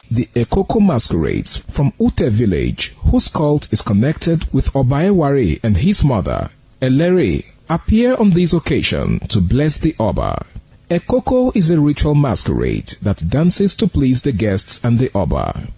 The Ekoko masquerades from Ute village, whose cult is connected with Obaeware and his mother, Elere, appear on this occasion to bless the Oba. Ekoko is a ritual masquerade that dances to please the guests and the Oba.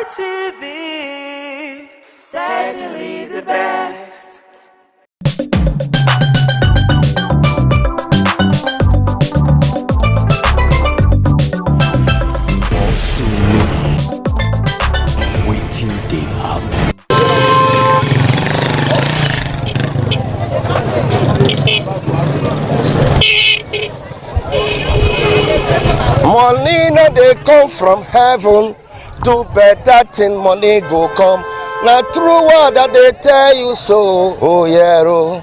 ITV, certainly the best. Also, waiting they happen. Money no dey come from heaven. Do better thing, money go come. Now true word that they tell you so. Oh yeah, oh.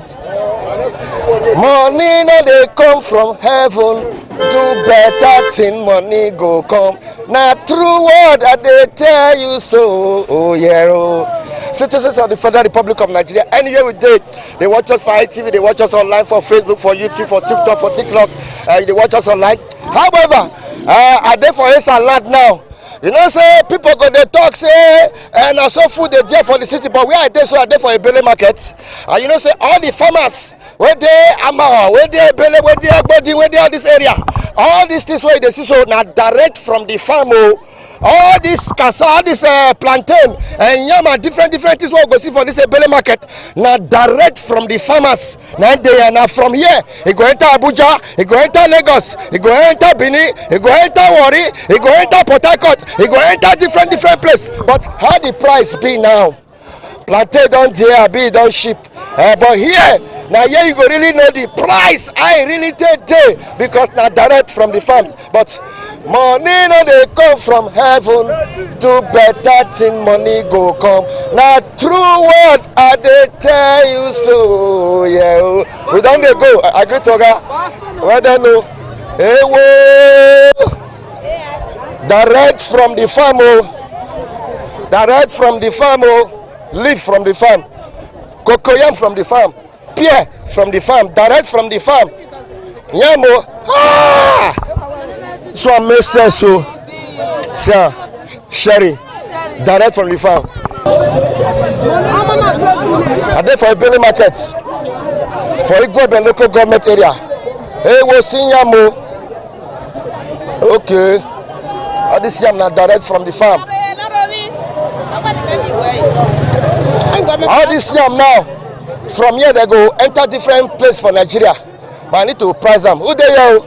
Money no dey come from heaven. Do better thing, money go come. Now true word that they tell you so. Oh yeah, oh. Citizens of the Federal Republic of Nigeria, anywhere we did, they watch us for ITV, they watch us online for Facebook, for YouTube, for TikTok, for TikTok. They watch us online. However, I dey for a salad now. You know, say people go they talk, say, and so food they there for the city, but where I dey, so I dey for a belly market. And you know, say all the farmers, where they Amaha, where they belly, where they body, where they are this area, all these things where they see, so now direct from the farm. All this kasa, all this plantain and yam and different things we go see for this belly market. Now direct from the farmers. Now they are now from here. He go enter Abuja, he go enter Lagos, he go enter Benin, he go enter Warri, he go enter Port Harcourt, he go enter different places. But how the price be now? Plantain don't there, be don't ship. But here, now here you go really know the price. I really take day because now direct from the farms. But money no dey come from heaven. Do better thing, money go come. Now true word I dey tell you so. Yeah, we don't dey go. I agree to Oga. Well done, no. Hey, whoa. Direct from the farm, oh. Direct from the farm, oh. Leaf from the farm. Cocoyam from the farm. Pear from the farm. Direct from the farm. Yamo. Ah! So I make sense, so. Sir, Sherry. Direct from the farm. I did for a belly market. For Igwe local government area. Hey, we'll see Yamo. Okay. All this yam now direct from the farm. All this yam now, from here they go enter different place for Nigeria. But I need to price them. Who they are?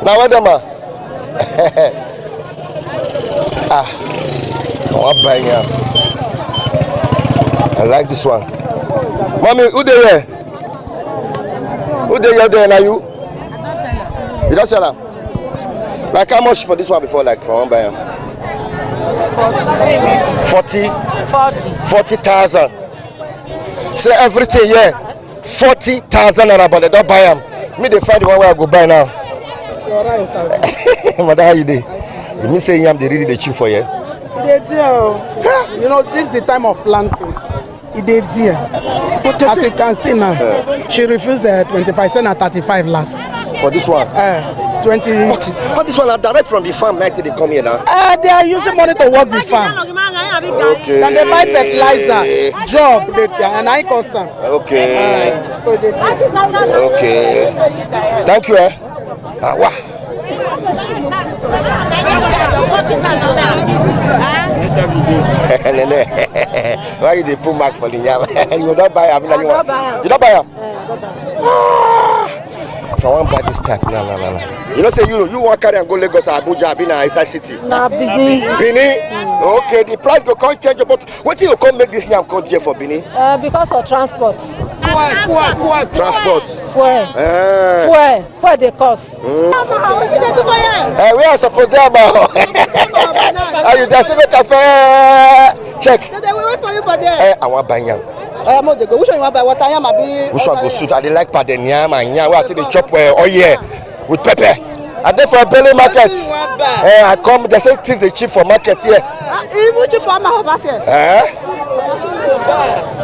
Now what them are? I want to buy yam. I like this one. Mommy, who they are? Who they are there now? You don't sell them? Like how much for this one before? Like for one buy them? 40,000. Say everything, yeah. 40,000 naira, but they don't buy them. Me, they find the one where I go buy now. You're right. Madam, how you dey? You mean say yam they really dey cheap for you? They dear. You know, this is the time of planting. It dey dear. As you can see now, she refused 25 cents at 35 last. For this one? 20. All this one are direct from the farm, like they come here now. They are using money to work the farm. Okay. Then they buy fertilizer, job, and I cost them. Okay. So they do. Okay. Thank you. Wow. Why you dey put mark for the yam? You don't buy am. You don't buy am. if I want buy this type, nah. You know, say you want carry and go Lagos or Abuja, be na inside city. Na Benin. Benin? Okay, the price go come change, but what you come make this yam come here for Benin? Because of transport. Transport. Fuel they cost. We are supposed to have are you just make a fair check? They will wait for you for there. I want buy yam. Which one you want buy? What yam abi? Which one go suit? I like pardon yam and yam. What they chop oil with pepper. I dey for belly market. I come. They say things they cheap for market here. Even cheap for my house here.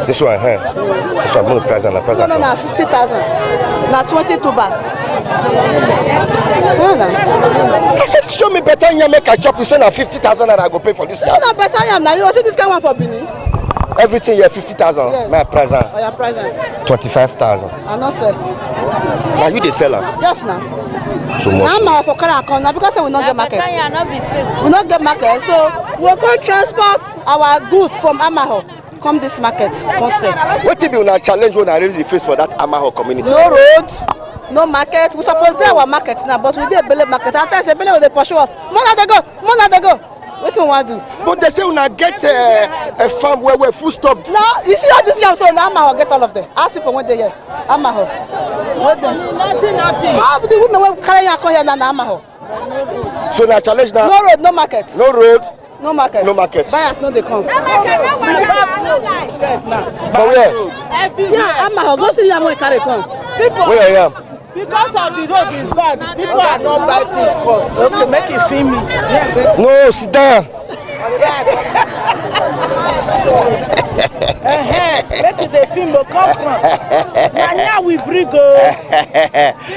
This one, This one, more present. No, 50,000. Now 22 bars. I said, show me better yam make I chop. You say now 50,000 and I go pay for this yam. No, better yam. Now you see this kind one for Benin. Everything here 50,000. Yes. My present. Oh, your present. 25,000. I not sell. Now you the seller. Yes, now. Too much. Now I'm for car account now because we not get market. We not get market, so we go transport our goods from Amaho. Come this market. What if you not challenge when I really face for that Amaho community? No road, no market. We suppose there our market now, but we did Bele market. After I say Bele they pursue us. More they go. What do you want to do? But they say when I get a farm where food stuff. Now you see all this yam, so now Amaho get all of them. Ask people when they here. Amaho. What them? Nothing. How the women will carry your here now Amaho? So now challenge now. No road, no market. No road. No market. No market. Buyers no they come. For where? Yeah, Amaho. Go see yam when carry come. Where I am. Because of the road is bad, people are not buying things cost. Okay, make it film me. Yeah. No, sit down. Make it the film will come from. Now we bring go.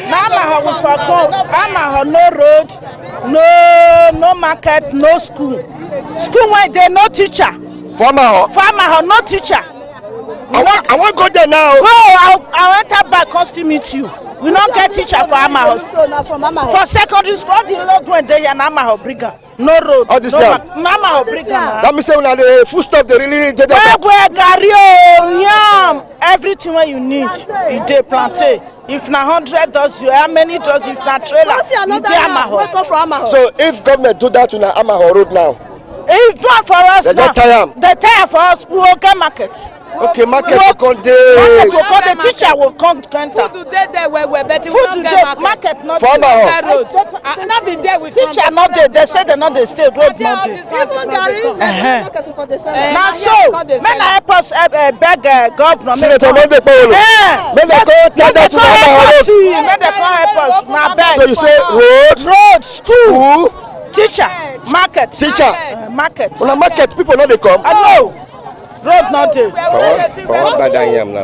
Now Amaho we for come. Amaho no road, no market, no school. School where there no teacher. For Amaho No teacher. I want go there now. Go, I enter back come still meet you. We don't get teacher for Amaho. For secondary school, all the road went there and Amaho bring am. No road. All this no time. Amaho bring am. That means say when the food stuff they really did that. Yam, everything what you need, you dey plantain. If na 100 does you, how many does if na trailer? You dey Amaho. So if government do that to na Amaho road now, if not for us they now, they tire for us. We will get market. Okay, market will come Market there. will come. The teacher will come to enter. Food today there where but Food today, market not For Amaho. road. Not be there with teacher not there. They say they not they stay road not there. Even Now so, men help us beg governor. Senator Monday Paolo. When they go tell that to Amaho road. Men they come help us. Now beg. So you say road, school, teacher, market, market. On a market, people know they come. I know. Road not there. For one buy that yam, la.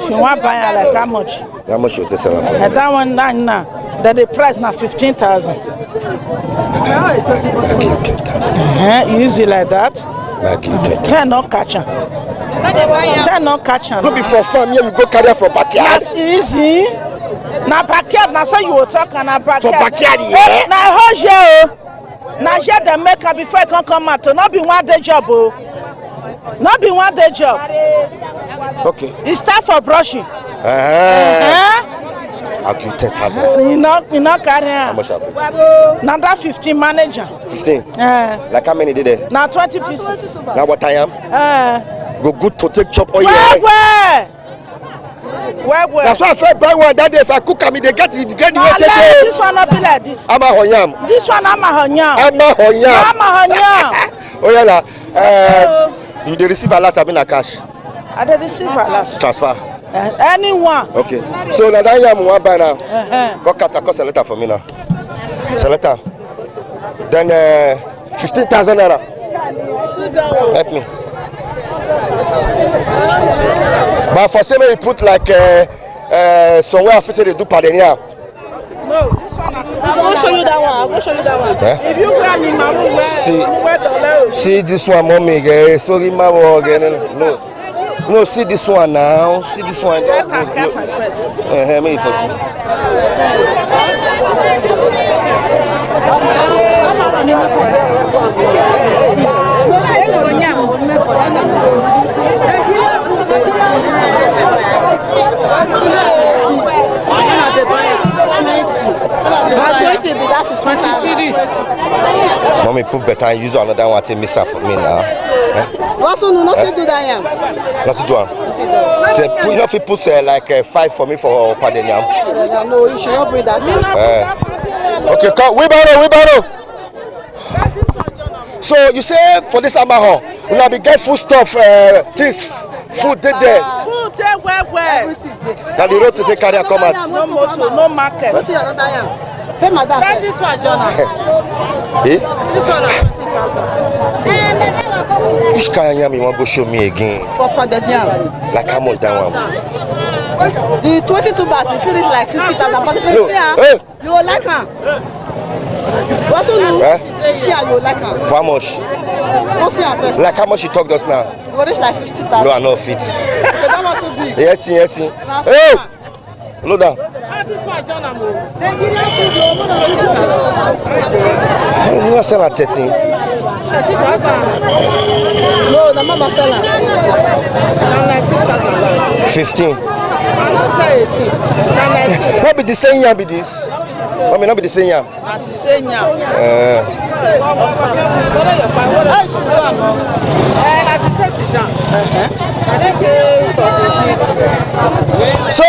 You want buy like how much? How much you sell for? That one now. That the price now 15,000. Easy like that. Try not catch am. No be for farm here, you go carry from backyard. That's easy. Na backyard, na so you will talk na backyard. For backyard, yeah. Na hoje. Na here they make am before it can come out. Not be one day job, Not be one day job. Okay. It start for brushing. Okay, 10,000. You not carry How am. much happen? Now that 15 manager. 15. Like how many did they? Now 20 pieces. Now what I am? Go good to take chop oil. Where? That's why I said buy one that day. If I cook them, they get the way take it. This one not be like this. Amaho yam. This one Amaho yam. Amaho yam. Amaho yam. Oh yeah, la. You dey receive a lot of in cash. I dey receive a lot. Transfer. Anyone. Okay. So now that yam one buy now. Go select letter for me now. Select letter. Then 15,000 naira. Help me. But for some you put like somewhere after they do padenia. No, this one. I'm going to show you that one. If you wear me, see this one, mommy. Sorry, my no. See this one now. See this one. Get first. Me for Mommy put better and use another one to miss her for me now. What's on? Not to do that. Not to do one. So, you know if you put like 5 for me for Padeniam. No, you should not bring that. Okay, come. Wibaro. So you say for this Amaho, you will be get food stuff, things, food there. Food there where? Now the road to take carrier come out. No motor, no market. Hey, madam. Buy this one, Jonah. Eh? This one is 20,000. Which kind of yam you want to go show me again? For Pandetian. Like how much that one? The 22 bars, if you reach like 50,000, but if you you will like her. What's on? You will like her. For how much? Like how much you talk just now? You will reach like 50,000. No, I know fit. They don't want to be. Yeti. Hey! Load down. This one, Jonah. You not sell at 13. 30,000. No, the mama sell her. 15. I don't say 18. Not be the same yam be this. I mean, not be the same yam. The same yam. So,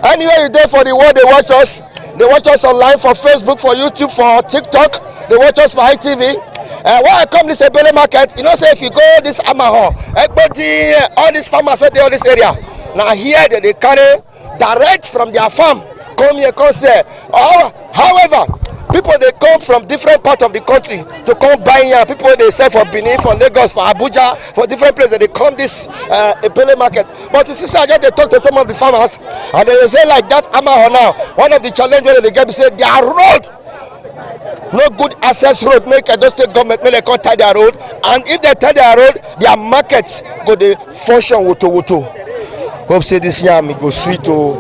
anywhere you there for the world, they watch us. They watch us online for Facebook, for YouTube, for TikTok. They watch us for ITV. When I come this Ebele market, you know, say if you go this Amaho, everybody, all these farmers out there, all this area. Now here they carry direct from their farm, come here, come say. However, people they come from different parts of the country to come buy here. People they sell for Benin, for Lagos, for Abuja, for different places. They come this Ebele market. But you see, sir, they talk to some of the farmers, and they say like that Amaho now. One of the challenges they get, they say their road. No good access road, make a state government make they can't tie their road, and if they tie their road, their markets go they function woto. Hope say this year me go sweet Well,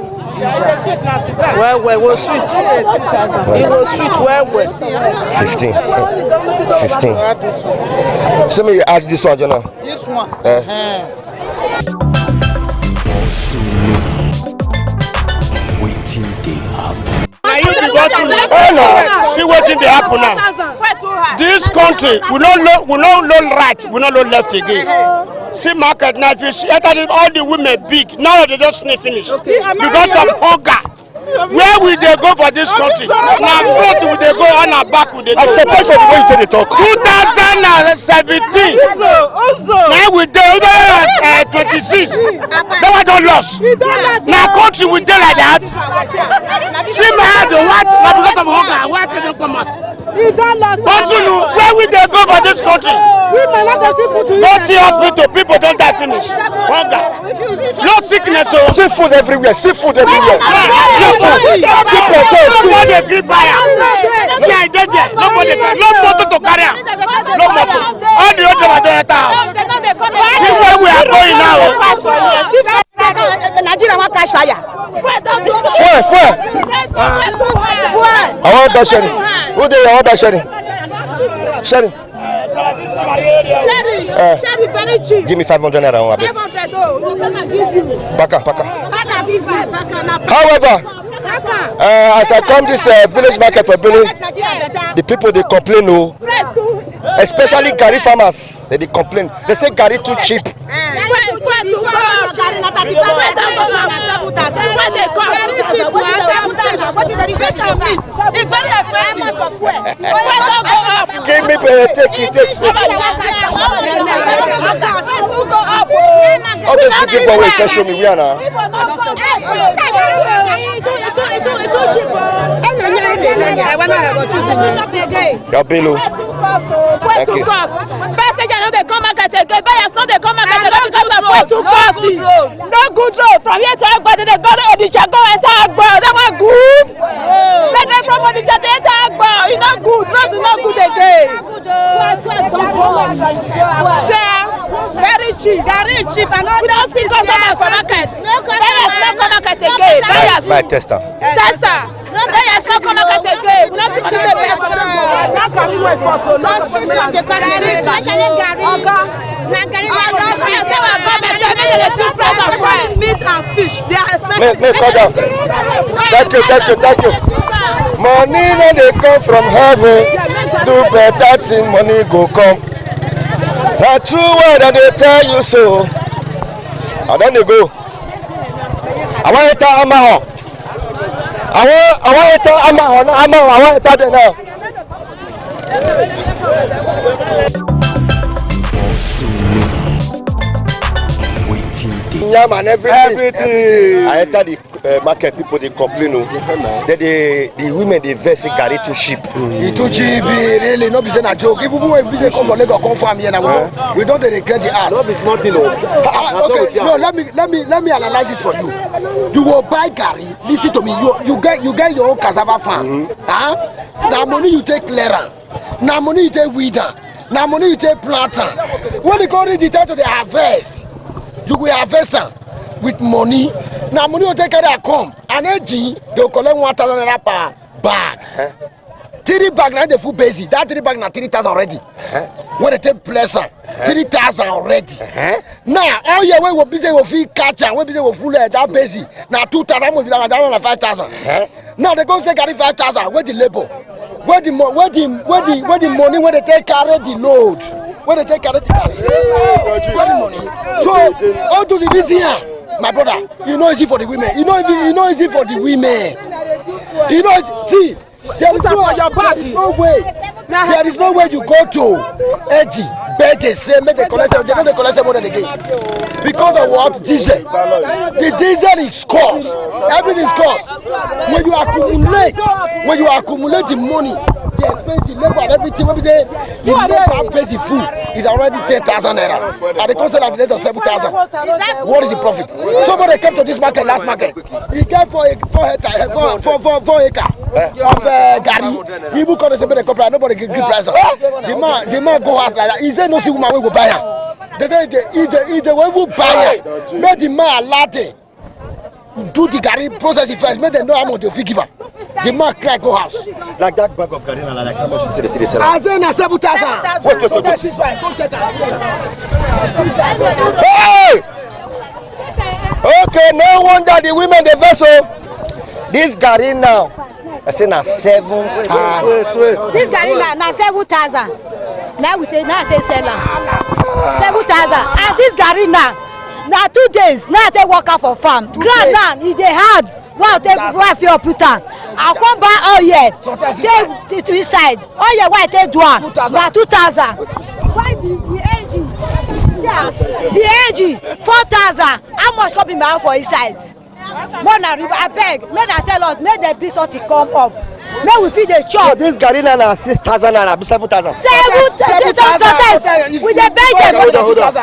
was sweet. It was sweet, well. 15. So me add this one, Jonah. This one. Waiting they happen. See what did happen now. This country we not loan right, we not loan left again. See market now, if you see all the women big, now they just finish because of hunger. Where will they go for this country? Now front will they go on our back will they go? I suppose from where you take the talk. 2017. Now we dey 26. That one don't lost. Now country will dey like that. See my head, what? Now because of hunger, where can they come out? Where will they go for this country? Go see hospital, people don't die finish. Hunger. No sickness. Seafood everywhere. Nobody agree buyer. See, I did there. Nobody. No motor to carry am. No motor. All the other are there at house. See where we are going now. Nigeria want cash fire. Fuel. I want that Sherry. Who they? I want that Sherry. Sherry, very cheap. Give me 500 naira. 500 though. Give you. Baka. Give me. However, as I come this village market for Bele, the people they complain, especially Gary farmers, they complain. They say Gary too cheap. It's very expensive. Give me take it. Okay, so give away. Show me where now. Gabelo. Thank you. Passengers no dey come market again. Buyers no dey come market again because of fuel too costly. No good road from here to Agbado. They go to Onitsha, go enter Agbado. That one good. Then from Onitsha to enter Agbado. E no good. Road is not good again. Very cheap. And we don't see customers for market. Buyers no come market again. Buyers. My tester. Buyers no come market again. We don't see people buy for market. Meat and fish, they are expensive. Thank you. Money no dey come from heaven. do better thing, money go come. Na true word that they tell you so. And then they go. I want to tell Amaho. I want to tell Amaho. I want to tell them now. Yam and everything. I enter the market, people they complain. The women they vex carry to sheep. It too cheap, really. No business a joke. If we business come from Lagos, come from here now. We don't regret the art. No be small thing, okay, no. Let me analyze it for you. You will buy Gary. Listen to me. You get your own cassava farm. Now money you take clearer. Now money you take weeder. Now money you take planter. When they go reach the time to the harvest, you will harvest with money. Now money will take care come. And they will collect 1,000 naira per bag. 3 bag now the full basic. That 3 bag now 3,000 already. When they take pleasant, 3,000 already. Now all your way will be say will feel catch and will be say will full that basic. Now 2,000 will be down 5,000. Now they go say carry 5,000. Where the labor? Where the money when they take carry the load? When they take carry the where the money? So all to the this here, my brother, you know easy for the women. You know easy for the women. You know, see, there is no way. There is no way you go to Edgy, beg they say make the collection. They don't collect more than again. Because of what? Diesel. The diesel is cost. Everything is cost. When you accumulate the money, the expense, the labor, and everything, when we say the labor pays the food is already 10,000 naira. And the cost at the rate of 7,000. What is the profit? Somebody came to this market last market. He gave 4 acres of Gary. He booked on the same company. Nobody give price. The man go out like that. He said no see woman will buy her. They say if they will buy her, make the man allow them do the Gary process first. Make them know how much they give her. The man cry go house. Like that bag of Gary, like how much you say they sell? I say na 7,000. Wait. Don't check it. Hey! Okay, no wonder the women the vessel. This Gary now, I say na 7,000. This Gary na 7,000. Now we take sell am 7,000. And this Gary now 2 days. Now I take work out for farm. Ground now e dey hard. Wow, take wife your put am. I come buy oil. Take to inside. Oil why take do am? Na 2,000. Why the engine? Yes. The engine 4,000. How much come in my house for inside? More na river. I beg. Make I tell us. Make the bill sort it come up. Make we feed the chop. So this Gary na 6,000 and 7,000. 7,000. We dey beg them.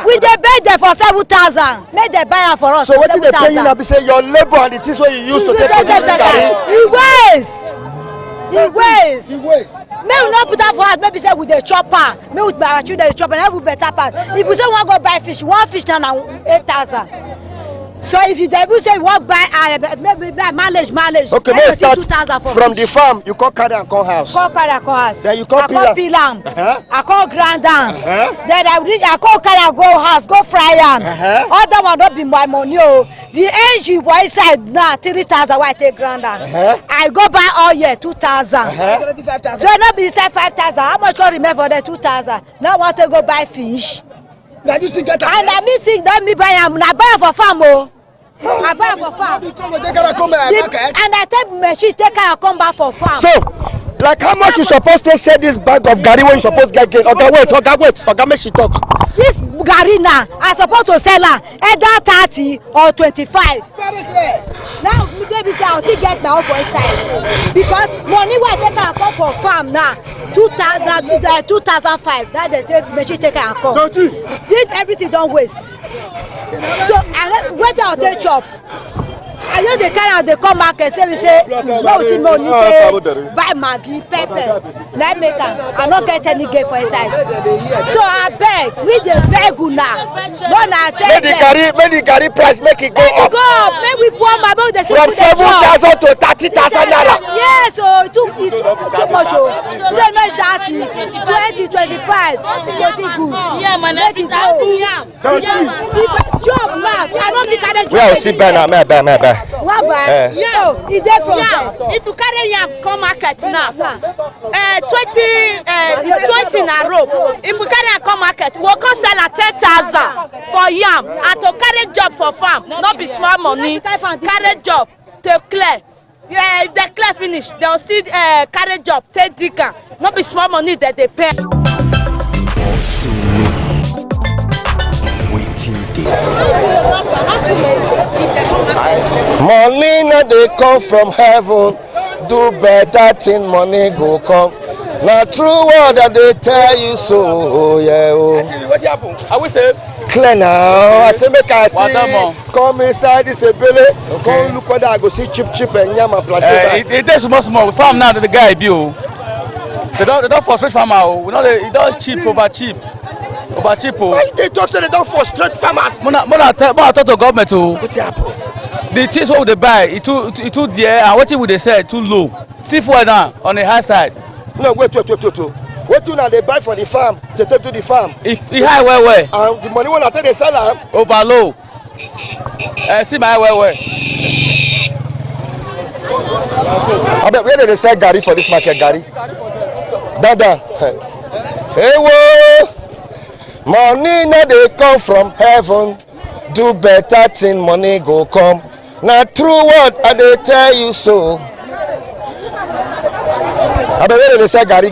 We dey beg them for 7,000. Make they buy am for us. So what did they pay you now? Be say your labor and the things wey you use to take produce this Gary. He waste. May we not put that for us. Maybe say we dey chop am. May we buy our children chop and have better part. If we say we wan go buy fish, one fish now 8,000. So if you say you want buy maybe buy mileage. Okay, may start from the farm. You come carry and come house. Then you come peel am. I come grind am. Then I come carry and go house, go fry am. All that one not be my money. Oh, the engine for inside now 3,000. Why I take grind am? I go buy oil 2,000. So not be say 5,000. How much go remain for the 2,000? Now I want to go buy fish. Now you see get and I me think that me buy am. Na buy for farm oh. I buy for farm. And I take machine take care come back for farm. So, like how much you supposed to sell this bag of Gary when you supposed to get? Okay, wait. Okay, make she talk. This Gary now, I supposed to sell her either 30 or 25. Very clear. Now, maybe I'll still get my own for inside because money when I take her come for farm now 2,005. That they take machine take her come. Did everything don't waste. So and wait till they chop. I know they carry out the come market say we say no we no need to buy Maggi, pepper. Let make am. I not get any gain for inside. So I beg, we the beg una. No na take. Make the Gary price make it go up. Make we pour my boy from 7,000 to 30,000 naira. Yes, so too much. They not 30, 20, 25. Make it good. Yeah, man. Make it go. Job man. I don't think I don't. Where I see buy now, buy. Yeah, if you carry yam come market now, 20 na rope. If you carry a come market, we can sell at 10,000 for yam and to carry job for farm. Not be small money. Carry job to clear. Yeah, if they clear finish, they'll still carry job, take digger. Not be small money that they pay. Money no dey come from heaven. Do better thing, money go come. Na true word that they tell you so. Oh yeah, oh. What happen? Are we safe? Clear now. I say make I see. Come inside this belly. Come look whether I go see chip and yam and plantain. It takes small. Farm now the guy bill. They don't frustrate farmer. We know it does cheap over cheap. Why they talk so they don't frustrate farmers? When I talk to government too. What happen? The things what they buy, it too dear, and what would they sell too low. See for now on the high side. No, wait. What now they buy for the farm to take to the farm? If it high where? And the money when I take they sell them over low. See my where? I bet where they sell Gary for this market, Gary? Dada. Hey whoa! Money no dey come from heaven. Do better thing, money go come. Na true word I dey tell you so. I bet where they say Gary.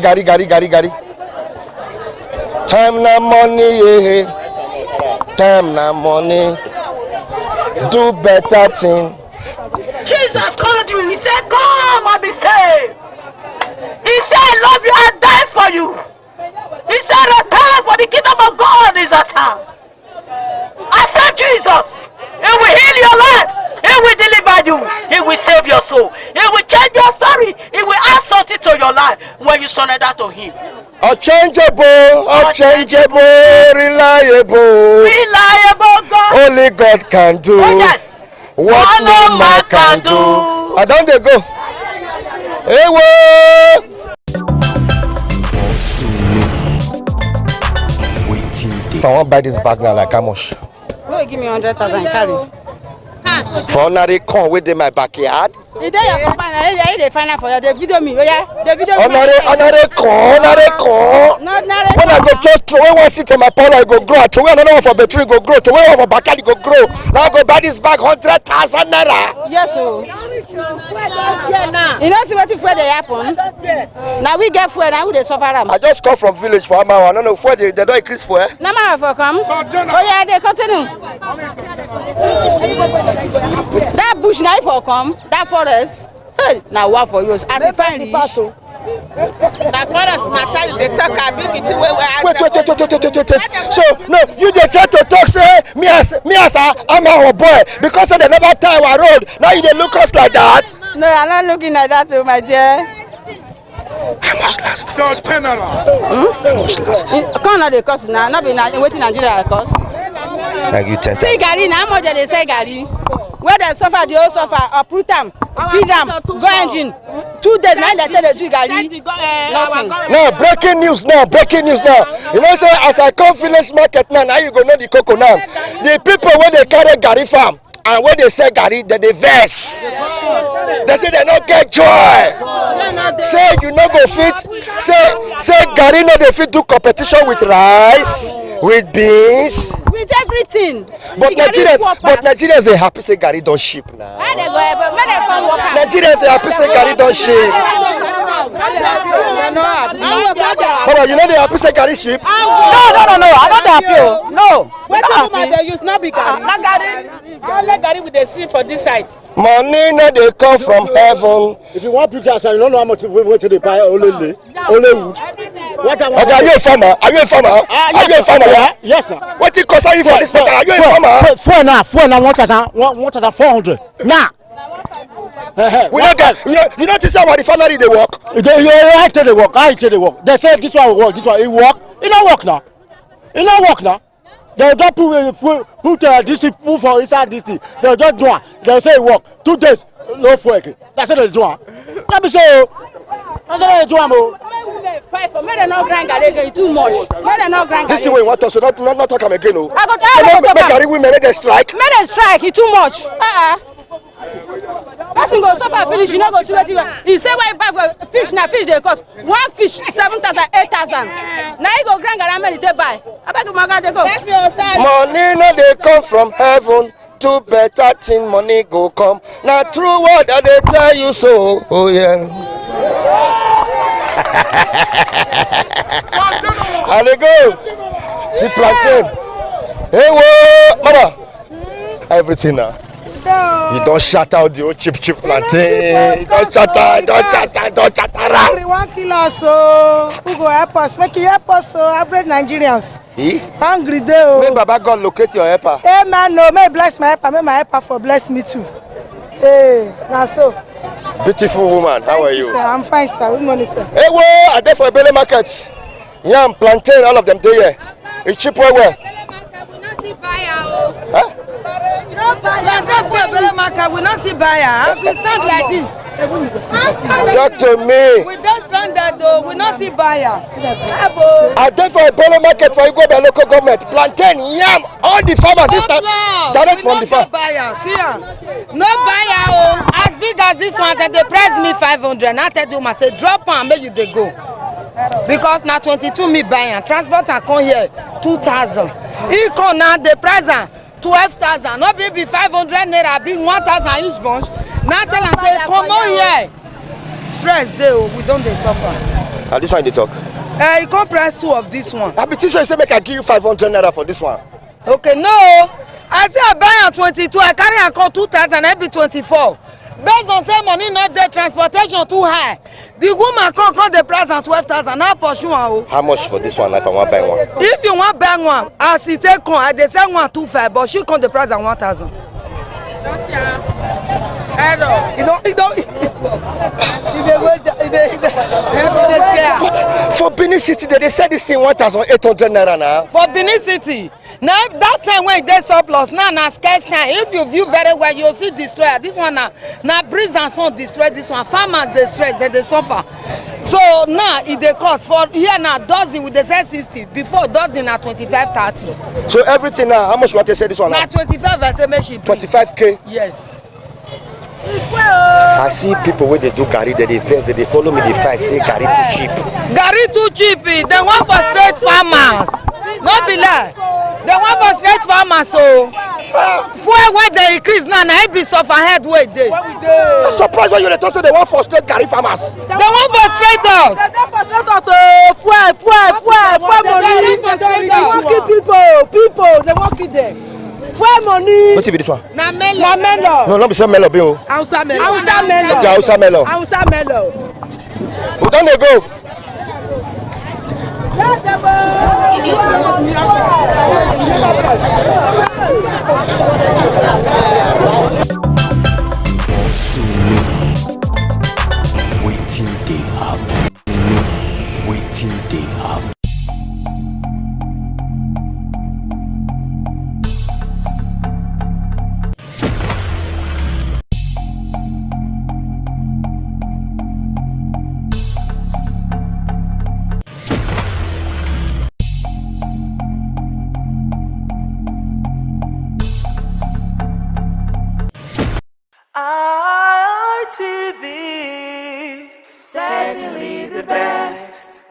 Time na money, yeah. Time na money. Do better thing. Jesus called you. He said, "Come and be saved." He said, "I love you. I die for you." He said, "Repent, for the kingdom of God is at hand." I said, Jesus, He will heal your life. He will deliver you. He will save your soul. He will change your story. He will add something to your life when you surrender to Him. Unchangeable, reliable God. Only God can do. Oh, yes. What no man can do. I don't they go. Hey, whoa. If I want to buy this bag now, like how much? Go give me 100,000 carry. For ordinary corn within my backyard. Is there your company? They find out for you. They video me. Yeah, they video me. Ordinary corn. When I go church, when I sit for my parlor, I go grow. To where another one for battery go grow. To where one for backyard, go grow. Now I go buy this bag 100,000 naira. Yes, sir. You know, see what if they happen? Now we get fuel, now we they suffer them. I just come from village for Amawa. I don't know fuel, they don't increase fuel. No matter for come. Oh yeah, they continue. That bush now for come, that forest. Hey, now what for yours? As if I reach. That forest, now they talk a big it wait. So no, you they try to talk say me as I'm our boy because they never tie our road. Now you they look us like that. No, I'm not looking like that, my dear. How much last? How much last? Come on, they cost now. Not be waiting Nigeria cost. Like you tell. See Gary, now how much they say Gary? Where they suffer, they all suffer. Uproot them, beat them, go engine. 2 days now they tell they do Gary. Nothing. Now breaking news now. You know say as I come village market now you go know the cocoa now. The people when they carry Gary farm and when they sell Gary, they vex. They say they don't get joy. Say you no go fit. Say Gary no dey fit do competition with rice, with beans, with everything. But Nigerians they happy say Gary don't ship now. Nigerians they happy say Gary don't ship. But you know they happy say Gary ship. No. I'm not happy. No. What woman they use not be Gary? Not Gary. Only Gary with the seed for this side. Money no they come from heaven. If you want pictures and you don't know how much we went to the buy only wood. Okay, are you a farmer? Are you a farmer? Yeah? Yes, sir. What it cost you for this matter? Are you a farmer? Four now 1,400. Now. We don't get. You know this is how the family they work. I tell they work. They say this one will work. This one it work. It don't work now. They just put this move for inside this thing. They just do it. They say it work. 2 days no work. That's what they do. Let me say. That's what they do. Fight for me. They not grind Gary too much. This thing we want to so not talk am again. I go make Gary women make them strike. Make them strike. It too much. person go suffer finish, you no go see wetin. He say why buy fish na fish dey cost. One fish 7,000, 8,000. Now you go grand garamel dey buy. Abeg you maga dey go. Money no dey come from heaven. To better thing, money go come. Now true word I dey tell you so. Oh yeah. And they go. See plantain. Hey, whoa, mama. Everything now. You don't shut out the old cheap plantain. You don't shut out. Only 1 kilo so. Who go help us? Make you help us so. Average Nigerians. Hungry day. May Baba God locate your helper. Hey man, no. May bless my helper. May my helper for bless me too. Hey, now so. Beautiful woman. How are you? Sir, I'm fine, sir. Good morning, sir. Hey, whoa, I there for a belly market. Yam, plantain, all of them there. It's cheap well. Huh? Plantain for a belly market, we not see buyer. As we stand like this. Talk to me. We don't stand that though. We not see buyer. I there for a belly market for you go by local government. Plantain, yam, all the farmers this time. Direct from the farm. No buyer. Oh. As big as this one, then they price me 500. Now I tell you, I say drop and make you they go. Because now 22 me buy and transport and come here 2,000. He come now the price 12,000. Not be 500 naira, be 1,000 each bunch. Now tell and say come on here. Stress there, we don't they suffer. And this one they talk. You can't price 2 of this one. I be teacher say make I give you 500 naira for this one. Okay, no. I say I buy on 22. I carry and come 2,000. I be 24. Based on say money not there, transportation too high. The woman come the price on 12,000. Now pursue one. How much for this one if I want to buy one? If you want buy one, as it take come, they say 125, but she come the price on 1,000. For Benin City, they said this thing 1,800 naira now. For Benin City. Now that time when they surplus, now scarce time. If you view very well, you'll see destroyer. This one now breeze and sun destroy this one. Farmers they stress, they suffer. So now it they cost for here now dozen with the say 60. Before dozen at 25-30. So everything now, how much you want to say this one now? Now 25 I say make she 25K. Yes. I see people when they do Gary, they vex, they follow me, they fight, say Gary too cheap. Gary too cheap, they want for straight farmers. Not be lie. They want for straight farmers, so fuel when they increase now, it be suffer head way day. I'm surprised when you let us say they want for straight Gary farmers. They want for straight us. They want for straight us, fuel money. They want keep people, they want keep them. Fuel money. What be this one? Na melo. No, not be some melo, bill. Hausa melo. Hausa melo. Who done they go? Waiting they happen. Waiting they happen. ITV, certainly the best.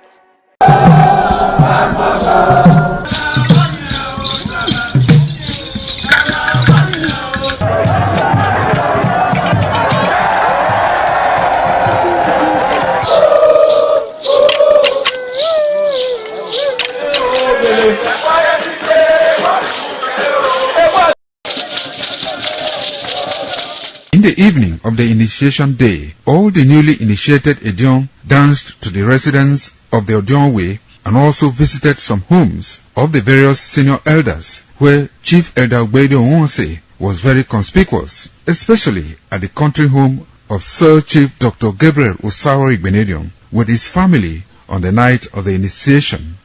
In the evening of the initiation day, all the newly initiated Edion danced to the residents of the Edion Way and also visited some homes of the various senior elders, where Chief Elder Ogbeide Onwonse was very conspicuous, especially at the country home of Sir Chief Dr. Gabriel Osawo Igbenedion with his family on the night of the initiation.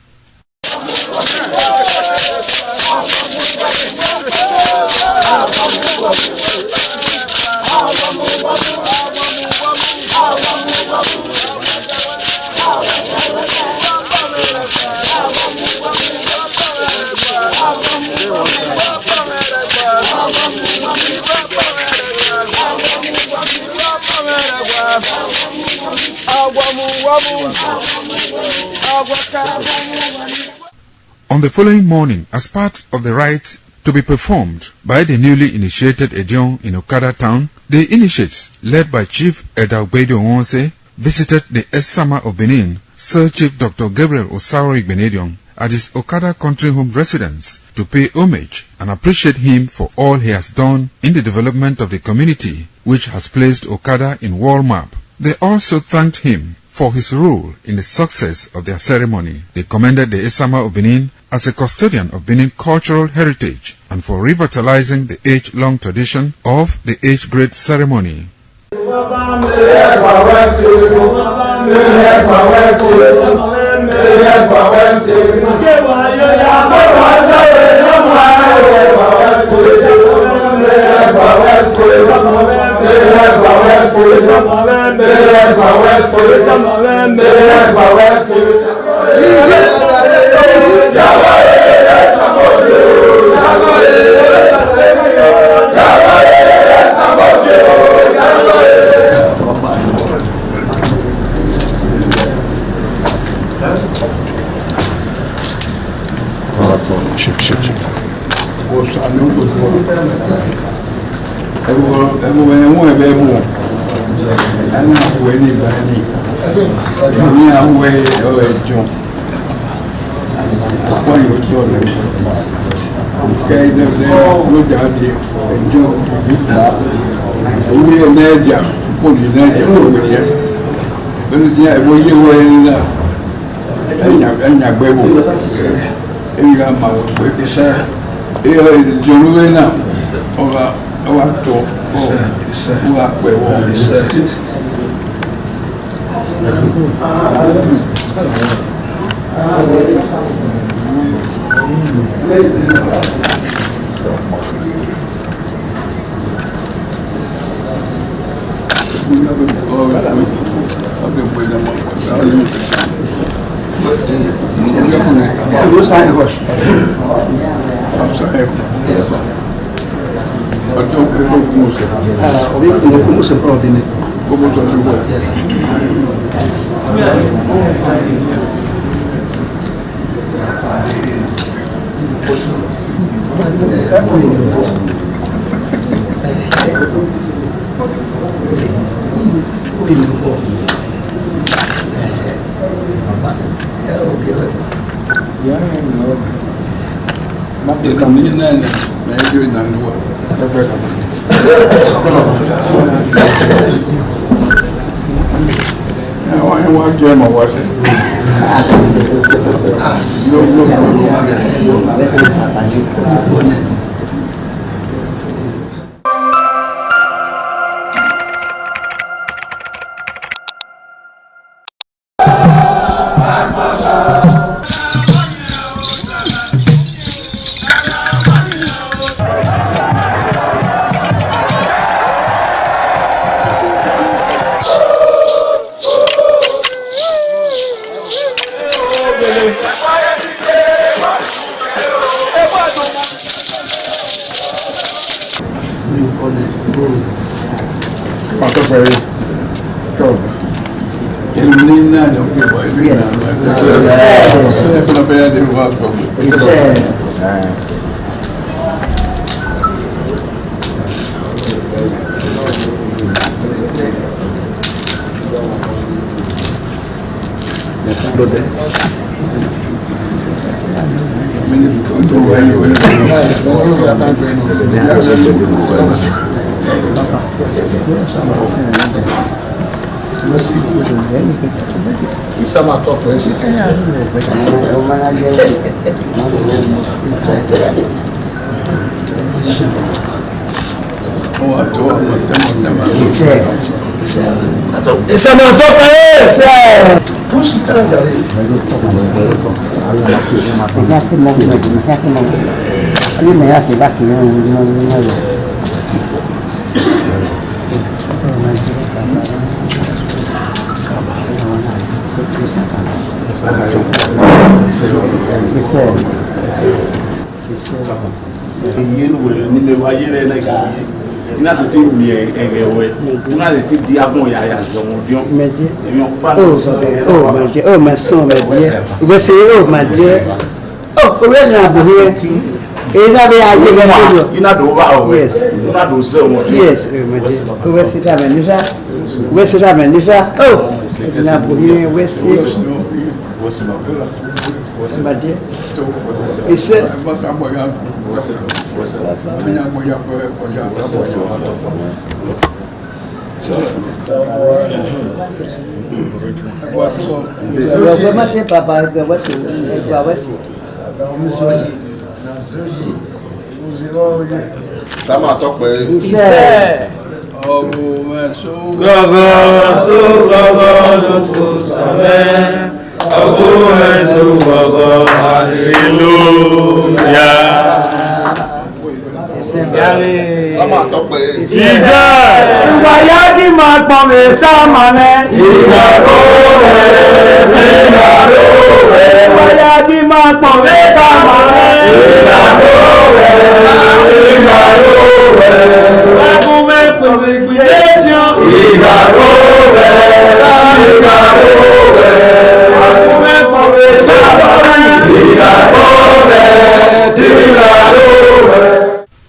On the following morning, as part of the rite to be performed by the newly initiated Edion in Okada town, the initiates, led by Chief Eda Ogbedo Onwonse, visited the Esama of Benin, Sir Chief Dr. Gabriel Osaro Igbenedion, at his Okada country home residence to pay homage and appreciate him for all he has done in the development of the community, which has placed Okada in world map. They also thanked him for his role in the success of their ceremony. They commended the Esama of Benin as a custodian of Benin cultural heritage and for revitalizing the age-long tradition of the age-grade ceremony. Ina se ti mi egewe. Ina se ti di agbon ya ya zomodion. Oh, my son, my dear. We say, oh, my dear. Oh, we're not here. Ina do ba o. Yes. Ina do se o. Yes, we sit down and we sit down and oh, na here we see. What's my dear? Is it? Sama tope. Wayagi magpame samane. Wayagi magpame samane.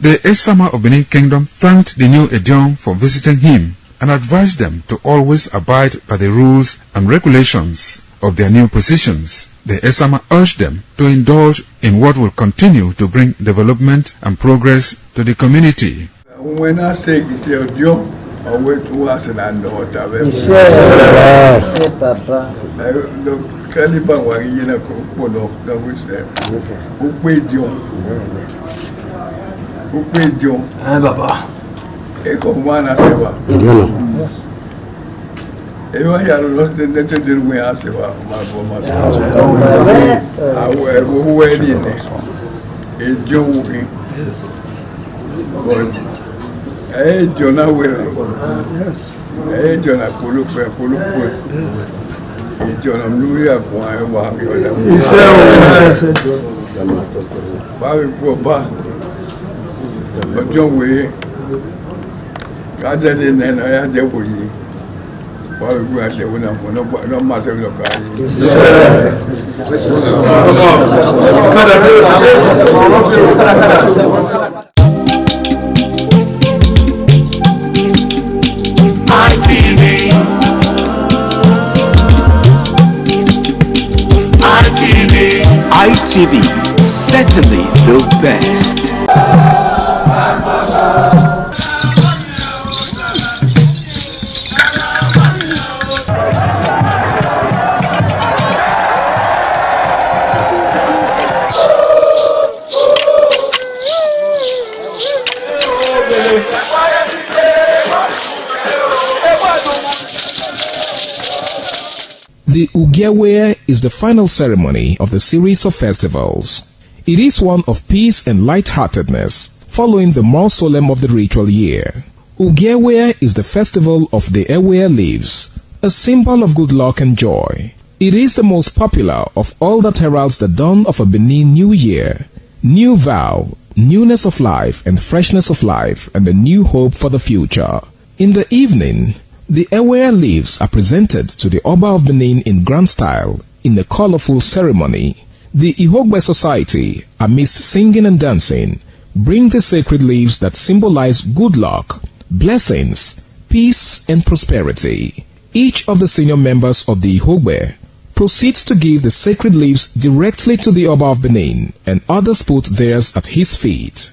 The Esama of Benin Kingdom thanked the new Edion for visiting him and advised them to always abide by the rules and regulations of their new positions. The Esama urged them to indulge in what will continue to bring development and progress to the community. When I say it's your Edion, I wait to us and I know what I've ever Papa. Caliban was in a cocoa, no, we said, who paid you? Who paid you? Papa. Eko mwana sewa. Ewa ya lote nete dirwe asewa maboma. Awe uwe dine. Ejo uki. Ejo na wele. Ejo na kulupe. Ejo na mluya kwa ewa hangiwele. Bawi kwa ba. Ojo we. Kaja ni nena ya debu yi. Bawi kwa debu na mwana no mase vloka yi. ITV, certainly the best. The Ugewe is the final ceremony of the series of festivals. It is one of peace and lightheartedness, following the more solemn of the ritual year. Ugewe is the festival of the Ewe leaves, a symbol of good luck and joy. It is the most popular of all that heralds the dawn of a Benin New Year, new vow, newness of life and freshness of life, and a new hope for the future. In the evening, the Ewe leaves are presented to the Oba of Benin in grand style in a colorful ceremony. The Ihogbe society, amidst singing and dancing, bring the sacred leaves that symbolize good luck, blessings, peace and prosperity. Each of the senior members of the Ihogbe proceeds to give the sacred leaves directly to the Oba of Benin, and others put theirs at his feet.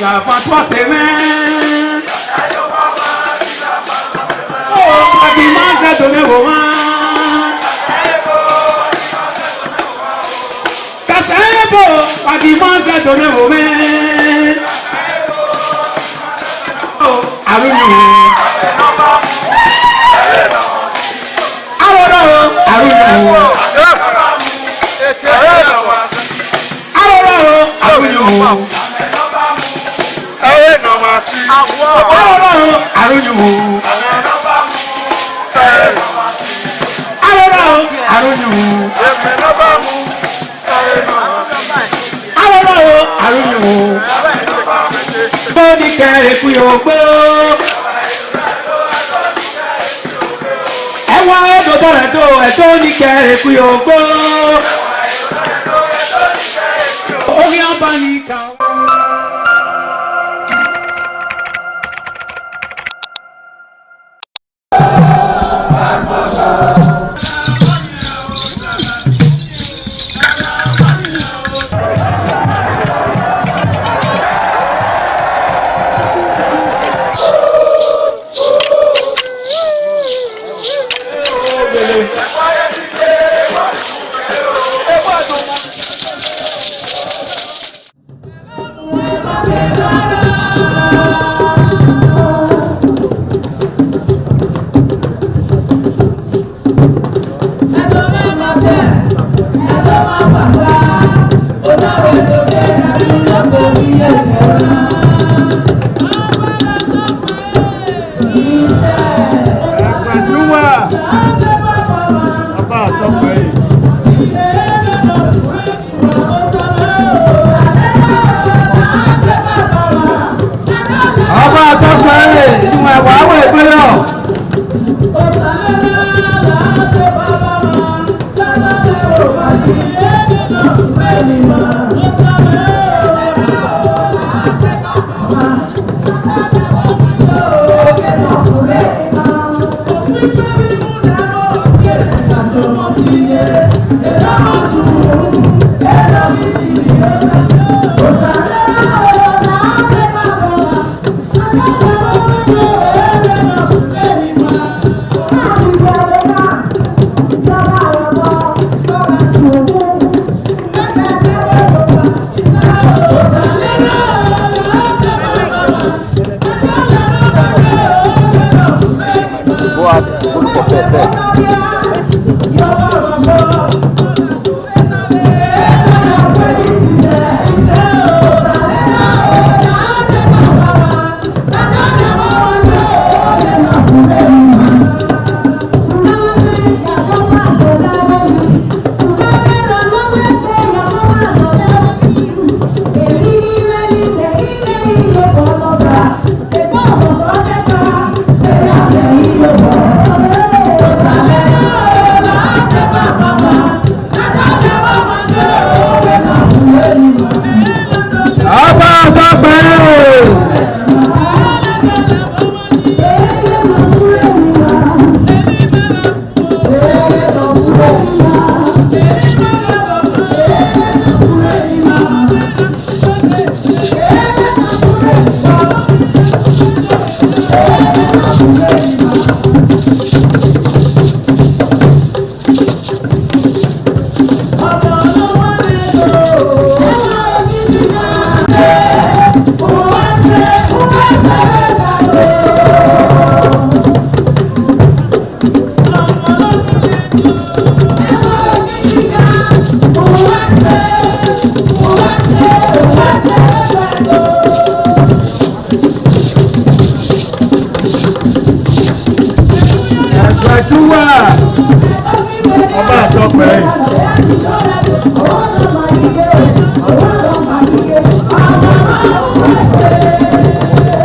la toi c'est main. Oh, qui mange donné au main. Quand qui mange donné au main. Oh,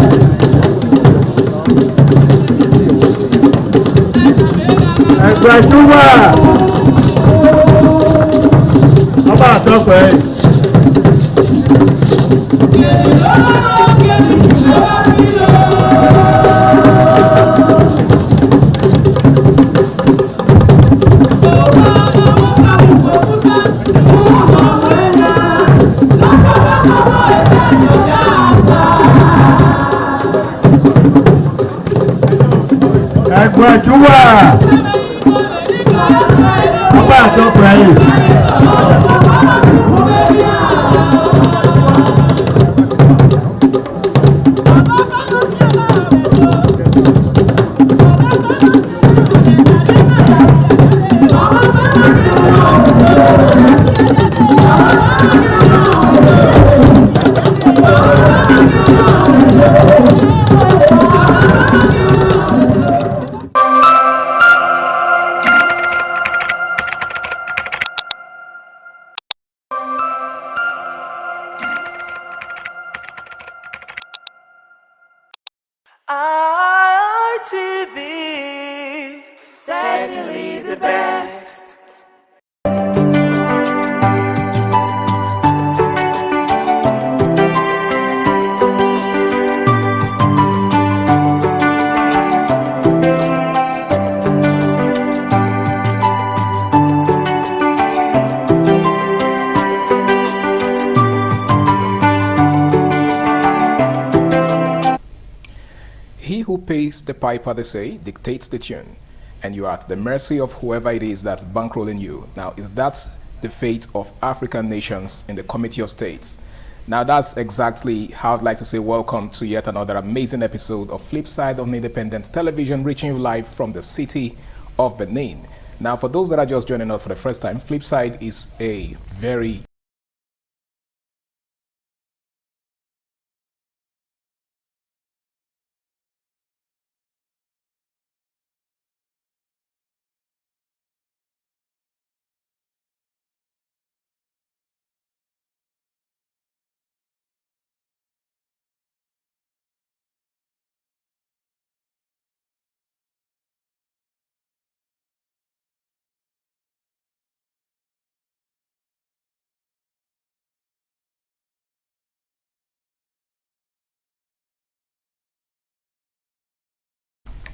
Yeah. ITV, certainly the best. He who pays the piper, they say, dictates the tune, and you are at the mercy of whoever it is that's bankrolling you. Now, is that the fate of African nations in the Committee of States? Now, that's exactly how I'd like to say welcome to yet another amazing episode of Flipside of Independent Television, reaching you live from the city of Benin. Now, for those that are just joining us for the first time, Flipside is a very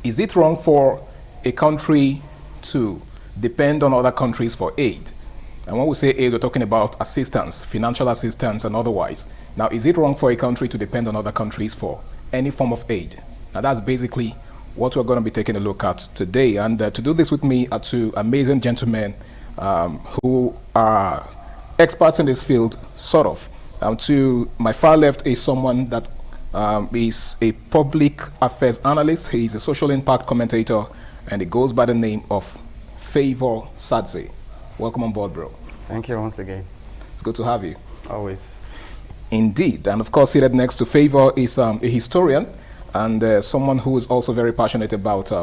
Is it wrong for a country to depend on other countries for aid? And when we say aid, we're talking about assistance, financial assistance and otherwise. Now, is it wrong for a country to depend on other countries for any form of aid? Now, that's basically what we're going to be taking a look at today. And to do this with me are two amazing gentlemen who are experts in this field, sort of. To my far left is someone that is a public affairs analyst. He's a social impact commentator, and he goes by the name of Favor Sadze. Welcome on board, bro. Thank you once again. It's good to have you. Always. Indeed. And of course, seated next to Favor is a historian and someone who is also very passionate about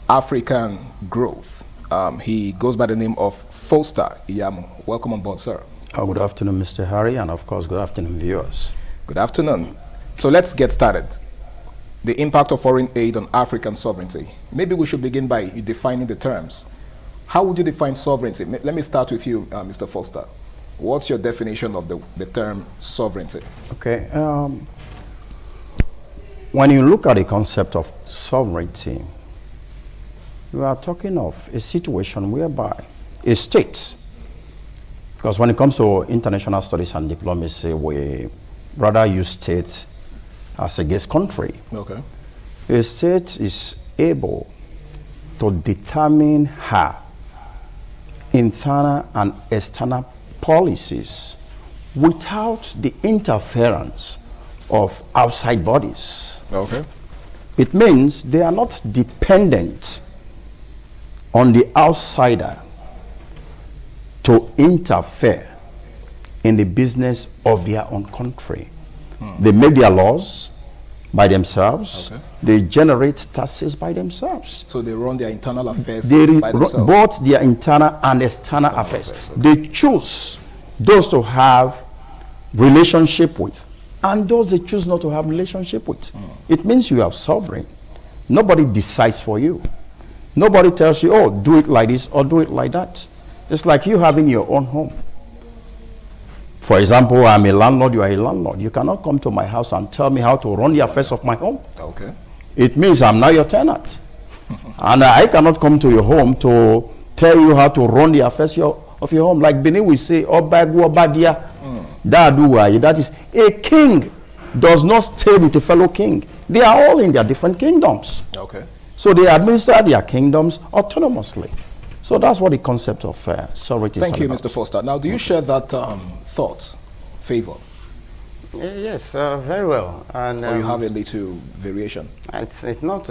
African growth. He goes by the name of Foster Iyamu. Welcome on board, sir. Good afternoon, Mr. Harry, and of course, good afternoon, viewers. Good afternoon. So let's get started. The impact of foreign aid on African sovereignty. Maybe we should begin by defining the terms. How would you define sovereignty? Let me start with you, Mr. Foster. What's your definition of the term sovereignty? Okay. When you look at the concept of sovereignty, we are talking of a situation whereby a state, because when it comes to international studies and diplomacy, we rather use state as a guest country. Okay. A state is able to determine her internal and external policies without the interference of outside bodies. Okay. It means they are not dependent on the outsider to interfere in the business of their own country. They make their laws by themselves. Okay. They generate taxes by themselves. So they run their internal affairs They by themselves. both their internal and external affairs. Okay. They choose those to have relationship with and those they choose not to have relationship with. It means you are sovereign. Nobody decides for you. Nobody tells you, oh, do it like this or do it like that. It's like you having your own home. For example, I'm a landlord, you are a landlord. You cannot come to my house and tell me how to run the affairs of my home. Okay. It means I'm now your tenant. And I cannot come to your home to tell you how to run the affairs of your home. Like Benin, we say, Obagu Obadia. That is, a king does not stay with a fellow king. They are all in their different kingdoms. Okay. So they administer their kingdoms autonomously. So that's what the concept of sovereignty is. Thank you, about. Mr. Foster. Now, do you share that thought, Favor? Yes, very well. And or you have a little variation? It's not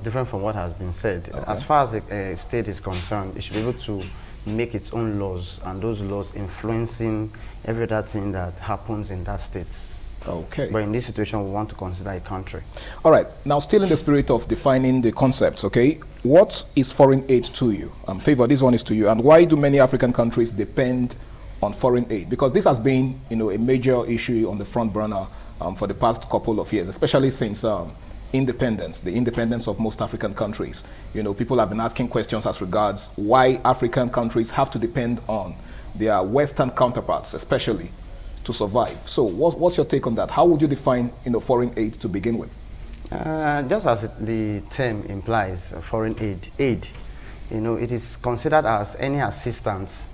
different from what has been said. Okay. As far as a state is concerned, it should be able to make its own laws, and those laws influencing every other thing that happens in that state. Okay. But in this situation, we want to consider a country. All right. Now, still in the spirit of defining the concepts, okay, what is foreign aid to you? Favor, this one is to you. And why do many African countries depend on foreign aid? Because this has been, a major issue on the front burner for the past couple of years, especially since independence, the independence of most African countries. People have been asking questions as regards why African countries have to depend on their Western counterparts, especially, to survive. So what's your take on that? How would you define foreign aid to begin with? Just as the term implies, foreign aid, it is considered as any assistance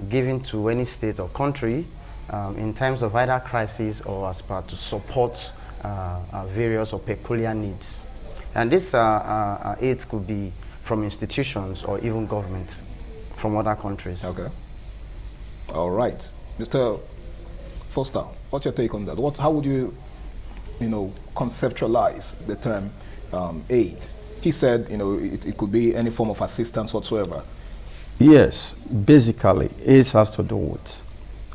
given to any state or country in times of either crisis or as part to support various or peculiar needs. And this aid could be from institutions or even government from other countries. Okay. All right. Mr. Foster, what's your take on that? How would you, conceptualize the term aid? He said, it could be any form of assistance whatsoever. Yes, basically, it has to do with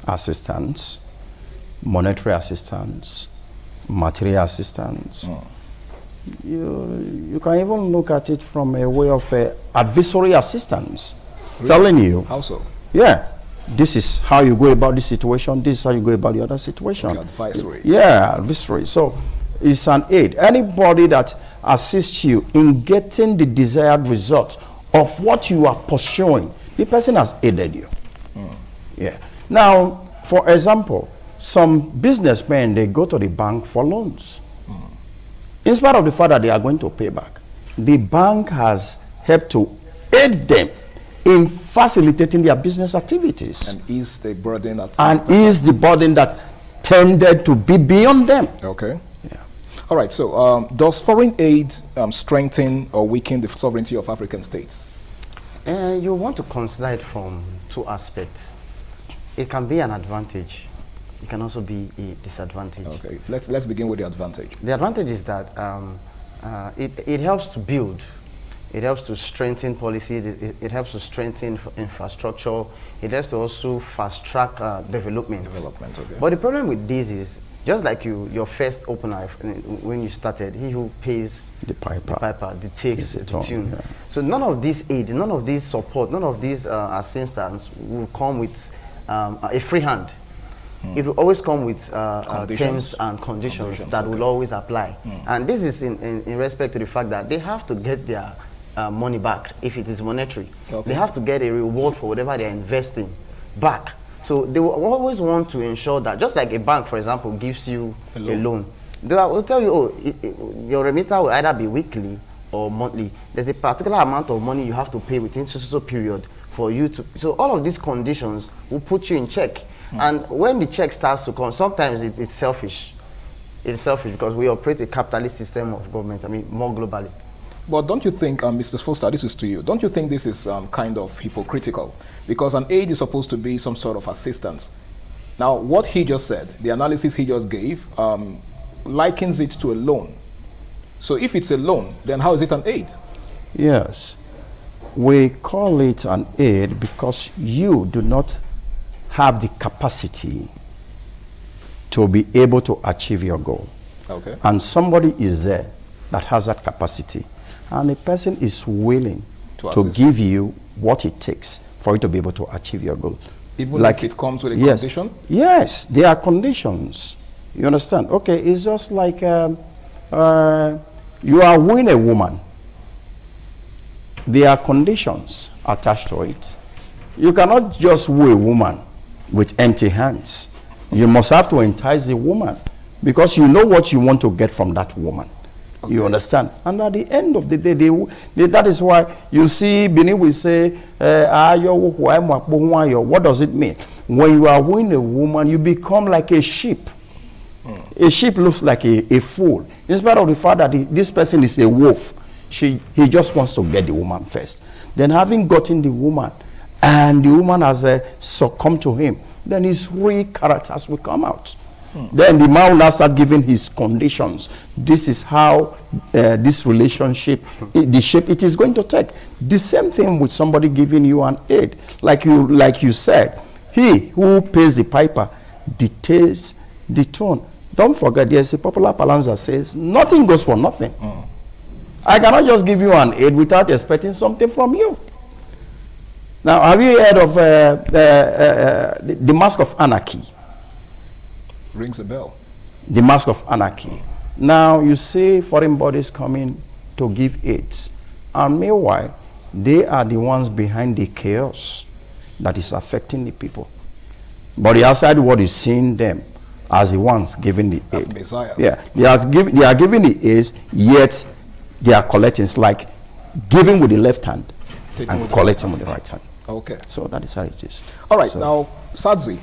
assistance, monetary assistance, material assistance. You can even look at it from a way of advisory assistance. Really? Telling you. How so? Yeah. This is how you go about this situation. This is how you go about the other situation. Okay, advisory. Yeah, advisory. So it's an aid. Anybody that assists you in getting the desired result of what you are pursuing, the person has aided you. Yeah. Now, for example, some businessmen, they go to the bank for loans. In spite of the fact that they are going to pay back, the bank has helped to aid them in facilitating their business activities. And ease the burden that tended to be beyond them. Okay. Yeah. All right. So does foreign aid strengthen or weaken the sovereignty of African states? You want to consider it from two aspects. It can be an advantage. It can also be a disadvantage. Okay. Let's begin with the advantage. The advantage is that it helps to build. It helps to strengthen policies. It helps to strengthen infrastructure. It helps to also fast track development. Okay. But the problem with this is, just like your first opener, when you started, he who pays the piper dictates the tune. Yeah. So none of this aid, none of this support, none of these assistance will come with a free hand. It will always come with terms and conditions that will always apply. And this is in respect to the fact that they have to get their money back if it is monetary. Okay. They have to get a reward for whatever they're investing back. So they will always want to ensure that, just like a bank, for example, gives you a loan. They will tell you, your remitter will either be weekly or monthly. There's a particular amount of money you have to pay within a period for you to. So all of these conditions will put you in check. And when the check starts to come, sometimes it's selfish. It's selfish because we operate a capitalist system of government, more globally. But don't you think, Mr. Foster, this is to you, don't you think this is kind of hypocritical? Because an aid is supposed to be some sort of assistance. Now, what he just said, the analysis he just gave, likens it to a loan. So if it's a loan, then how is it an aid? Yes. We call it an aid because you do not have the capacity to be able to achieve your goal. Okay. And somebody is there that has that capacity. And a person is willing to give you what it takes for you to be able to achieve your goal. Even like if it comes with a condition? Yes, there are conditions. You understand? Okay, it's just like you are wooing a woman. There are conditions attached to it. You cannot just woo a woman with empty hands. You must have to entice the woman because you know what you want to get from that woman. Okay. You understand? And at the end of the day, that is why you see Bini will say, what does it mean? When you are wooing a woman, you become like a sheep. A sheep looks like a fool. In spite of the fact that this person is a wolf, He just wants to get the woman first. Then having gotten the woman, and the woman has succumbed to him, then his real characters will come out. Then the man will now start giving his conditions. This is how this relationship, the shape it is going to take. The same thing with somebody giving you an aid. Like you said, he who pays the piper dictates the tone. Don't forget, there's a popular parlance that says, nothing goes for nothing. I cannot just give you an aid without expecting something from you. Now, have you heard of the Mask of Anarchy? Rings a bell. The Mask of Anarchy. Now, you see foreign bodies coming to give aids. And meanwhile, they are the ones behind the chaos that is affecting the people. But the outside world is seeing them as the ones giving the aid. Messiahs. Yeah, they are giving the aids, yet they are collecting. It's like giving with the left hand and collecting with the right hand. Okay. So that is how it is. All right. So, now, Sadzi,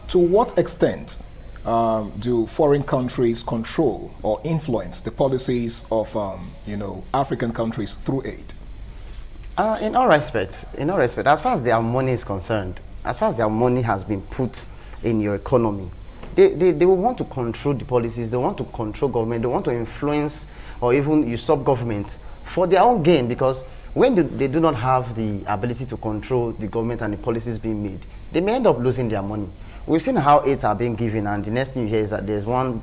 to what extent do foreign countries control or influence the policies of, African countries through aid? In all respects, as far as their money is concerned, as far as their money has been put in your economy, they will want to control the policies, they want to control government, they want to influence or even usurp government for their own gain, because when they do not have the ability to control the government and the policies being made, they may end up losing their money. We've seen how aids are being given, and the next thing you hear is that there's one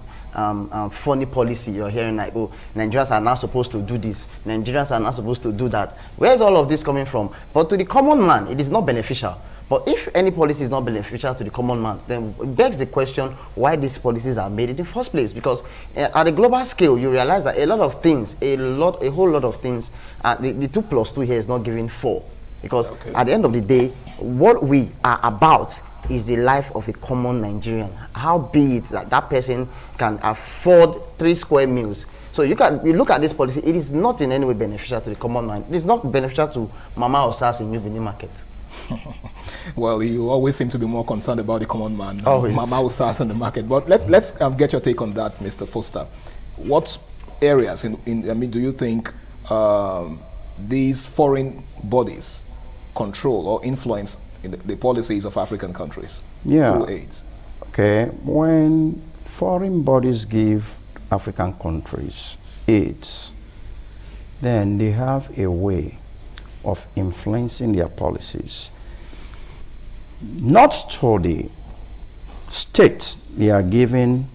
funny policy you're hearing, like, oh, Nigerians are not supposed to do this, Nigerians are not supposed to do that. Where's all of this coming from? But to the common man, it is not beneficial. But if any policy is not beneficial to the common man, then it begs the question why these policies are made in the first place. Because at a global scale, you realize that a lot of things, a whole lot of things, the 2 plus 2 here is not giving 4. Because at the end of the day, what we are about is the life of a common Nigerian. How be it that that person can afford 3 square meals. So you look at this policy, it is not in any way beneficial to the common man. It is not beneficial to Mama Osas in New Benin Market. Well, you always seem to be more concerned about the common man, always. Mama Usas in the market. But let's get your take on that, Mr. Foster. What areas do you think these foreign bodies control or influence in the policies of African countries through aids? Okay, when foreign bodies give African countries aids, then they have a way of influencing their policies. Not to the state they are giving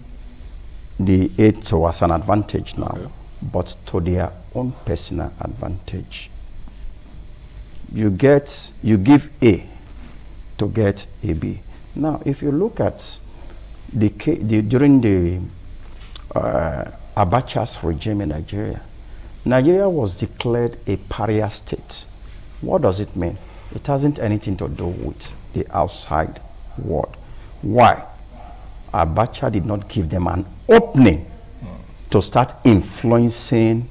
the aid to as an advantage now, but to their own personal advantage. You give A to get a B. Now, if you look at during the Abacha's regime in Nigeria, Nigeria was declared a pariah state. What does it mean? It hasn't anything to do with the outside world. Why? Abacha did not give them an opening to start influencing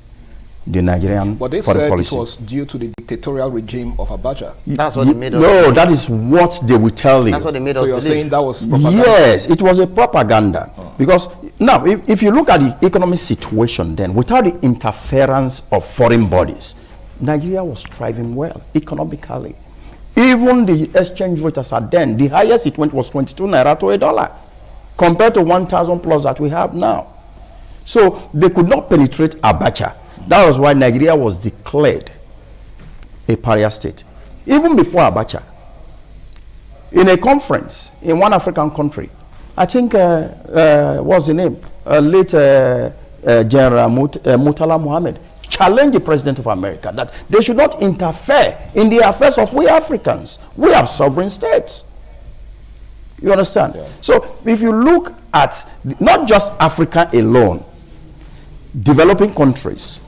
the Nigerian but they foreign said policy. It was due to the dictatorial regime of Abacha. That's what they made us No, believe. that is what they will tell you. That's what they made So us you're believe. saying that was propaganda? Yes, it was a propaganda. Because now, if you look at the economic situation then, without the interference of foreign bodies, Nigeria was thriving well economically. Even the exchange rate as at then, the highest it went was 22 naira to $1, compared to 1,000 plus that we have now. So they could not penetrate Abacha. That was why Nigeria was declared a pariah state. Even before Abacha, in a conference in one African country, I think, what's the name? Late General Murtala Mohammed challenged the President of America that they should not interfere in the affairs of we Africans. We have sovereign states. You understand? Yeah. So if you look at not just Africa alone, developing countries,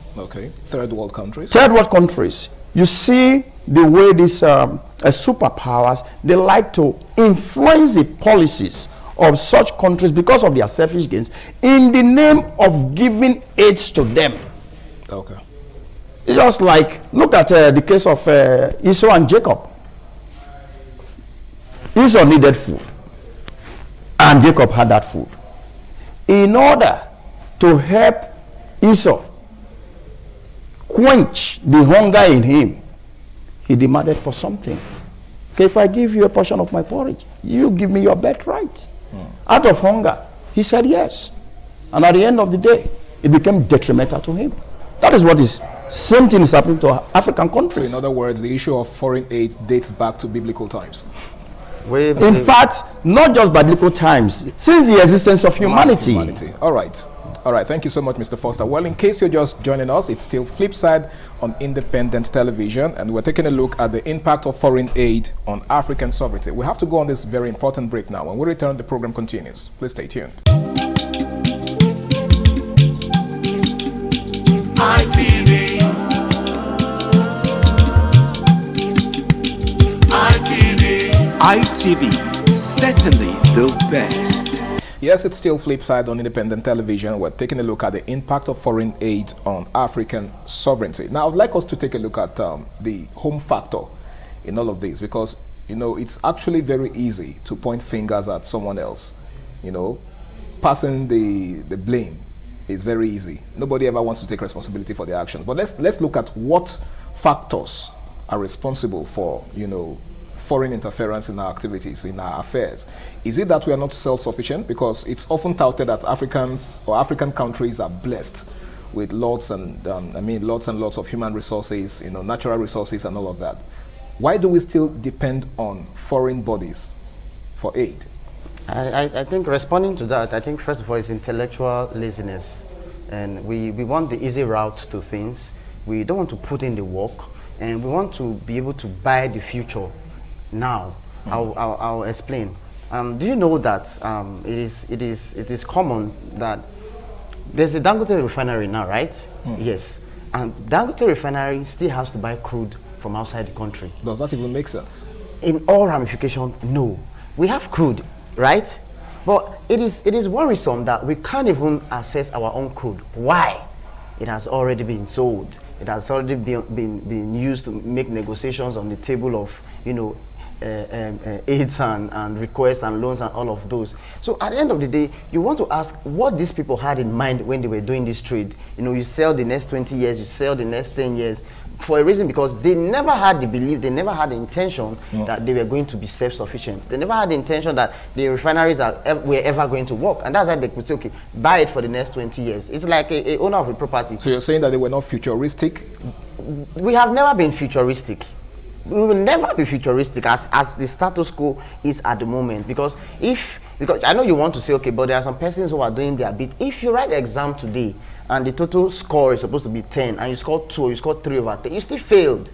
third world countries, you see the way these superpowers, they like to influence the policies of such countries because of their selfish gains in the name of giving aids to them. Okay. It's just like, look at the case of Esau and Jacob. Esau needed food, and Jacob had that food. In order to help Esau quench the hunger in him, he demanded for something. Okay, if I give you a portion of my porridge, you give me your birthright. Out of hunger, he said yes. And at the end of the day, it became detrimental to him. That is what is, same thing is happening to African countries. So in other words, the issue of foreign aid dates back to biblical times. In fact, not just biblical times, since the existence of humanity. All right. All right, thank you so much, Mr. Foster. Well, in case you're just joining us, it's still Flipside on Independent Television, and we're taking a look at the impact of foreign aid on African sovereignty. We have to go on this very important break now. When we return, the program continues. Please stay tuned. ITV. ITV, certainly the best. Yes, it's still Flipside on Independent Television. We're taking a look at the impact of foreign aid on African sovereignty. Now, I'd like us to take a look at the home factor in all of this, because, you know, it's actually very easy to point fingers at someone else. You know, passing the blame is very easy. Nobody ever wants to take responsibility for their actions. But let's look at what factors are responsible for, you know, foreign interference in our activities, in our affairs. Is it that we are not self-sufficient? Because it's often touted that Africans or African countries are blessed with lots and lots of human resources, you know, natural resources and all of that. Why do we still depend on foreign bodies for aid? I think responding to that, I think first of all it's intellectual laziness, and we want the easy route to things. We don't want to put in the work, and we want to be able to buy the future now. I'll explain. Do you know that it is common that there's a Dangote refinery now, right? Yes, and Dangote refinery still has to buy crude from outside the country. Does that even make sense? In all ramifications, no. We have crude, right? But it is worrisome that we can't even access our own crude. Why? It has already been sold. It has already been used to make negotiations on the table of, you know, aids and requests and loans and all of those. So at the end of the day, you want to ask what these people had in mind when they were doing this trade. You know, you sell the next 20 years, you sell the next 10 years, for a reason, because they never had the belief, they never had the intention that they were going to be self-sufficient. They never had the intention that the refineries were ever going to work. And that's why they could say, okay, buy it for the next 20 years. It's like a owner of a property. So you're saying that they were not futuristic? We have never been futuristic. We will never be futuristic as the status quo is at the moment. Because I know you want to say, okay, but there are some persons who are doing their bit. If you write the exam today and the total score is supposed to be 10 and you score 2 or you score 3 over 10, you still failed.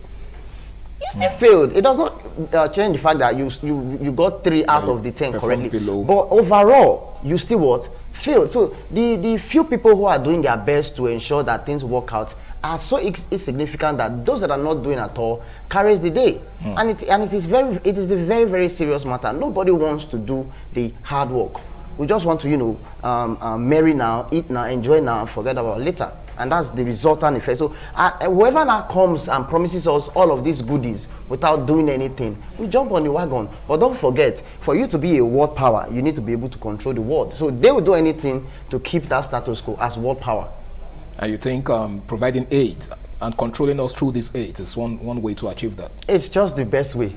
You still failed. It does not change the fact that you got 3 out of the 10 correctly. Below. But overall, you still what? Failed. So the few people who are doing their best to ensure that things work out are so insignificant that those that are not doing at all carries the day. And it is a very, very serious matter. Nobody wants to do the hard work. We just want to, you know, marry now, eat now, enjoy now, and forget about later. And that's the resultant effect. So whoever now comes and promises us all of these goodies without doing anything, we jump on the wagon. But don't forget, for you to be a world power, you need to be able to control the world. So they will do anything to keep that status quo as world power. And you think providing aid and controlling us through this aid is one way to achieve that? It's just the best way.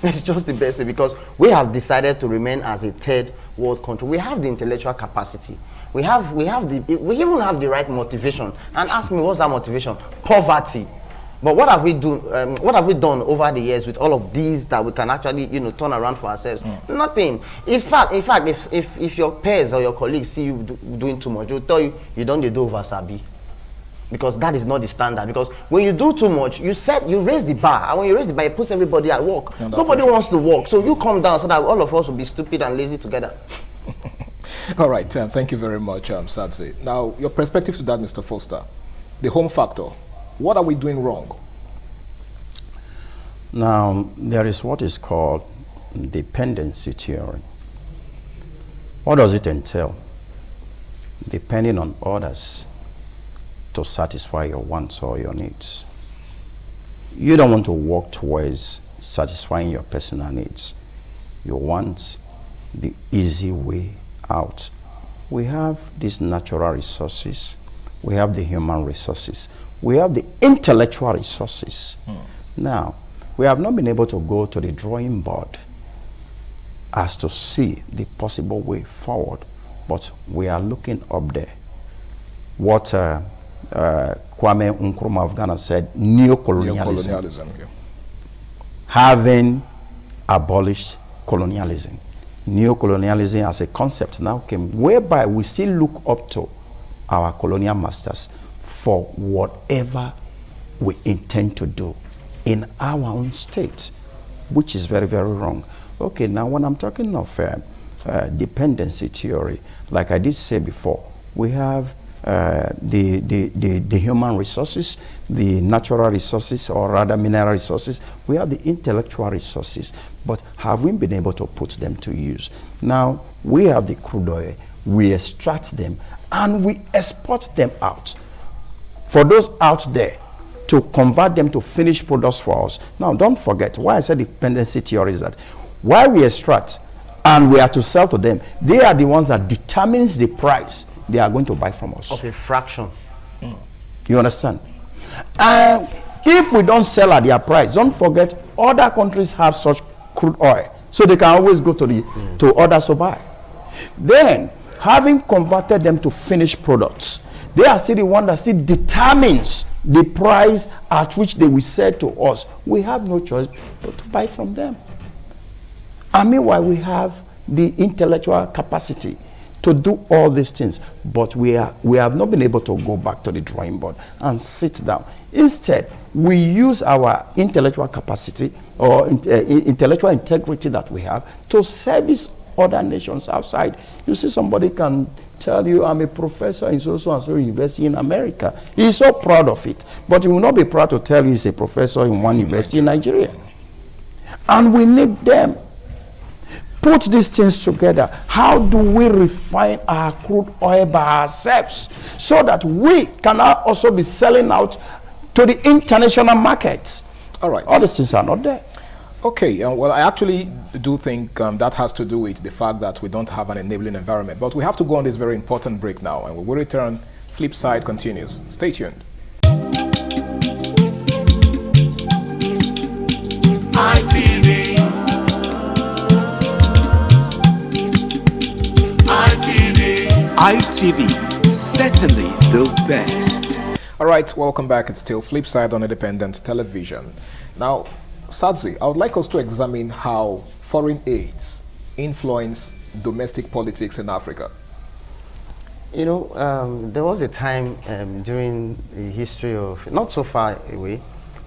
It's just the best way, because we have decided to remain as a third world country. We have the intellectual capacity. We even have the right motivation. And ask me, what's that motivation? Poverty. But what have we done? What have we done over the years with all of these that we can actually, you know, turn around for ourselves? Nothing. In fact, if your peers or your colleagues see you doing too much, they'll tell you don't do over sabi, because that is not the standard. Because when you do too much, you raise the bar, and when you raise the bar, it puts everybody at work. Nobody wants to work, so you come down so that all of us will be stupid and lazy together. All right, thank you very much, Sadzi. Now, your perspective to that, Mr. Foster, the home factor. What are we doing wrong? Now, there is what is called dependency theory. What does it entail? Depending on others to satisfy your wants or your needs. You don't want to work towards satisfying your personal needs. You want the easy way out. We have these natural resources. We have the human resources. We have the intellectual resources. Now, we have not been able to go to the drawing board as to see the possible way forward, but we are looking up there. What Kwame Nkrumah of Ghana said, neocolonialism. Having abolished colonialism. Neocolonialism as a concept now came, whereby we still look up to our colonial masters for whatever we intend to do in our own state, which is very, very wrong. Okay, now when I'm talking of dependency theory, like I did say before, we have the human resources, the natural resources, or rather mineral resources. We have the intellectual resources, but have we been able to put them to use? Now, we have the crude oil, we extract them, and we export them out. For those out there, to convert them to finished products for us. Now, don't forget, why I said dependency theory is that while we extract and we are to sell to them, they are the ones that determines the price they are going to buy from us. Of a fraction. You understand? And if we don't sell at their price, don't forget, other countries have such crude oil, so they can always go to the to others to buy. Then, having converted them to finished products, they are still the one that still determines the price at which they will sell to us. We have no choice but to buy from them. And meanwhile, we have the intellectual capacity to do all these things, but we have not been able to go back to the drawing board and sit down. Instead, we use our intellectual capacity or intellectual integrity that we have to service other nations outside. You see, somebody can tell you, I'm a professor in so-so and so university in America. He's so proud of it, but he will not be proud to tell you he's a professor in one university in Nigeria. And we need them. Put these things together. How do we refine our crude oil by ourselves so that we can also be selling out to the international markets? All right. All these things are not there. Okay, well, I actually do think that has to do with the fact that we don't have an enabling environment. But we have to go on this very important break now, and when we return, Flip Side continues. Stay tuned. ITV. ITV, certainly the best. All right, welcome back. It's still Flip Side on Independent Television. Now, Sadzi, I would like us to examine how foreign aids influence domestic politics in Africa. You know, there was a time during the history of, not so far away,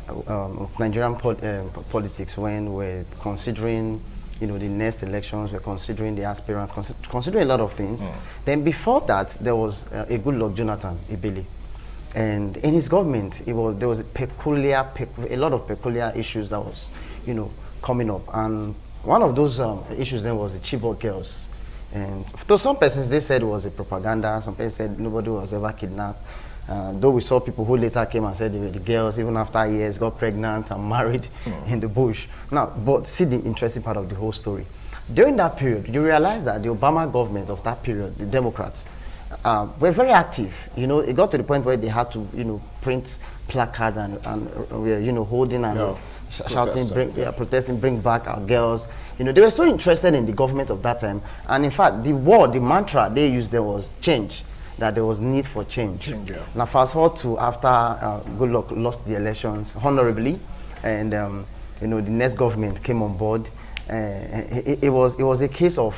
of Nigerian politics when we're considering, you know, the next elections, we're considering the aspirants, considering a lot of things. Then before that, there was a Goodluck Jonathan Ebele. And in his government, there was a lot of peculiar issues that was, you know, coming up. And one of those issues then was the Chibok girls. And to some persons, they said it was a propaganda. Some persons said nobody was ever kidnapped. Though we saw people who later came and said they were the girls, even after years, got pregnant and married in the bush. Now, but see the interesting part of the whole story. During that period, you realize that the Obama government of that period, the Democrats, were very active. You know, it got to the point where they had to, you know, print placards and you know, holding and shouting, protesting, bring back our girls. You know, they were so interested in the government of that time. And in fact, the mantra they used there was change. That there was need for change. Now fast forward to after Goodluck lost the elections honorably, and you know, the next government came on board. It was a case of,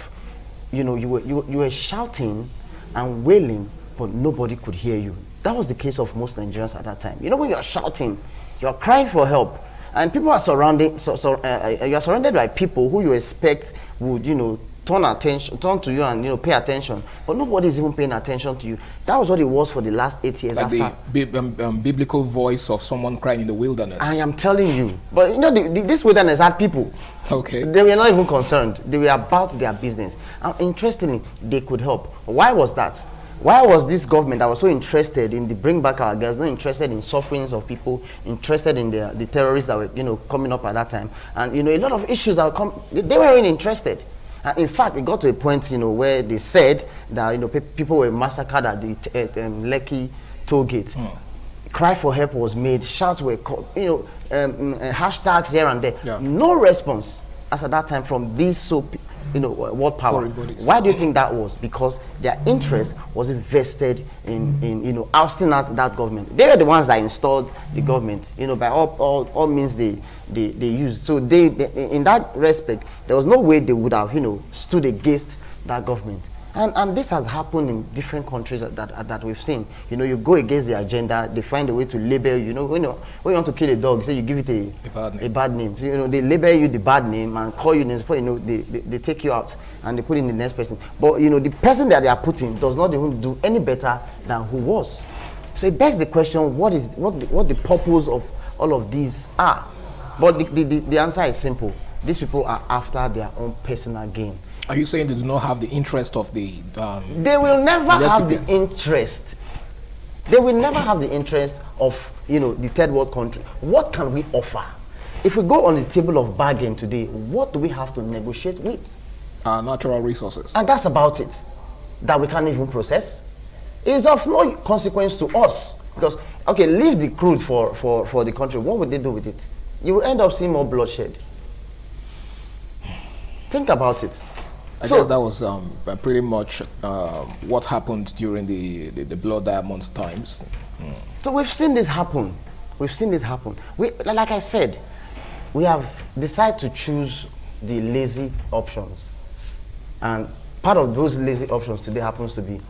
you know, you were shouting and wailing, but nobody could hear you. That was the case of most Nigerians at that time. You know, when you are shouting, you are crying for help, and people are surrounded. You are surrounded by people who you expect would, you know, turn to you and, you know, pay attention, but nobody's even paying attention to you. That was what it was for the last 8 years. Like after the biblical voice of someone crying in the wilderness. I am telling you. But you know, this wilderness had people. Okay. They were not even concerned. They were about their business. And interestingly, they could help. Why was that? Why was this government that was so interested in the bring back our girls, not interested in sufferings of people, interested in the terrorists that were, you know, coming up at that time, and, you know, a lot of issues that would come, they weren't interested. And in fact, it got to a point, you know, where they said that, you know, people were massacred at the Lekki toll gate. cry for help was made, shouts were called, hashtags here and there. No response as at that time from these world power. Why do you think that was? Because their interest was invested in ousting that government. They were the ones that installed the government, by all means they used. So they in that respect, there was no way they would have stood against that government. And this has happened in different countries that we've seen. You go against the agenda, they find a way to label you. When you want to kill a dog, so you give it a bad name. So, they label you the bad name and call you names. Before they take you out and they put in the next person. But the person that they are putting does not even do any better than who was. So it begs the question: what the purpose of all of these are? But the answer is simple. These people are after their own personal gain. Are you saying they do not have the interest of the they will never have the interest. They will never have the interest of the third world country. What can we offer? If we go on the table of bargain today, what do we have to negotiate with? Natural resources. And that's about it. That we can't even process. It's of no consequence to us. Because leave the crude for the country. What would they do with it? You will end up seeing more bloodshed. Think about it. I guess that was pretty much what happened during the Blood Diamonds times. So we've seen this happen. Like I said, we have decided to choose the lazy options. And part of those lazy options today happens to be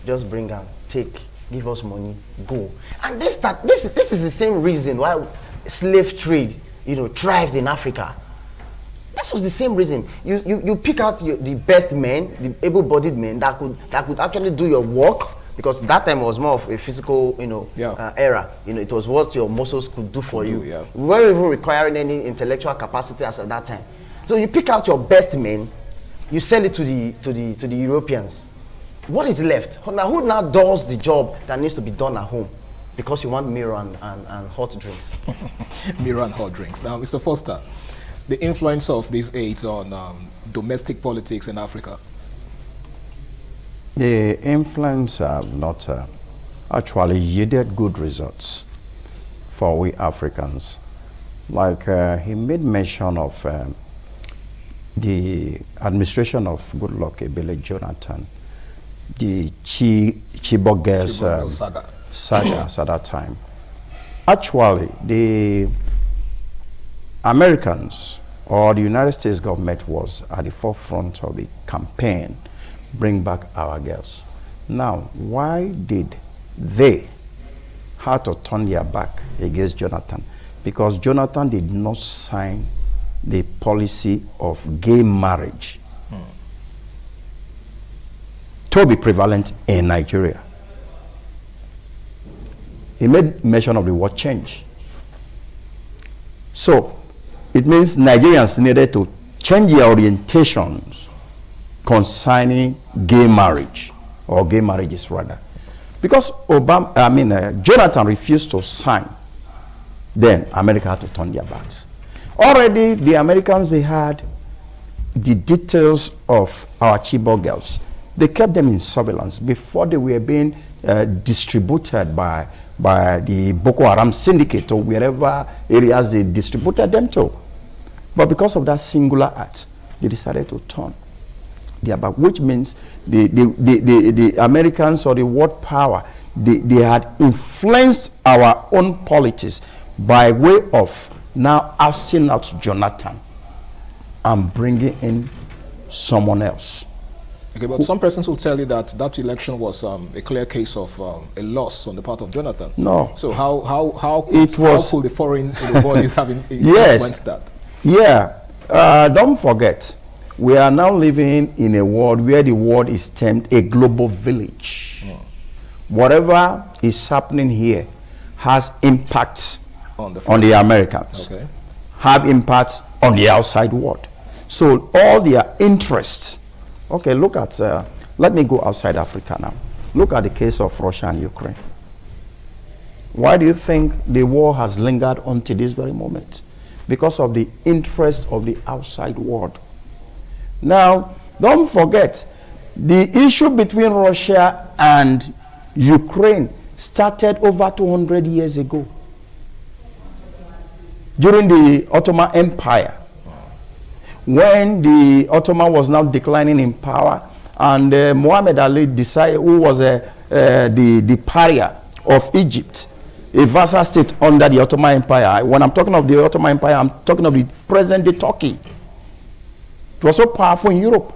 just bring and take, give us money, go. And this is the same reason why slave trade thrived in Africa. This was the same reason. You pick out the best men, the able-bodied men that could actually do your work, because that time was more of a physical era. It was what your muscles could do for you. Yeah. We weren't even requiring any intellectual capacity as at that time. So you pick out your best men, you sell it to the Europeans. What is left? Now who now does the job that needs to be done at home? Because you want mirror and hot drinks. Mirror and hot drinks. Now, Mr. Foster, the influence of these aids on domestic politics in Africa? The influence have not actually yielded good results for we Africans. Like he made mention of the administration of Goodluck Ebele Jonathan, the Chibok girls saga at that time. Actually, the Americans or the United States government was at the forefront of the campaign, bring back our girls. Now, why did they have to turn their back against Jonathan? Because Jonathan did not sign the policy of gay marriage to be prevalent in Nigeria. He made mention of the word change. So, it means Nigerians needed to change their orientations concerning gay marriage, or gay marriages rather. Because Jonathan refused to sign, then America had to turn their backs. Already the Americans, they had the details of our Chibok girls. They kept them in surveillance before they were being distributed by the Boko Haram syndicate or wherever areas they distributed them to. But because of that singular act, they decided to turn their back, which means the Americans or the world power, they had influenced our own politics by way of now ousting out Jonathan and bringing in someone else. Okay, but some persons will tell you that that election was a clear case of a loss on the part of Jonathan. No. So how could the foreign bodies have influenced that? Yeah. Don't forget, we are now living in a world where the world is termed a global village. Whatever is happening here has impacts on the Americans, have impacts on the outside world. So all their interests. Okay, look at, let me go outside Africa now. Look at the case of Russia and Ukraine. Why do you think the war has lingered until this very moment? Because of the interest of the outside world. Now, don't forget, the issue between Russia and Ukraine started over 200 years ago. During the Ottoman Empire, when the Ottoman was now declining in power, and Muhammad Ali decided, who was the pariah of Egypt, a vassal state under the Ottoman Empire. When I'm talking of the Ottoman Empire, I'm talking of the present-day Turkey. It was so powerful in Europe.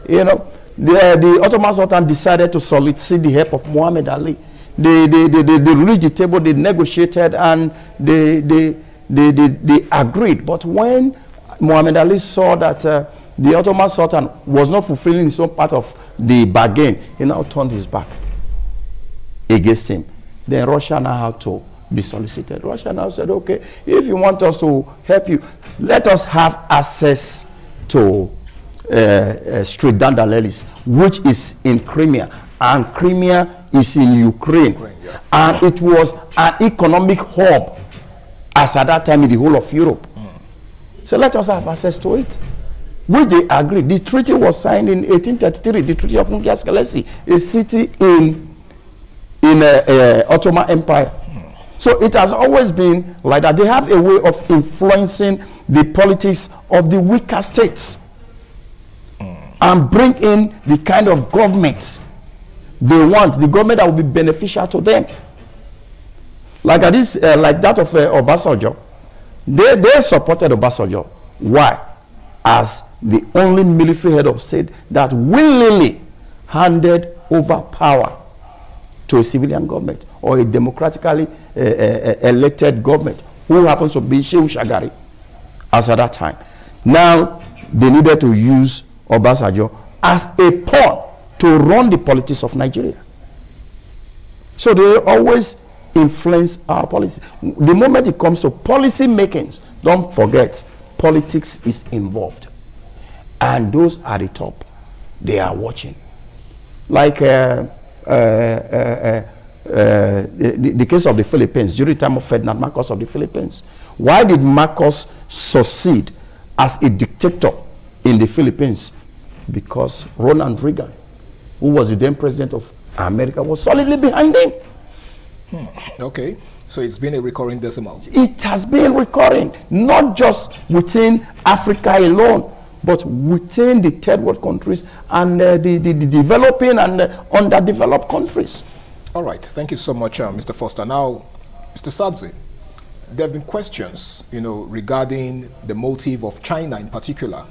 You know, the Ottoman Sultan decided to solicit the help of Muhammad Ali. They reached the table, they negotiated, and they agreed. But when Muhammad Ali saw that the Ottoman Sultan was not fulfilling his own part of the bargain, he now turned his back against him. Then Russia now had to be solicited. Russia now said, okay, if you want us to help you, let us have access to Strait d'Andalus, which is in Crimea, and Crimea is in Ukraine, and it was an economic hub as at that time in the whole of Europe. So let us have access to it, which they agreed. The treaty was signed in 1833, the Treaty of Unkiar-Skelessi, a city in Ottoman Empire. So it has always been like that. They have a way of influencing the politics of the weaker states and bring in the kind of government they want, the government that will be beneficial to them. Like this, like that of Obasanjo. They supported Obasanjo. Why? As the only military head of state that willingly handed over power to a civilian government or a democratically elected government, who happens to be Shehu Shagari as at that time. Now they needed to use Obasanjo as a pawn to run the politics of Nigeria. So they always influence our policy. The moment it comes to policy makings, don't forget, politics is involved. And those at the top, they are watching. Like the case of the Philippines, during the time of Ferdinand Marcos of the Philippines. Why did Marcos succeed as a dictator in the Philippines? Because Ronald Reagan, who was the then president of America, was solidly behind him. Okay, so it's been a recurring decimal. It has been recurring, not just within Africa alone, but within the third world countries and the developing and underdeveloped countries. All right, thank you so much, Mr. Foster. Now, Mr. Sadzi, there have been questions, regarding the motive of China in particular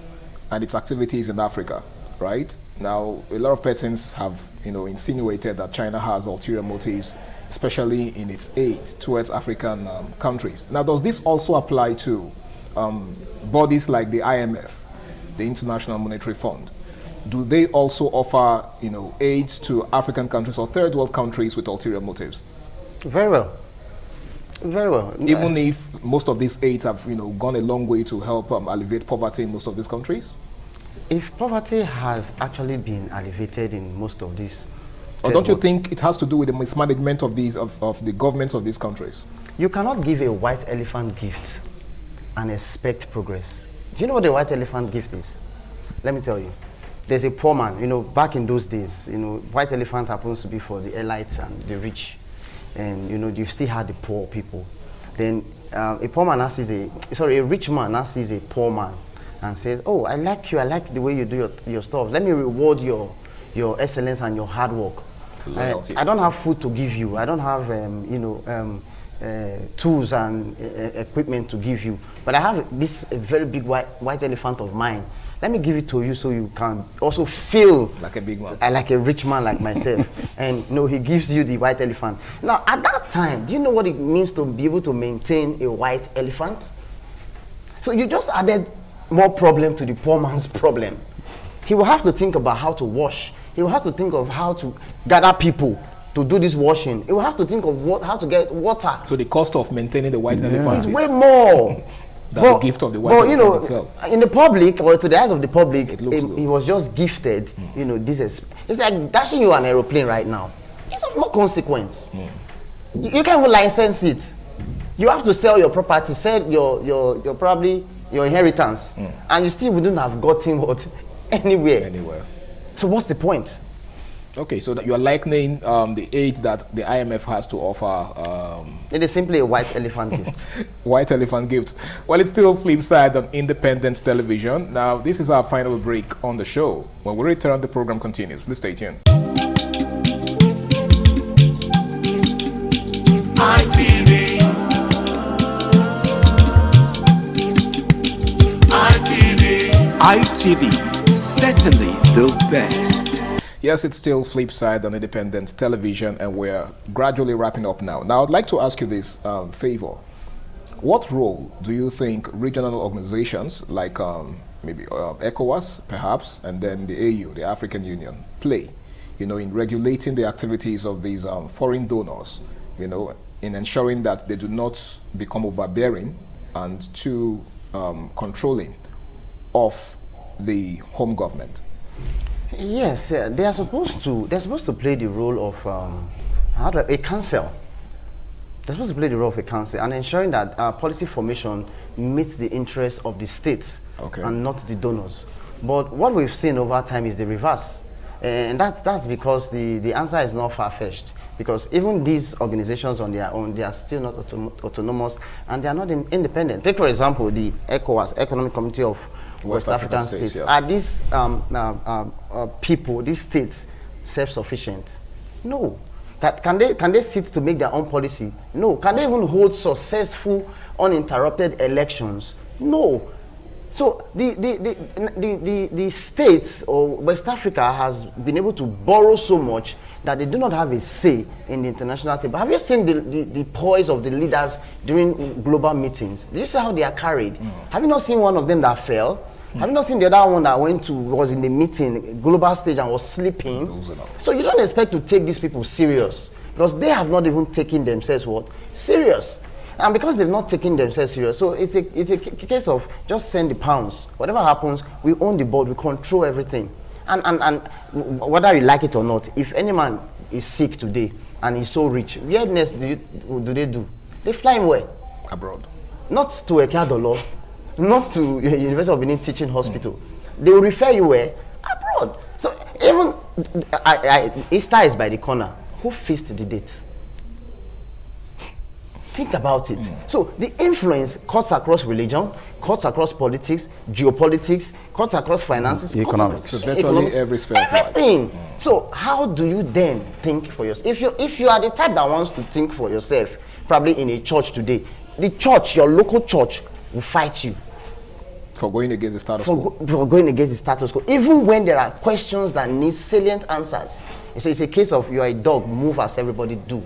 and its activities in Africa, right? Now, a lot of persons have, insinuated that China has ulterior motives, especially in its aid towards African countries. Now, does this also apply to bodies like the IMF, the International Monetary Fund? Do they also offer, aid to African countries or third world countries with ulterior motives? Very well. Very well. Even if most of these aids have, gone a long way to help alleviate poverty in most of these countries? If poverty has actually been alleviated in most of these, or don't you think it has to do with the mismanagement of these of the governments of these countries? You cannot give a white elephant gift and expect progress. Do you know what the white elephant gift is? Let me tell you. There's a poor man, back in those days, white elephant happens to be for the elites and the rich. And, you still had the poor people. Then a rich man now sees a poor man and says, oh, I like you, I like the way you do your stuff. Let me reward your excellence and your hard work. I don't have food to give you. I don't have, tools and equipment to give you. But I have this very big white elephant of mine. Let me give it to you so you can also feel like a big one, like a rich man like myself. And he gives you the white elephant. Now, at that time, do you know what it means to be able to maintain a white elephant? So you just added more problem to the poor man's problem. He will have to think about how to wash. He will have to think of how to gather people to do this washing. He will have to think of how to get water. So the cost of maintaining the white elephant is way more. The gift of the white elephant itself. In the public, or to the eyes of the public, he was just gifted. It's like dashing you an aeroplane right now. It's of no consequence. You can't even license it. You have to sell your property, sell your probably your inheritance, and you still wouldn't have gotten what anywhere. So what's the point? Okay, so that you are likening the aid that the IMF has to offer. It is simply a white elephant gift. White elephant gift. Well, it's still flip side on independent television. Now, this is our final break on the show. When we return, the program continues. Please stay tuned. ITV. ITV, certainly the best. Yes, it's still flip side on independent television, and we're gradually wrapping up now. Now, I'd like to ask you this favor. What role do you think regional organizations like maybe ECOWAS, perhaps, and then the AU, the African Union, play, in regulating the activities of these foreign donors, in ensuring that they do not become overbearing and too controlling of the home government? Yes, they are supposed to play the role of a council. They're supposed to play the role of a council and ensuring that policy formation meets the interests of the states and not the donors. But what we've seen over time is the reverse, and that's because the answer is not far-fetched. Because even these organizations on their own, they are still not autonomous and they are not independent. Take for example the ECOWAS, Economic Community of West African States. Yeah. Are these people, these states, self-sufficient? No. Can they sit to make their own policy? No. Can they even hold successful, uninterrupted elections? No. So the states or West Africa has been able to borrow so much that they do not have a say in the international table. Have you seen the poise of the leaders during global meetings? Do you see how they are carried? Have you not seen one of them that fell? Have you not seen the other one that was in the meeting, global stage, and was sleeping? So you don't expect to take these people serious because they have not even taken themselves serious. And because they've not taken themselves serious, so it's a case of just send the pounds. Whatever happens, we own the board, we control everything. And whether you like it or not, if any man is sick today and he's so rich, where next do they do? They fly him where? Abroad. Not to Ekadolo, not to University of Benin Teaching Hospital. They will refer you where? Abroad. So even Easter is by the corner. Who fixed the date? Think about it. So the influence cuts across religion, cuts across politics, geopolitics, cuts across finances, economics. So virtually every sphere of life. Everything. So how do you then think for yourself? If you are the type that wants to think for yourself, probably in a church today, the church, your local church, will fight you. For going against the status quo. For going against the status quo. Even when there are questions that need salient answers. It's a case of you are a dog, move as everybody do.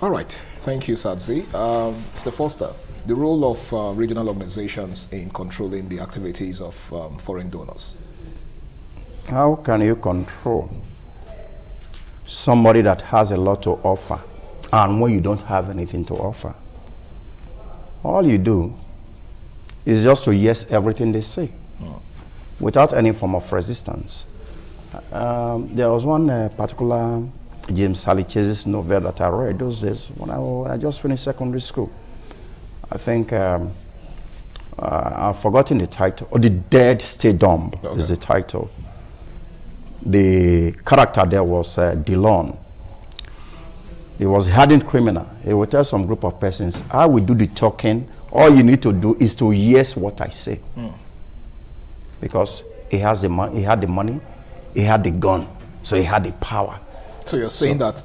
All right. Thank you, Sadzi. Mr. Foster, the role of regional organizations in controlling the activities of foreign donors. How can you control somebody that has a lot to offer and when you don't have anything to offer? All you do is just to yes everything they say without any form of resistance. There was one particular James Halichese's novel that I read those days when I just finished secondary school. I think I've forgotten the title. Or The Dead Stay Dumb is the title. The character there was Dillon. He was a hardened criminal. He would tell some group of persons, I will do the talking. All you need to do is to yes what I say. Because he has the money, he had the money, he had the gun, so he had the power. So you're saying that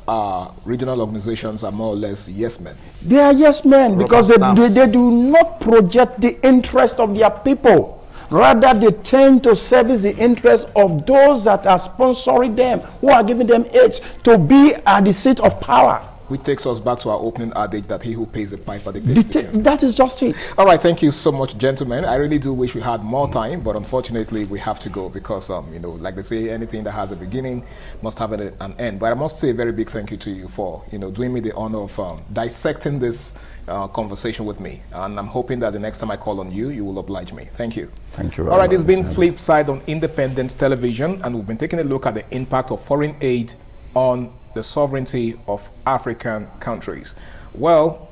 regional organizations are more or less yes men? They are yes men because they do not project the interest of their people. Rather, they tend to service the interest of those that are sponsoring them, who are giving them aids to be at the seat of power. Which takes us back to our opening adage that he who pays the piper dictates the tune. That is just it. All right, thank you so much, gentlemen. I really do wish we had more time, but unfortunately we have to go because, like they say, anything that has a beginning must have an end. But I must say a very big thank you to you for, doing me the honor of dissecting this conversation with me. And I'm hoping that the next time I call on you, you will oblige me. Thank you. Thank you. All right, it's been Flip Side on Independent Television, and we've been taking a look at the impact of foreign aid on the sovereignty of African countries. Well,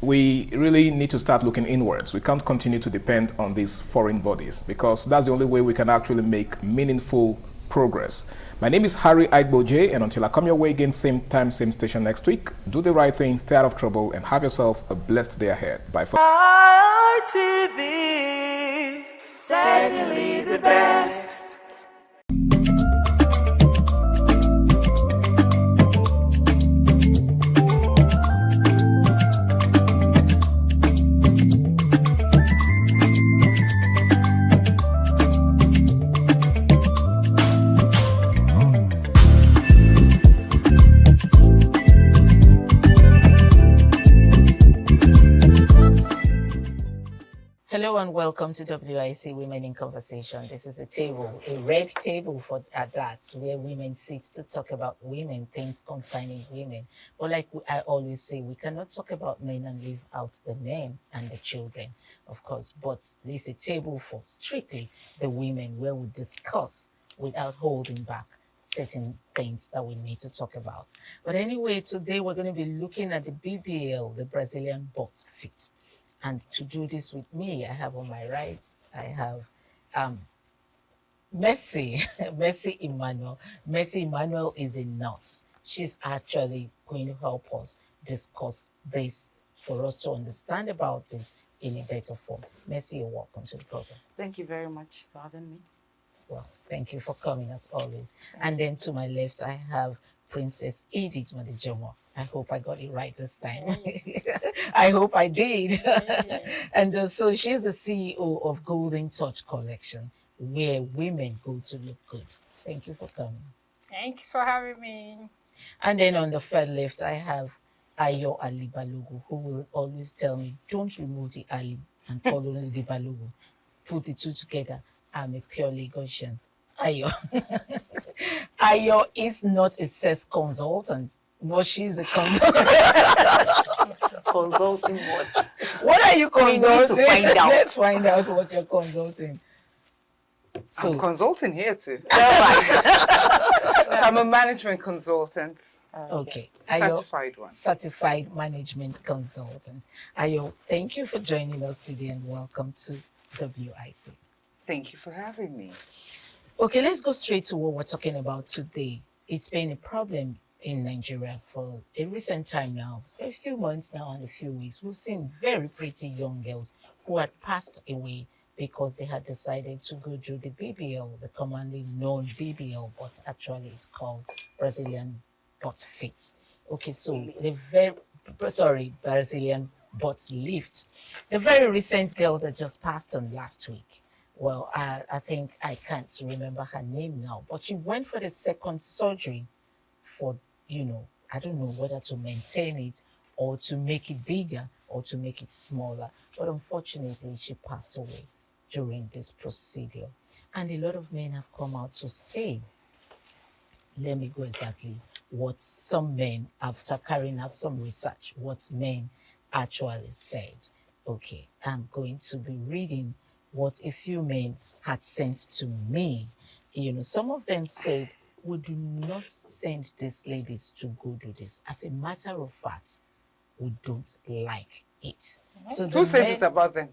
we really need to start looking inwards. We can't continue to depend on these foreign bodies because that's the only way we can actually make meaningful progress. My name is Harry Aigboje, and until I come your way again, same time, same station next week, do the right thing, stay out of trouble, and have yourself a blessed day ahead. Bye for ITV, certainly the best. Hello and welcome to WIC Women in Conversation. This is a table, a red table for at that, where women sit to talk about women, things concerning women. But like I always say, we cannot talk about men and leave out the men and the children, of course. But this is a table for strictly the women, where we discuss without holding back certain things that we need to talk about. But anyway, today we're going to be looking at the BBL, the Brazilian butt fit. And to do this with me, I have on my right, I have Mercy Emmanuel. Mercy Emmanuel is a nurse. She's actually going to help us discuss this for us to understand about it in a better form. Mercy, you're welcome to the program. Thank you very much for having me. Well, thank you for coming as always. And then to my left, I have Princess Edith Madijomo. I hope I got it right this time. I hope I did. And so she's the CEO of Golden Touch Collection, where women go to look good. Thank you for coming. Thanks for having me. And then on the far left, I have Ayo Ali Balogu, who will always tell me, don't remove the Ali and call only the Balogu. Put the two together. I'm a pure Lagosian. Ayo. Ayo is not a sex consultant, but she's a consultant. Consulting what? What are you consulting? We need to find out. Let's find out what you're consulting. So, I'm consulting here too. I'm a management consultant. Okay. Certified one. Certified management consultant. Ayo, thank you for joining us today and welcome to WIC. Thank you for having me. Okay, let's go straight to what we're talking about today. It's been a problem in Nigeria for a recent time now, a few months now and a few weeks. We've seen very pretty young girls who had passed away because they had decided to go through the BBL, the commonly known BBL, but actually it's called Brazilian butt fit. Okay, so Brazilian butt lift. The very recent girl that just passed on last week. Well, I think I can't remember her name now, but she went for the second surgery for, I don't know whether to maintain it or to make it bigger or to make it smaller. But unfortunately, she passed away during this procedure. And a lot of men have come out to say, let me go exactly what some men, after carrying out some research, what men actually said. Okay, I'm going to be reading what a few men had sent to me. Some of them said, we do not send these ladies to go do this. As a matter of fact, we don't like it. So who says it's about them?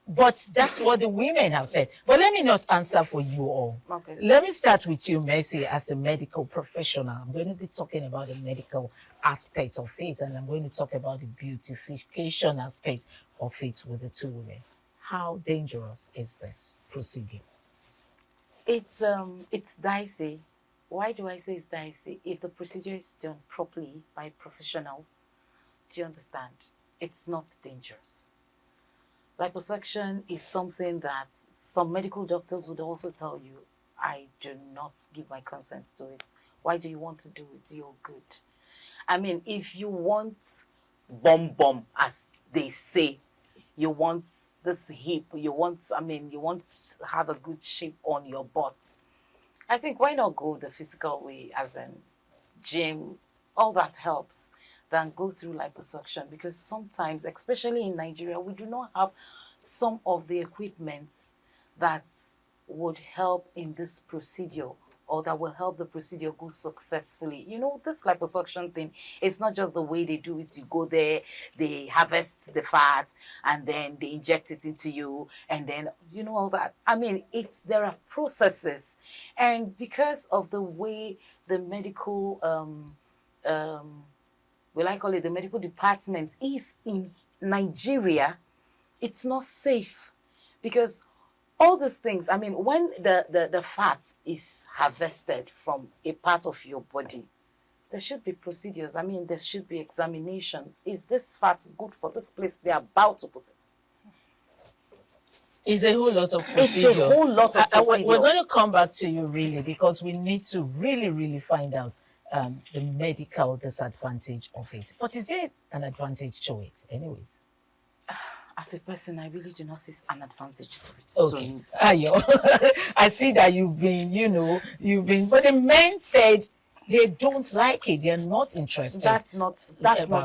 But that's what the women have said. But let me not answer for you all. Okay. Let me start with you, Mercy, as a medical professional. I'm going to be talking about the medical aspect of it, and I'm going to talk about the beautification aspect of it with the two women. How dangerous is this procedure? It's dicey. Why do I say it's dicey? If the procedure is done properly by professionals, do you understand? It's not dangerous. Liposuction is something that some medical doctors would also tell you, I do not give my consent to it. Why do you want to do it? You're good. I mean, if you want bum, as they say, you want this hip, you want to have a good shape on your butt. I think why not go the physical way, as in gym, all that helps, than go through liposuction, because sometimes, especially in Nigeria, we do not have some of the equipment that would help in this procedure or that will help the procedure go successfully. You know, this liposuction thing, it's not just the way they do it. You go there, they harvest the fat, and then they inject it into you, and then, you know, all that. I mean, there are processes. And because of the way the medical, will I call it the medical department is in Nigeria, it's not safe. Because all these things, I mean, when the fat is harvested from a part of your body, there should be procedures. I mean, there should be examinations. Is this fat good for this place they're about to put it? It's a whole lot of procedure. It's a whole lot of procedure. We're going to come back to you, really, because we need to really find out the medical disadvantage of it. But is there an advantage to it, anyways? As a person, I really do not see an advantage to it. Okay. Ayo, I see that you've been, but the men said they don't like it. They're not interested. That's not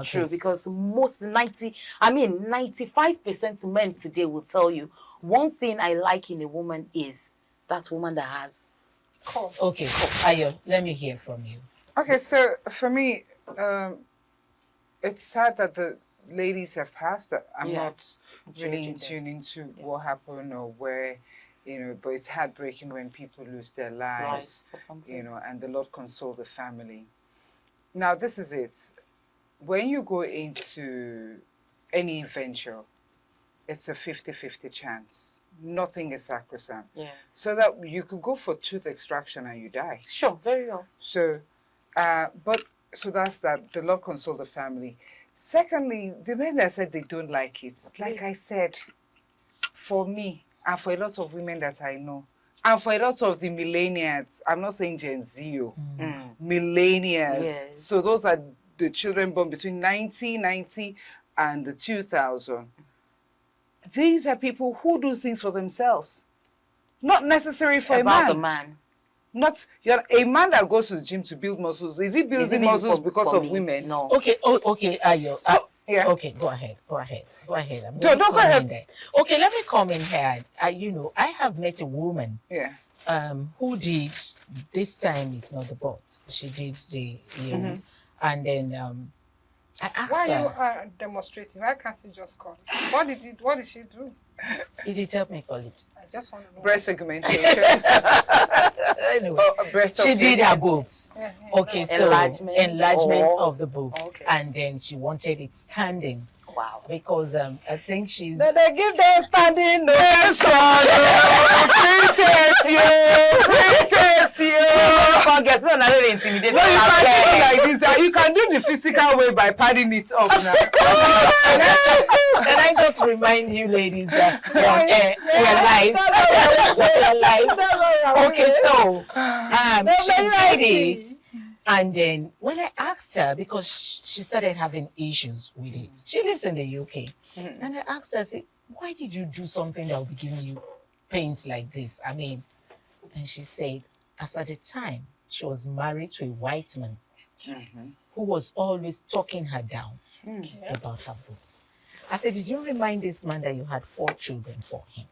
true, because 95% men today will tell you, one thing I like in a woman is that woman that has curve. Okay, Ayo, let me hear from you. Okay, so for me, it's sad that the ladies have passed. That I'm not really in tune into what happened or where, but it's heartbreaking when people lose their lives, and the Lord console the family. Now, this is it. When you go into any venture, it's a 50-50 chance. Nothing is sacrosanct. Yeah. So that you could go for tooth extraction and you die. Sure, very well. So, so that's that. The Lord console the family. Secondly, the men that said they don't like it, like I said, for me and for a lot of women that I know, and for a lot of the millennials, I'm not saying Gen Z, millennials. Yes. So those are the children born between 1990 and the 2000. These are people who do things for themselves, not necessary for About a the man. Not a man that goes to the gym to build muscles. Is he building muscles because of women? No. Okay, okay, Ayo. So, yeah. Okay, go ahead. I'm Go go ahead. there. Okay, let me come in here. I have met a woman. Yeah. Who did this time is not the butt. She did the ears, and then I asked Why her. are you demonstrating? Why can't you just call it? What did she do? He did help me call it. I just want to know. Breast augmentation. Anyway, she did her boobs. Okay, so enlargement of the boobs, and then she wanted it standing. Wow. Because I think she's. They give them standing Princess, Come guess we're not really intimidated. No, you can do it like this. You can do the physical way by padding it up now. Can I just remind you, ladies, that we're live. Okay, so she did it. And then when I asked her, because she started having issues with it, she lives in the UK. And I asked her, why did you do something that will be giving you pains like this? I mean, and she said, as at the time, she was married to a white man who was always talking her down about her boobs. I said, did you remind this man that you had 4 children for him?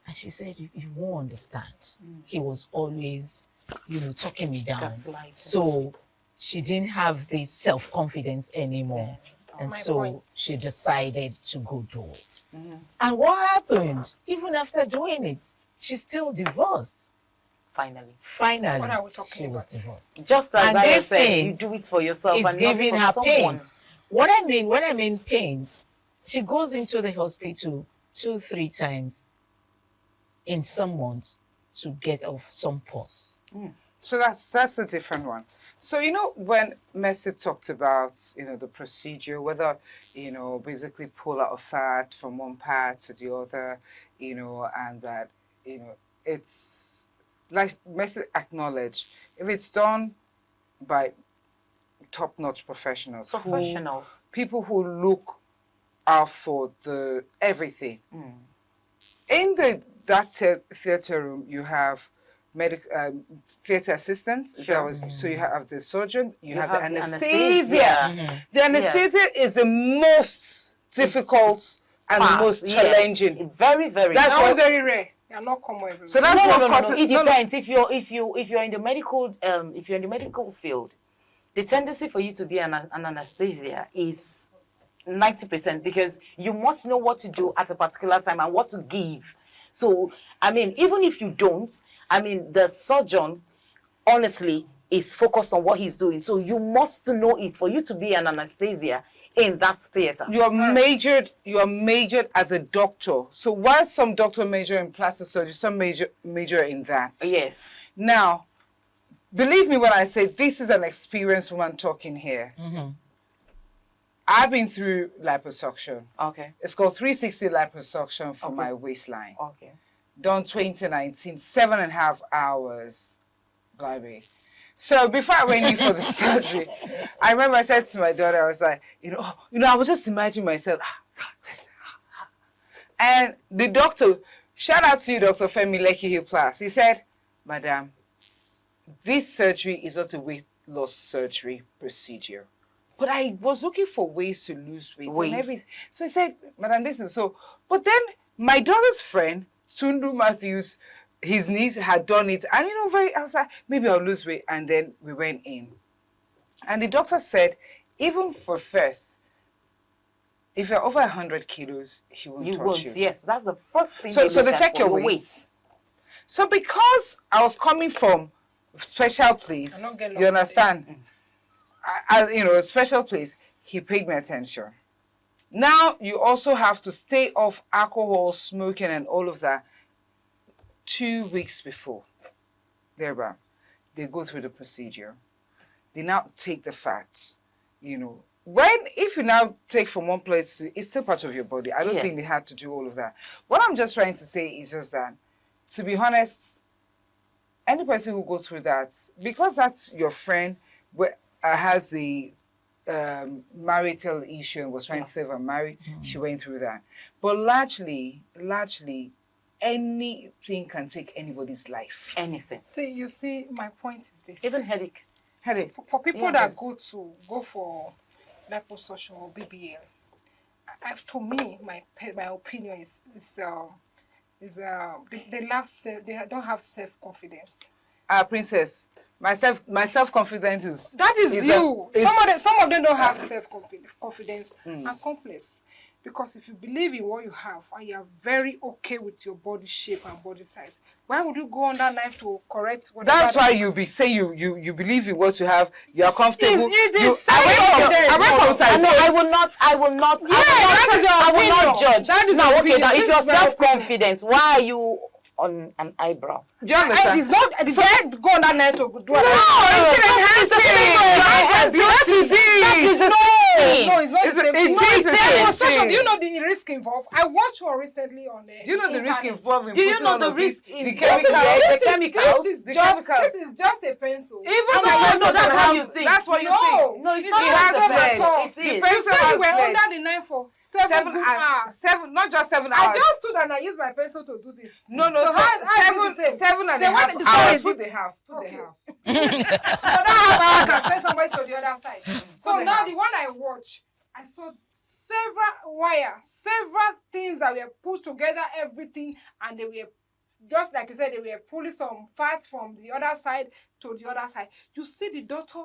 And she said, you won't understand. He was always, talking me down. So she didn't have the self-confidence anymore. And so she decided to go do it. And what happened? Even after doing it, she's still divorced. Finally. What are we talking she about? was divorced. Just as And I this said, thing you do it for yourself is and giving not for her someone. pains. When I mean pains, she goes into the hospital 2-3 times in some months to get off some pus. So that's a different one. So, when Mercy talked about, the procedure, whether, basically pull out of fat from one part to the other, and that, it's like Mercy acknowledged, if it's done by top-notch professionals. People who look out for the everything. In that theater room, you have theater assistants. So you have the surgeon, you have the anesthesia. The anesthesia is the most difficult and the most challenging. Very, very. That's That was very rare. They are not common everywhere. So that's no. It depends. If you're in the medical field, the tendency for you to be an anesthesia is 90% because you must know what to do at a particular time and what to give. So I mean, even if you don't, I mean, the surgeon honestly is focused on what he's doing. So you must know it for you to be an anesthesia in that theater. You are majored as a doctor. So while some doctors major in plastic surgery, some major in that. Yes. Now, believe me when I say this is an experienced woman talking here. I've been through liposuction. Okay. It's called 360 liposuction for my waistline. Okay. Done 2019, 7.5 hours. Blimey. So before I went in for the surgery, I remember I said to my daughter, I was like, I was just imagining myself. And the doctor, shout out to you, Dr. Femi Lekki Hill Plus. He said, Madam, this surgery is not a weight loss surgery procedure. But I was looking for ways to lose weight. And everything. So he said, Madam, listen. So, but then my daughter's friend, Tundu Matthews, his niece had done it. And I was like, maybe I'll lose weight. And then we went in. And the doctor said, even for first, if you're over 100 kilos, he won't touch you. Yes, that's the first thing. So they check your weight. So because I was coming from special place, you understand? A special place, he paid me attention. Now you also have to stay off alcohol, smoking, and all of that 2 weeks before. Thereby, they go through the procedure. They now take the fat. If you now take from one place, it's still part of your body. I don't think they had to do all of that. What I'm just trying to say is just that, to be honest, any person who goes through that, because that's your friend, has the marital issue and was trying to save her marriage, she went through that. But largely, anything can take anybody's life. Anything. You see, my point is this. Even headache. For people that go for liposuction or BBL, to me, my opinion is they don't have self-confidence. Princess, my self-confidence is... That is you. Some of them don't have self-confidence and complex. Because if you believe in what you have and you are very okay with your body shape and body size, why would you go on that knife to correct whatever? That's why you believe in what you have. You are comfortable. I will not judge. That is now, okay, now if you're self-confident, why are you on an eyebrow? Do you understand? It's not go on that night to do it. No, it's not the same thing. Do you know the risk involved? I watched one recently on the. Do you know the risk involved? Do you know the risk in the chemicals? This is just a pencil. Even though that's how you think. That's what you think. No, it's not just a pencil. You said you were under the knife for 7 hours. Not just 7 hours. I just stood and I used my pencil to do this. No. So 7.5 hours. Put the half. So that I can send somebody to the other side. So now the one I watched, I saw several wires, several things that were put together, everything, and they were just like you said, they were pulling some fat from the other side to the other side. You see the doctor,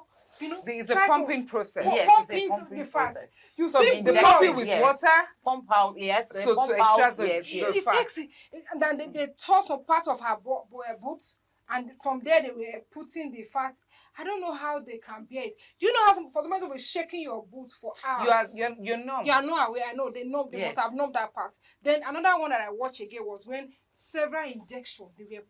there is a pumping process. Yes, pumping the fat. You see the pumping with water, pump out, yes. So to extract the fat. Takes it, and then they tore some part of her boots, and from there they were putting the fat. I don't know how they can bear it. Do you know how for somebody to be shaking your boot for hours? You're numb. You are not aware. I know they know. They must have known that part. Then another one that I watched again was when several injections, they were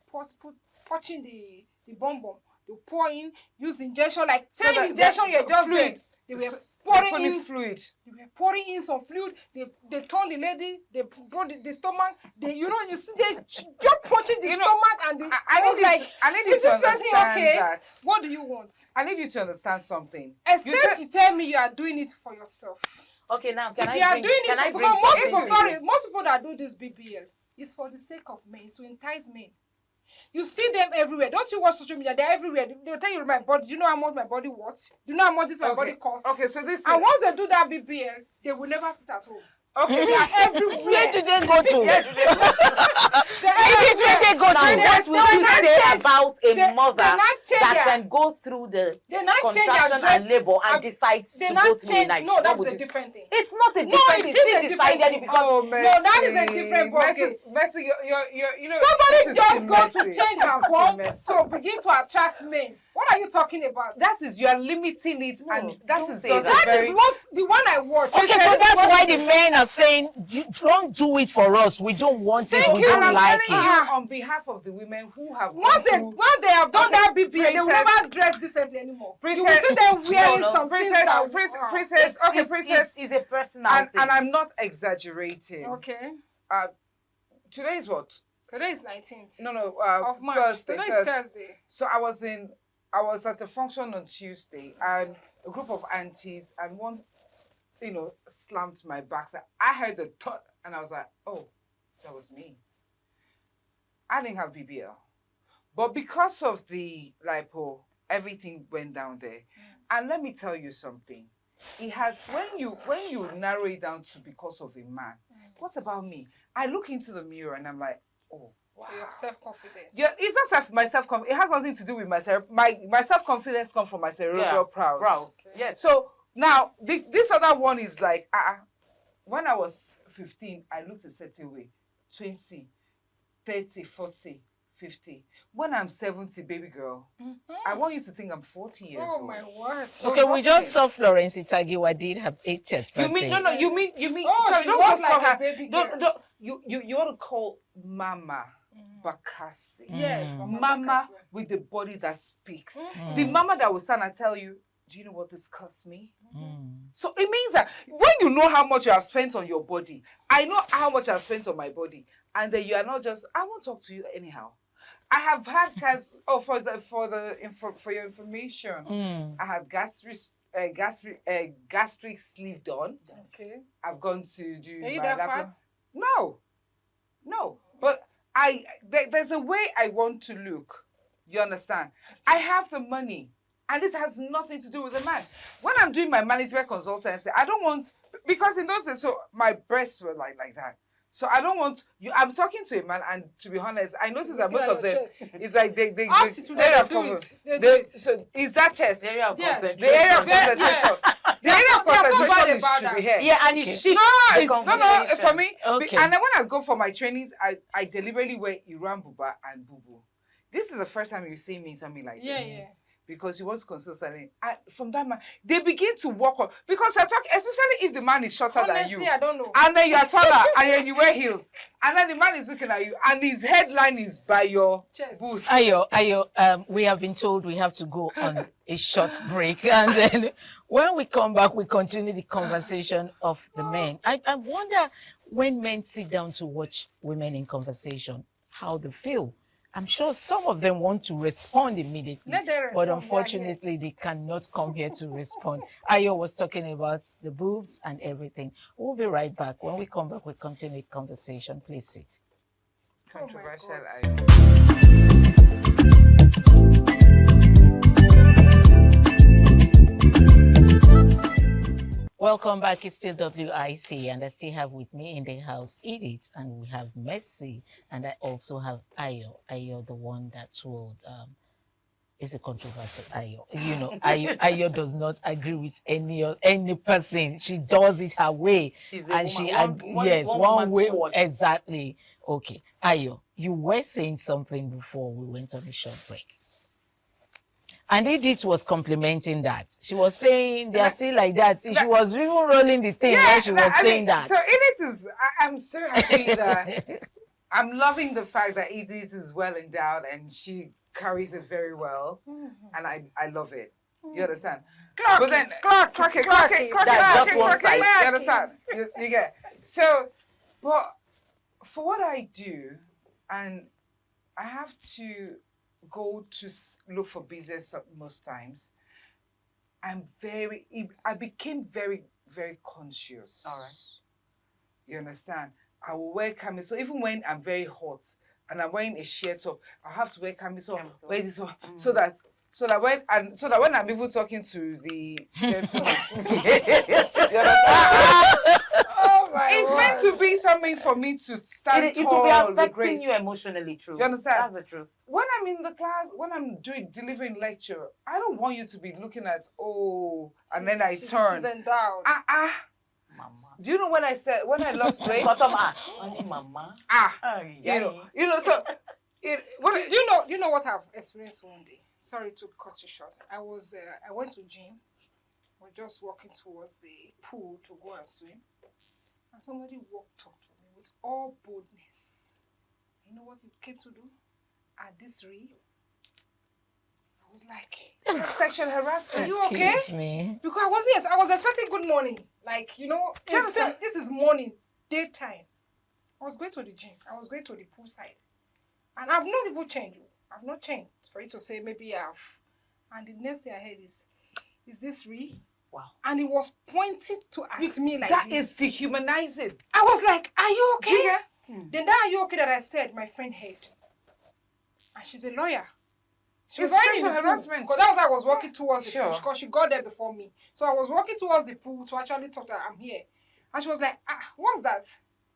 touching the bomb. They pour in, use injection like 10 injections. You just fluid. They were pouring in fluid. They were pouring in some fluid. They told the lady. They brought the stomach. You see they just punching the stomach and the. I need you to understand that. What do you want? I need you to understand something. Except you tell me you are doing it for yourself. Okay, now most people that do this BBL is for the sake of men, it's to entice men. You see them everywhere. Don't you watch social media? They're everywhere. They'll tell you my body. Do you know how much my body worth? Do you know how much my body costs? Okay, so this. And once they do that BBL, they will never sit at home. Okay, they are everywhere. Where do they go to? Where they go to? What would you say about a mother that their, can go through the contraction and labor and decides to go through a night? No, that's a different thing. It's not a different thing. She decided it because no, that is a different ballgame. Mercy, you know, somebody just got to change her form to begin to attract men. What are you talking about? That is, you are limiting it, and that is what the one I watched. Okay, so that's why the men are saying, don't do it for us. We don't want it. We don't like it. On behalf of the women who have once they have done that BBA, they will never dress decently anymore. You will see them wearing some princess. Okay, princess is a personal thing. And I'm not exaggerating. Okay. Today is what? Today is 19th. No. Of March. Thursday. Today is Thursday. So I was at a function on Tuesday, and a group of aunties, and one, slammed my back. So I heard the thud, and I was like, oh, that was me. I didn't have BBL. But because of the lipo, everything went down there. And let me tell you something. It has, when you narrow it down to because of a man, what about me? I look into the mirror and I'm like, oh, wow. Your self-confidence. Yeah, it's not my self-confidence. It has nothing to do with myself. My self-confidence comes from my cerebral brows. Okay. Yes. So now this other one is like, when I was 15, I looked a certain way. 20, 30, 40, 50. When I'm 70, baby girl, I want you to think I'm 40 years old. Oh my word. Okay, we just saw Florence Itagiwa did her 80th birthday. You mean oh, sorry, don't was like a baby girl. You ought to call Mama Bakassi. Yes, Mama with the body that speaks. The mama that will stand and tell you, do you know what this cost me? So it means that when you know how much you have spent on your body, I know how much I've spent on my body, and then you are not just, I won't talk to you anyhow. I have had for your information, I have gastric sleeve done. Okay. I've gone to do Are you my that lap. fat? No. But there's a way I want to look. You understand? I have the money. And this has nothing to do with a man. When I'm doing my management consultancy, I don't want, because in those days, so my breasts were like that. So I don't want you. I'm talking to a man, and to be honest, I noticed that most of them, it's like they do it. So is that chest? The area of concentration. The area of concentration. The area of concentration should be here. Yeah, and it's shifts no, for me. Okay. And then when I go for my trainings, I deliberately wear Iran Buba and Bubu. This is the first time you see me in something like this. Yeah. Because you want to consider something. From that man, they begin to walk on. Because you're talking, especially if the man is shorter than you. I don't know. And then you're taller, and then you wear heels. And then the man is looking at you, and his headline is by your boots. Ayo, we have been told we have to go on a short break. And then when we come back, we continue the conversation of the men. I wonder when men sit down to watch women in conversation, how they feel. I'm sure some of them want to respond immediately, but unfortunately they cannot come here to respond. Ayo was talking about the boobs and everything. We'll be right back. When we come back, we continue the conversation. Please sit. Controversial. Welcome back. It's still WIC, and I still have with me in the house Edith, and we have Mercy, and I also have Ayo. Ayo, the one that told is a controversial Ayo. You know, Ayo does not agree with any person. She does it her way. She's one way. Exactly. Okay. Ayo, you were saying something before we went on a short break. And Edith was complimenting that. She was saying they are still like that. She was even rolling the thing when she was saying that. So Edith is, I'm so happy that I'm loving the fact that Edith is well endowed and she carries it very well. And I love it. You understand? Clock it. That's just one side. You understand? You get. So, but for what I do, and I have to go to look for business most times, I became very, very conscious. All right. You understand? I will wear camisole. So even when I'm very hot and I'm wearing a sheer top, I have to wear camisole. Wear this one, so that when I'm even talking to the gentleman, you understand? Oh my It's that mean for me to stand It tall will be with affecting grace? you emotionally, true. You understand? That's the truth. When I'm in the class, when I'm delivering lecture, I don't want you to be looking at, and then I turn. She's endowed. Mama. Do you know when I lost weight? Only mama. You know, so do you know what I've experienced one day? Sorry to cut you short. I went to gym. We're just walking towards the pool to go and swim. And somebody walked up to me with all boldness. You know what it came to do? At this reel, I was like, sexual harassment. Are you okay? Excuse me. Because I was expecting good morning. Like, this is morning, daytime. I was going to the gym. I was going to the pool side. And I've not even changed. I've not changed for you to say maybe I have. And the next thing I heard is this real? Wow. And it was pointed at me like that this. Is dehumanizing. I was like, are you okay? Yeah. Then that are you okay that I said my friend heard. And she's a lawyer. She was It's already in the sexual pool. harassment. Because that was I was walking towards the Sure. pool. Because she got there before me. So I was walking towards the pool to actually talk to her. I'm here. And she was like, what's that?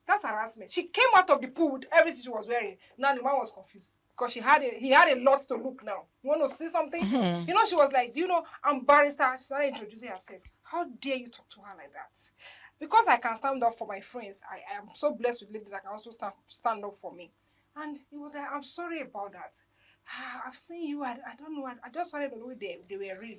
That's harassment. She came out of the pool with everything she was wearing. Now the man was confused. Because he had a lot to look now. You want to see something? Mhm. You know, she was like, do you know, I'm barrister. She started introducing herself. How dare you talk to her like that? Because I can stand up for my friends. I am so blessed with ladies that can also stand up for me. And he was like, I'm sorry about that. I've seen you. I don't know. I just wanted to know they were real.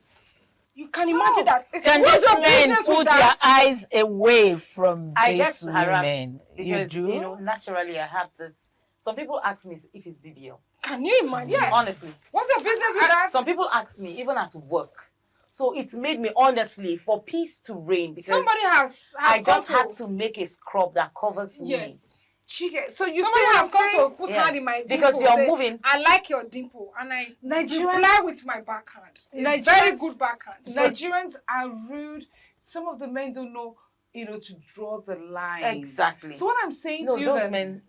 You can imagine that. Can What's these your men business with put their that? eyes away from I these get harassed women? You because, do? naturally I have this. Some people ask me if it's BBL. Can you imagine? Yeah. Honestly. What's your business with that? Some people ask me, even at work. So it's made me, honestly, for peace to reign. Because Somebody has I just come had to- to make a scrub that covers Yes. So you Somebody see has come to put Yeah. hand in my dimple. Because you're say, moving. I like your dimple. And I Nigerians- reply with my backhand. A very good backhand. Nigerians are rude. Some of the men don't know, to draw the line. Exactly. So what I'm saying No, to you those then, men.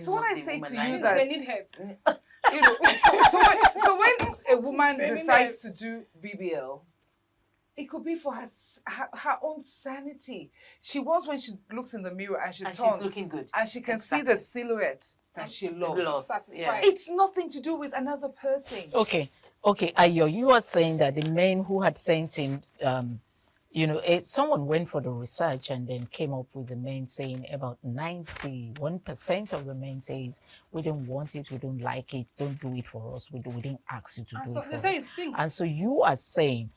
So what must I be say to you womanized. that They need help. so when a woman They need decides to do BBL, it could be for her own sanity. She wants when she looks in the mirror and she's turns looking good. and she can see the silhouette that she loves. Satisfied. It's nothing to do with another person. Okay, Ayo, you are saying that the men who had sent him, someone went for the research and then came up with the men saying about 91% of the men says, we don't want it, we don't like it, don't do it for us, we didn't ask you to And do so it for they us. say it stinks. And so you are saying,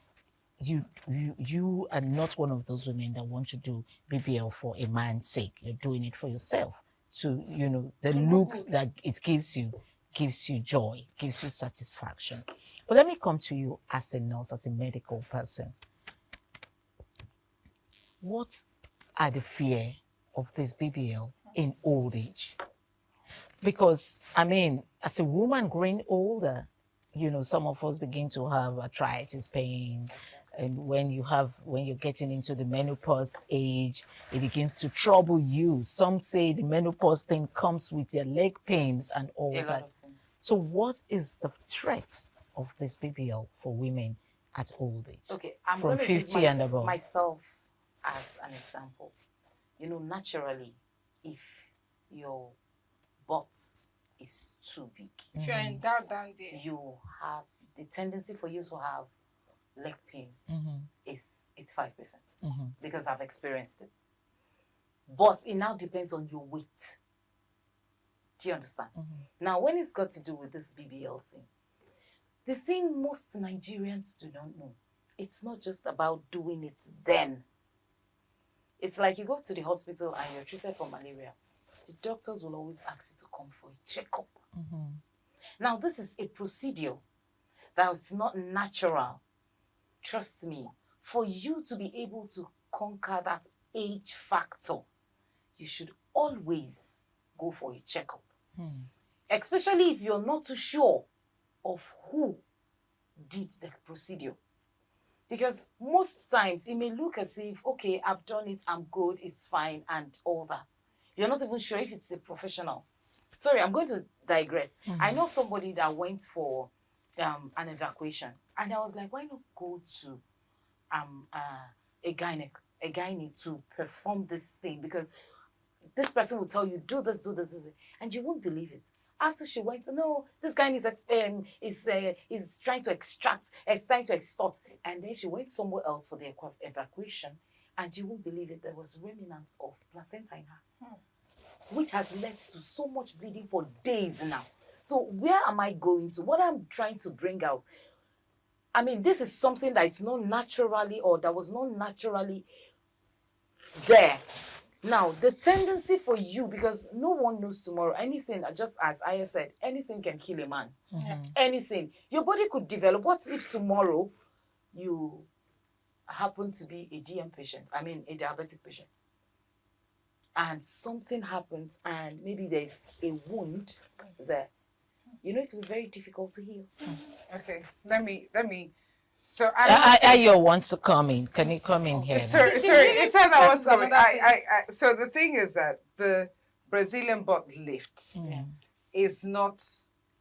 you are not one of those women that want to do BBL for a man's sake. You're doing it for yourself. To the looks that it gives you joy, gives you satisfaction. But let me come to you as a nurse, as a medical person. What are the fear of this BBL in old age? Because as a woman growing older, some of us begin to have arthritis pain. And when you're getting into the menopause age, it begins to trouble you. Some say the menopause thing comes with their leg pains and all that. So what is the threat of this BBL for women at old age? Okay, I'm from going to 50 use and above. myself as an example. Naturally, if your butt is too big, If you're endowed down there. you have the tendency for you to have leg pain. It's 5% because I've experienced it. But it now depends on your weight. Do you understand? Now, when it's got to do with this BBL thing, the thing most Nigerians do not know, it's not just about doing it then. It's like you go to the hospital and you're treated for malaria. The doctors will always ask you to come for a checkup. Now, this is a procedure that's not natural. Trust me, for you to be able to conquer that age factor, you should always go for a checkup. Especially if you're not too sure of who did the procedure. Because most times it may look as if, okay, I've done it, I'm good, it's fine, and all that. You're not even sure if it's a professional. Sorry, I'm going to digress. I know somebody that went for an evacuation, and I was like, why not go to a gynae to perform this thing? Because this person will tell you, do this, and you won't believe it. After she went, no, this guy is trying to extort, and then she went somewhere else for the evacuation, and you won't believe it, there was remnants of placenta in her, which has led to so much bleeding for days now. So where am I going to? What I'm trying to bring out, I mean, this is something that is not naturally, or that was not naturally there. Now, the tendency for you, because no one knows tomorrow, anything, just as I said, anything can kill a man. Anything. Your body could develop. What if tomorrow you happen to be a DM patient, a diabetic patient, and something happens and maybe there's a wound there? You know, it will be very difficult to heal. Okay, let me. So Ayo wants to come in. Can you come in here? Sorry. It says I was coming. So the thing is that the Brazilian butt lift is not.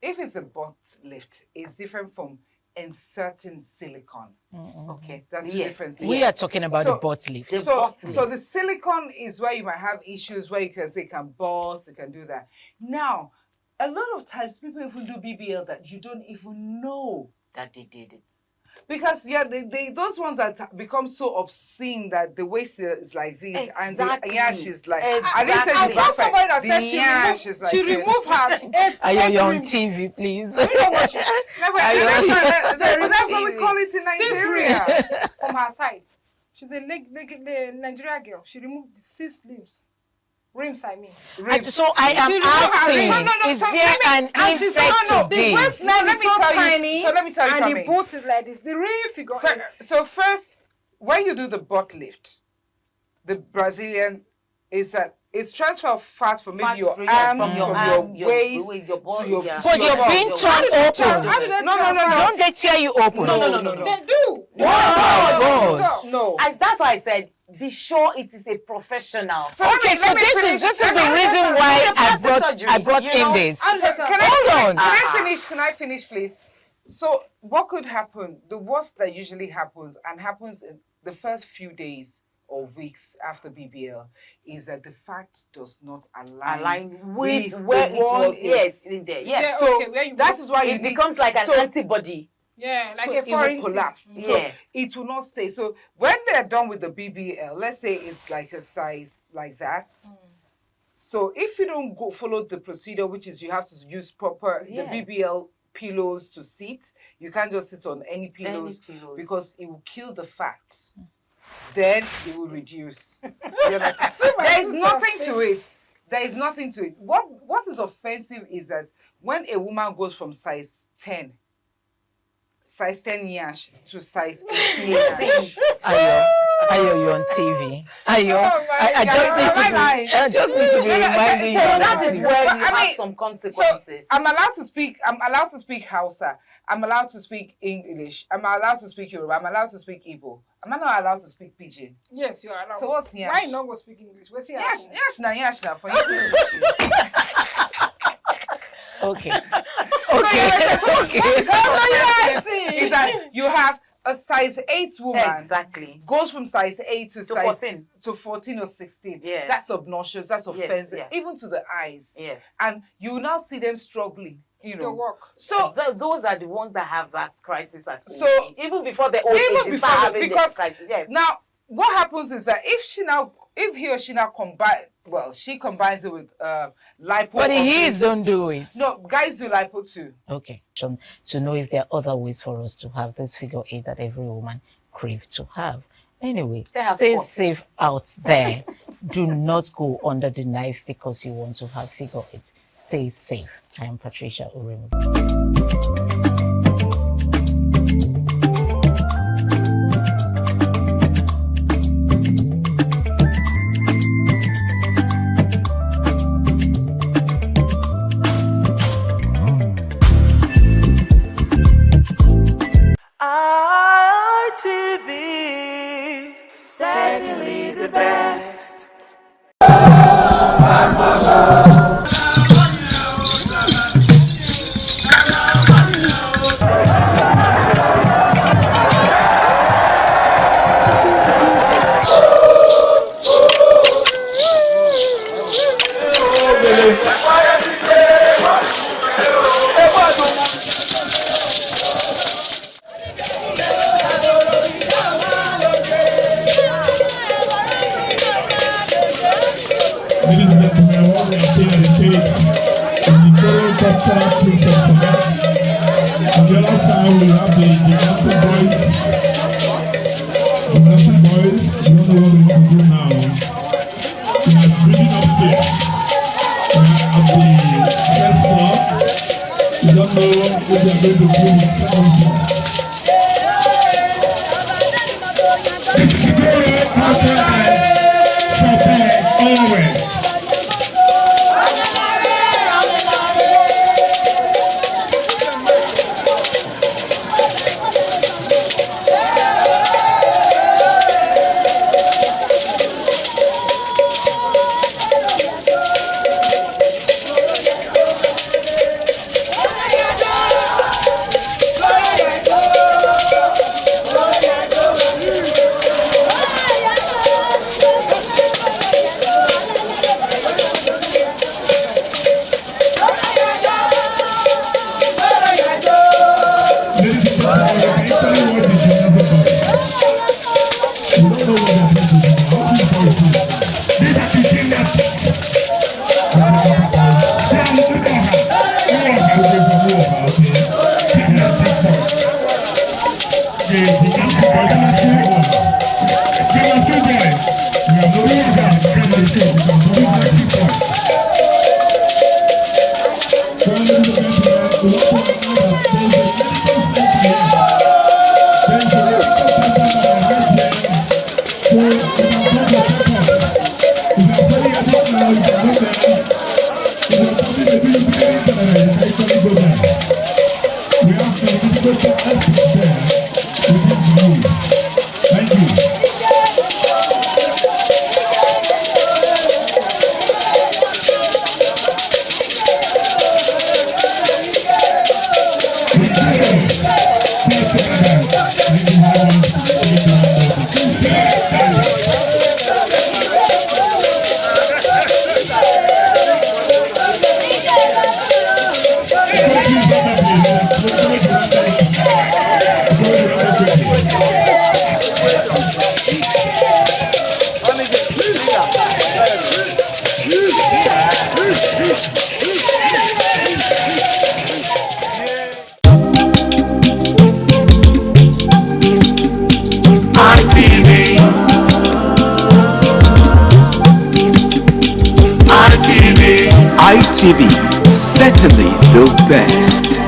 If it's a butt lift, it's different from inserting silicone. Okay, that's different things. We are talking about the butt lift. So the silicone is where you might have issues where you can say it can burst, it can do that. Now, a lot of times people even do BBL that you don't even know that they did it. Because they those ones that become so obscene that the waist is like this and the yash is like. I saw somebody that said she removed her. You're on TV, please. That's what we call it in Nigeria. From her side, she's a Nigerian girl. She removed the 6 limbs. Rims, I mean. So I am asking, is there an effect to this? Let me tell you something. And the boat is like this. The real figure So first, when you do the butt lift, the Brazilian is that it's transfer of fat from maybe your arms, from your waist to your feet. But you're being torn open. No. Don't they tear you open? No. They do. No. That's why I said, be sure it is a professional. Okay, so this is the reason why I brought in this. Hold on. Can I finish, please? So what could happen? The worst that usually happens in the first few days or weeks after BBL is that the fat does not align with where it was. Yes, in there. Yes. So that is why it becomes like an antibody. Yeah, like so a foreign it will collapse. Yes. So it will not stay. So when they're done with the BBL, let's say it's like a size like that. So if you don't follow the procedure, which is you have to use proper the BBL pillows to sit, you can't just sit on any pillows because it will kill the fat. Then it will reduce. You understand? There is nothing to it. What is offensive is that when a woman goes from size 10 yash to size 18 yash. Ayo, you're on TV. I just need to be reminding you. So that is where you have some consequences. So I'm allowed to speak Hausa. I'm allowed to speak English. I'm allowed to speak Yoruba. I'm allowed to speak Igbo. Am I not allowed to speak Pidgin? Yes, you are allowed. So what's yash? Why not go speak English? What's yash? Yash now for you. Okay. Is that you have a size 8 woman goes from size 8 to size 14 or 16. Yes. That's obnoxious. That's offensive, even to the eyes. Yes. And you now see them struggling. To work. So those are the ones that have that crisis at home. So even before the old age, because crisis. Yes. Now what happens is that if he or she now combines it with lipo. But don't do it. No, guys do lipo too. Okay. To know if there are other ways for us to have this figure 8 that every woman craves to have. Anyway, stay safe out there. Do not go under the knife because you want to have figure 8. Stay safe. I am Patricia Uremu. ITV, certainly the best. ITV, certainly the best.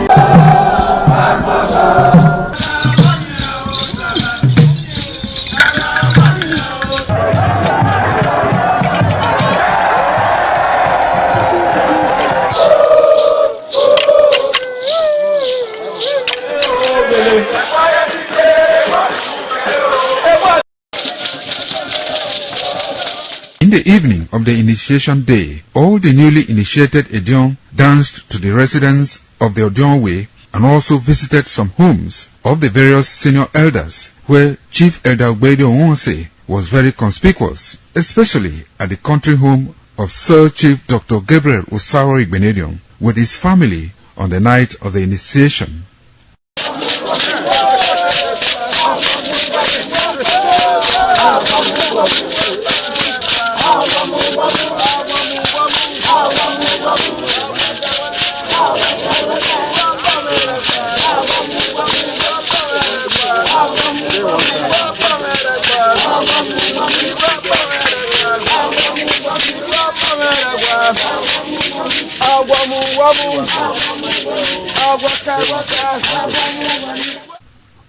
In the evening of the initiation day, all the newly initiated Edion danced to the residents of the Odion Way and also visited some homes of the various senior elders, where Chief Elder Ogbeide Onwonse was very conspicuous, especially at the country home of Sir Chief Dr. Gabriel Osaro Igbenedion with his family on the night of the initiation.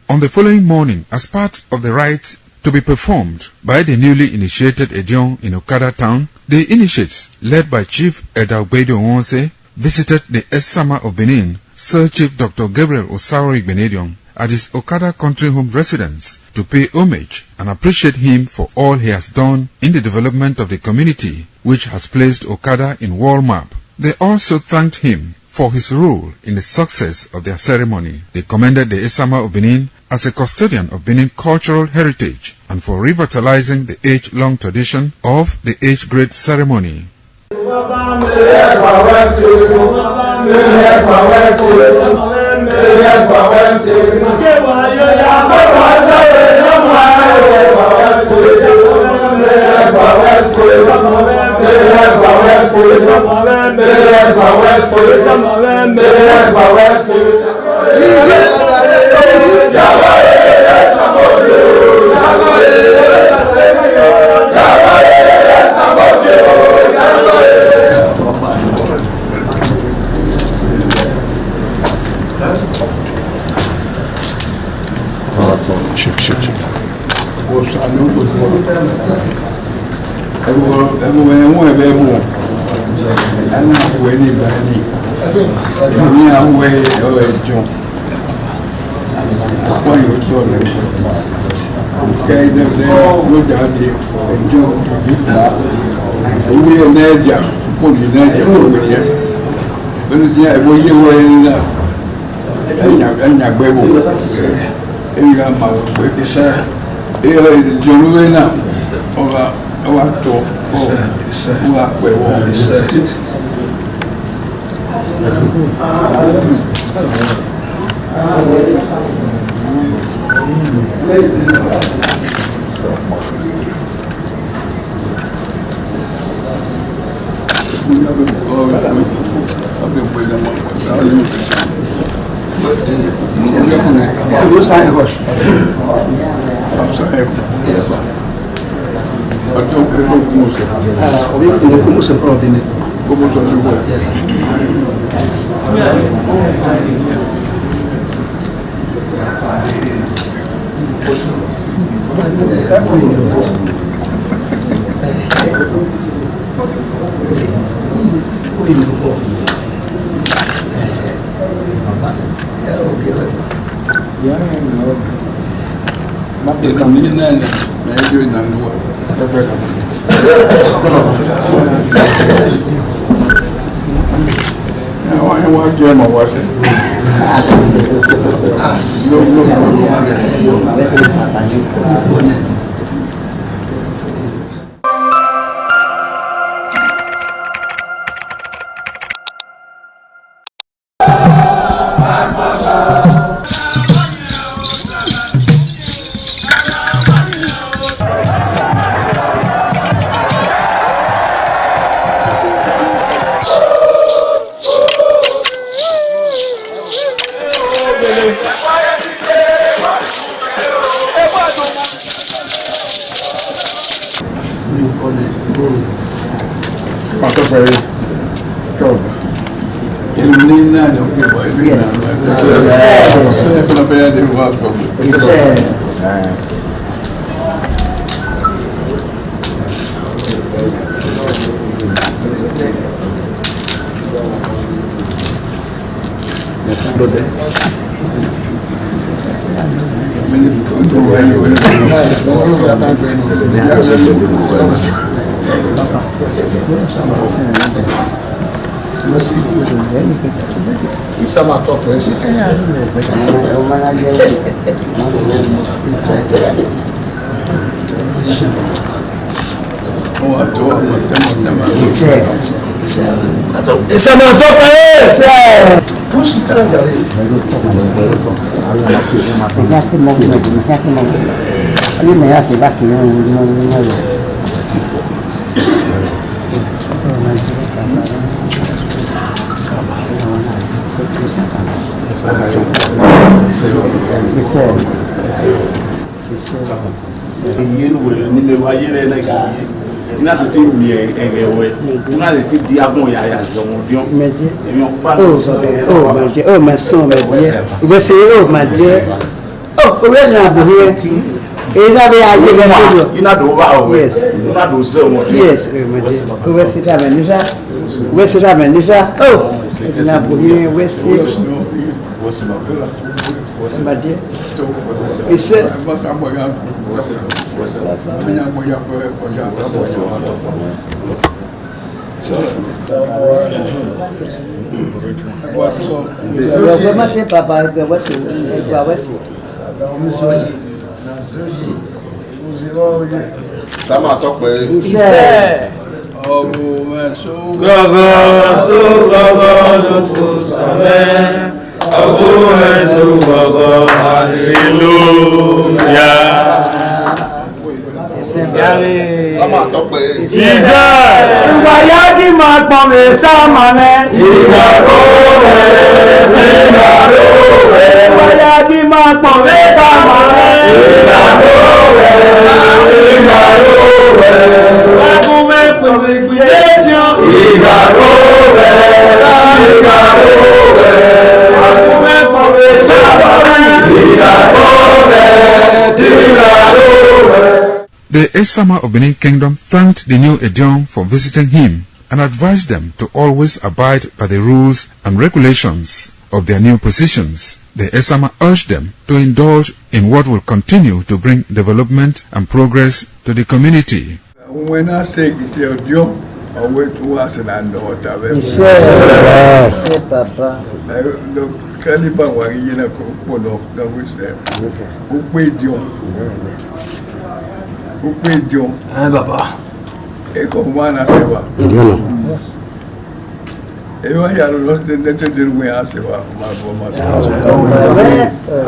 On the following morning, as part of the rite to be performed by the newly initiated Edion in Okada town, the initiates, led by Chief Elder Ogbeide Onwonse, visited the Esama of Benin, Sir Chief Dr. Gabriel Osaro Igbenedion, at his Okada country home residence to pay homage and appreciate him for all he has done in the development of the community, which has placed Okada in world map. They also thanked him for his role in the success of their ceremony. They commended the Esama of Benin as a custodian of Benin cultural heritage and for revitalizing the age-long tradition of the age-grade ceremony. Oh, my son, my dear. We say, oh, my dear. Oh, we're not here. You know the over. Yes. You know the zone. Yes. We sit down and we sit down and oh, it's not here. We see. What's my dear? It's it. Comment c'est papa que voici quoi voici Ça m'a toqué. Ici. Ìwàyájí máa pọ̀ mí sáàmà mẹ́. Ìwàyájí máa pọ̀ mí sáàmà mẹ́. Wàgùnmẹ́ pèsè ìgbìdé jọ. Wàgùnmẹ́ pọ̀ mí sáàmà mẹ́. The Esama of Benin Kingdom thanked the new Edion for visiting him and advised them to always abide by the rules and regulations of their new positions. The Esama urged them to indulge in what will continue to bring development and progress to the community. When I say it's your Edion, I wait to us and I know what I will. Papa. Caliban was in a cocoa, no, we said, who paid you? Who paid you? Baba. Eko mwana sewa. Ewa ya lote nete dirwe asewa mabo.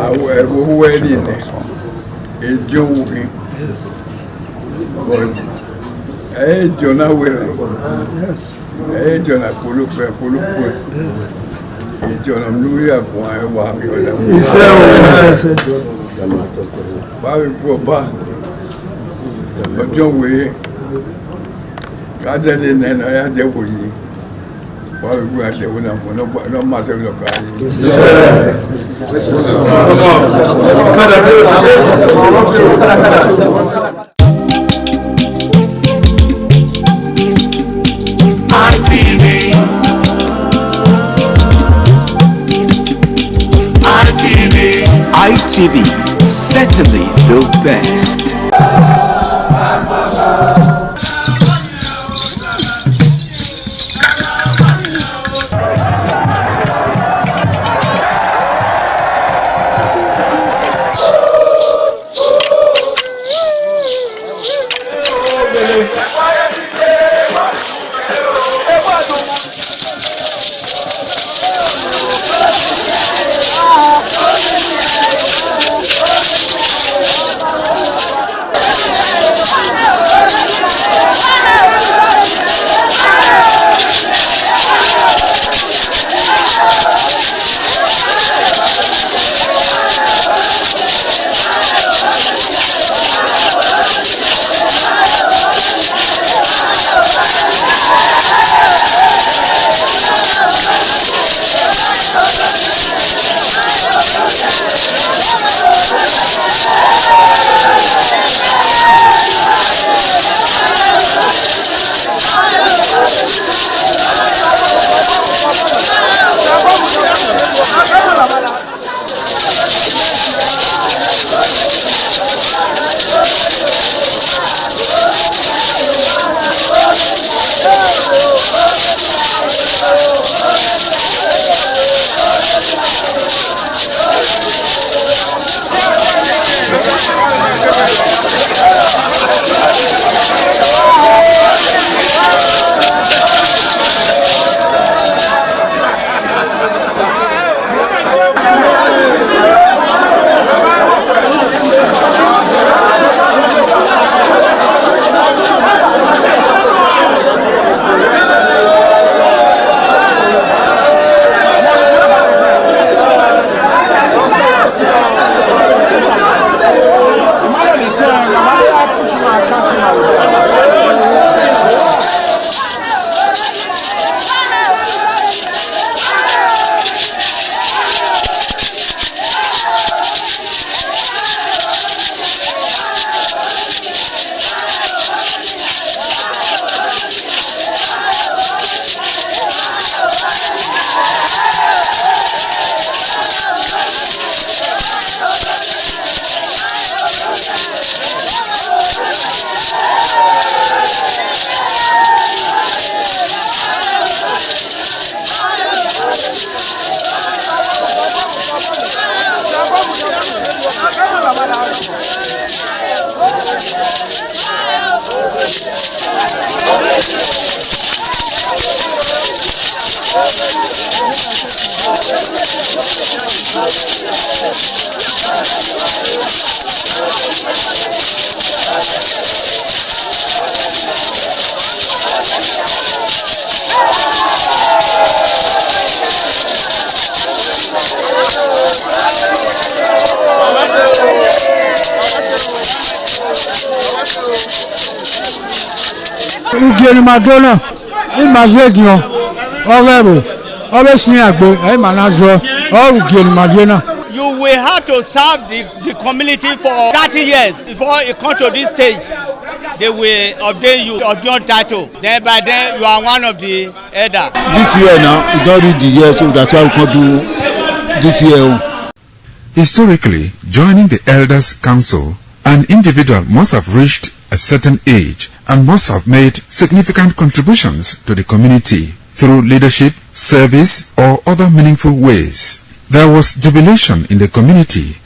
Awe uwe dine. Ejo uwe. Ejo na wele. Ejo na kulupe. Ejo na mnuri ya kwa ewa. Bawe kwa ba. Ọjọ́ wèé kájẹ́lé nẹ́nà ya jẹ́wò yìí wọ́n rí wúra jẹ́wò náà mọ́ náà máa ṣe lọ́kọ̀ ayé. ITV, certainly the best. Ugieni Madonna, Imazedion, Orebo, obviously, Manazo, or Ugieni Madonna. You will have to serve the community for 30 years before you come to this stage. They will ordain you ordain title. Then by then you are one of the elder. This year now, we don't read the year, so that's why we can do this year. Historically, joining the Elders Council, an individual must have reached a certain age and must have made significant contributions to the community through leadership, service, or other meaningful ways. There was jubilation in the community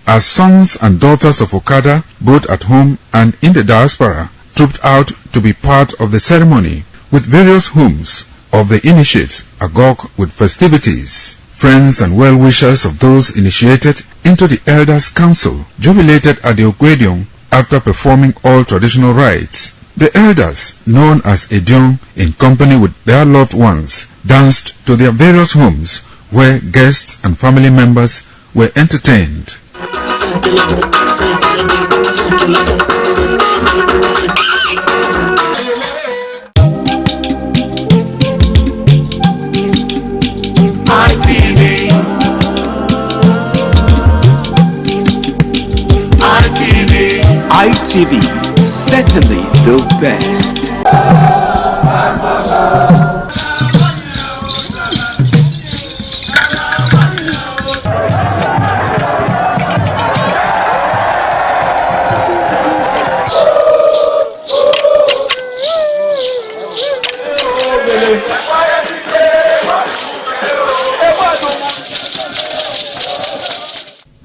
as sons and daughters of Okada, both at home and in the diaspora, trooped out to be part of the ceremony with various hymns of the initiates agog with festivities. Friends and well-wishers of those initiated into the Elders Council jubilated at the Ogwedion after performing all traditional rites. The elders, known as Edion, in company with their loved ones, danced to their various homes where guests and family members were entertained. ITV, certainly the best.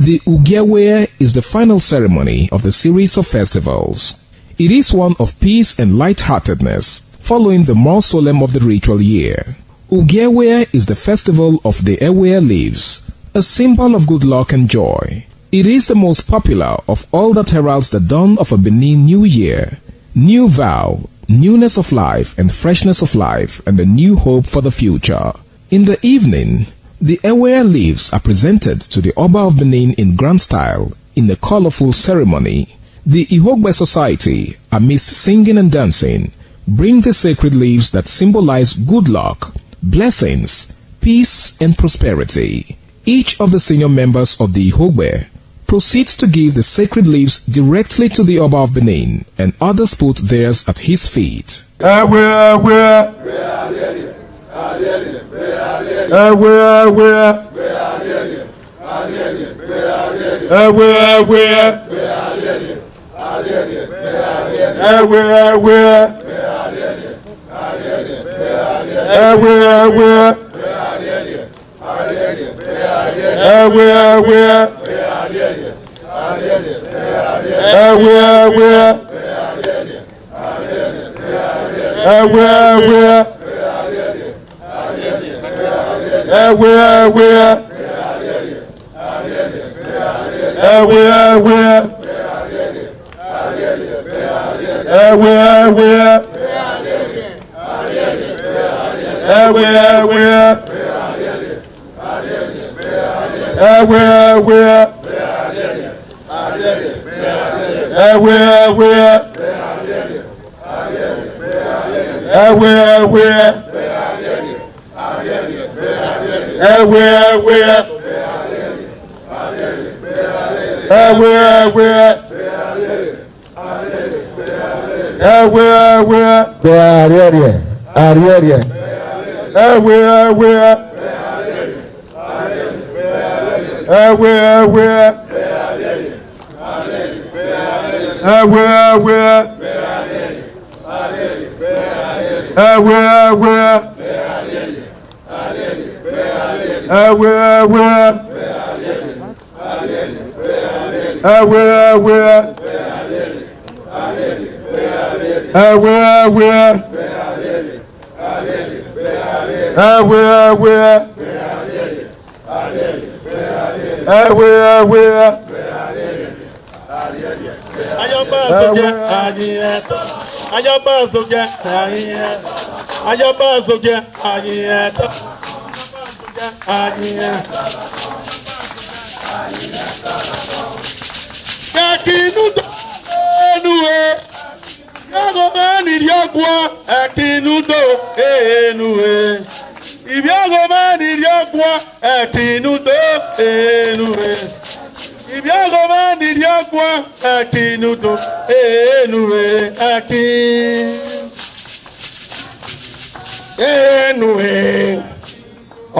The Ugiawe is the final ceremony of the series of festivals. It is one of peace and lightheartedness, following the more solemn of the ritual year. Ugiawe is the festival of the Ewe leaves, a symbol of good luck and joy. It is the most popular of all that heralds the dawn of a Benin New Year, new vow, newness of life and freshness of life, and a new hope for the future. In the evening, the Ewe leaves are presented to the Oba of Benin in grand style in a colorful ceremony. The Ihogbe society, amidst singing and dancing, bring the sacred leaves that symbolize good luck, blessings, peace and prosperity. Each of the senior members of the Ihogbe proceeds to give the sacred leaves directly to the Oba of Benin, and others put theirs at his feet.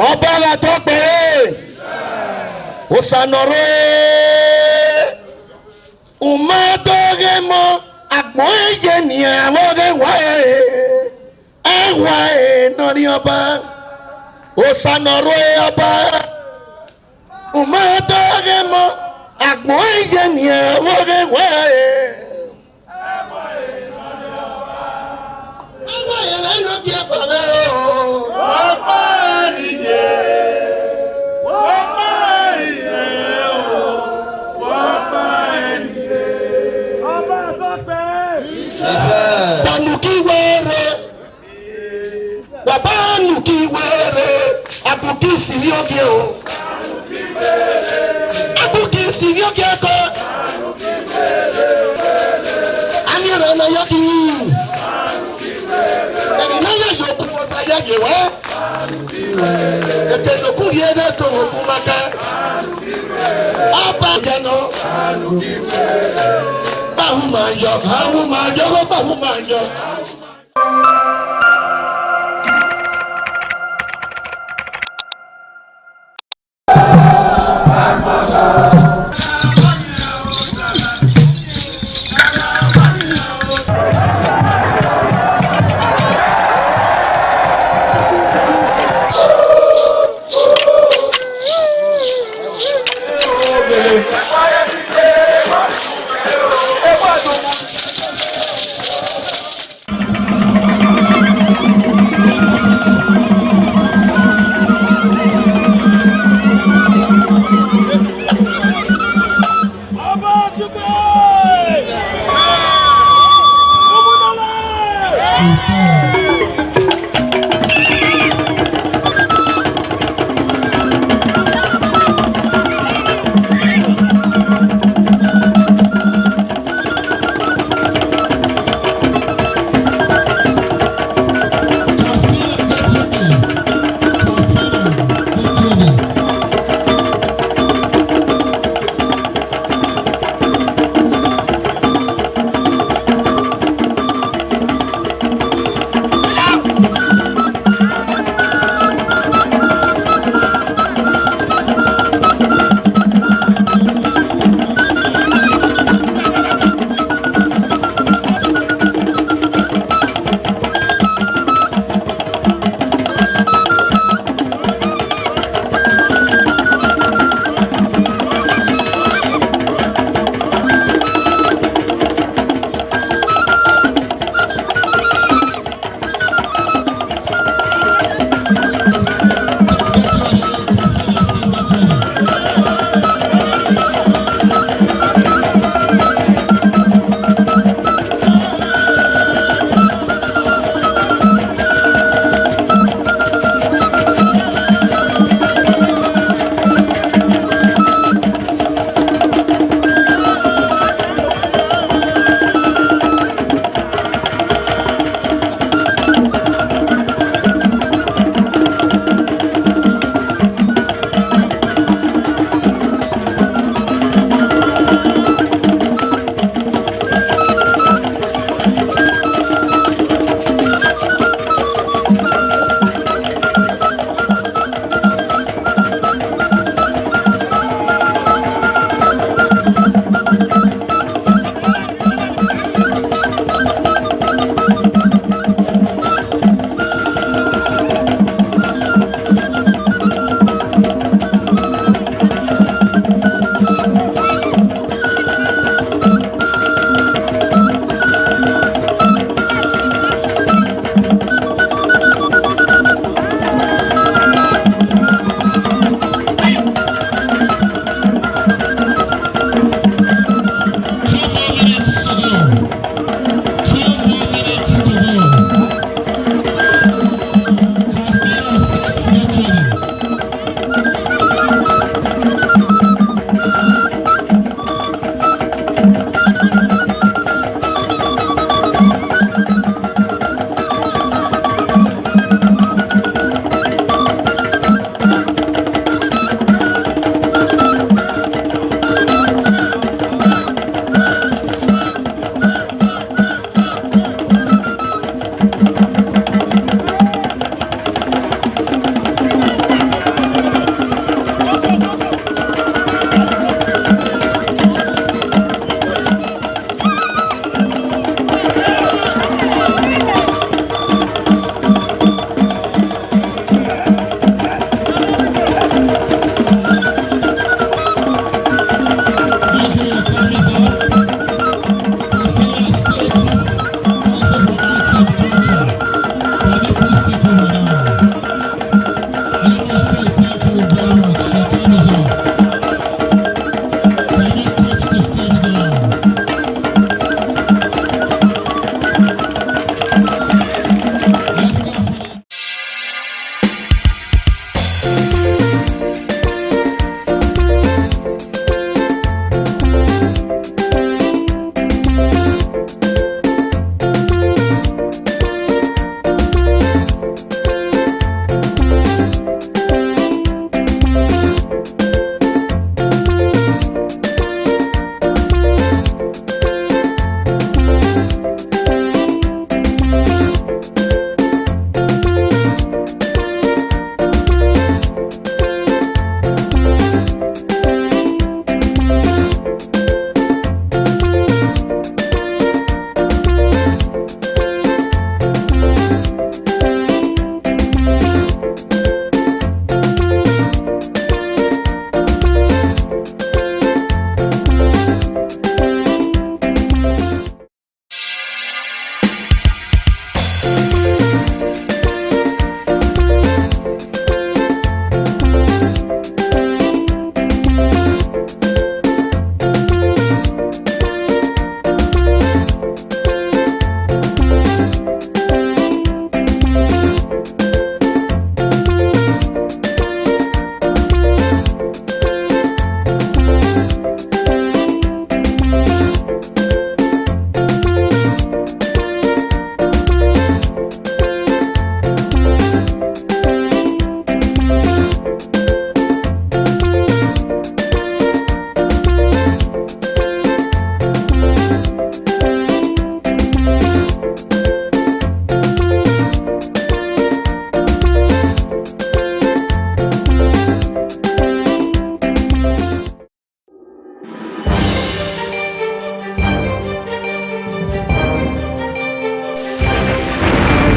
Ọba la tọ́pẹ́ Osanore Umadogemo Àgbọ̀n ẹ̀jẹ̀ ní àwọn ọ̀gẹ̀ ẹ̀wà nọ́rí ọba Osanore ọba Umadogemo Àgbọ̀n ẹ̀jẹ̀ ní àwọn ọ̀gẹ̀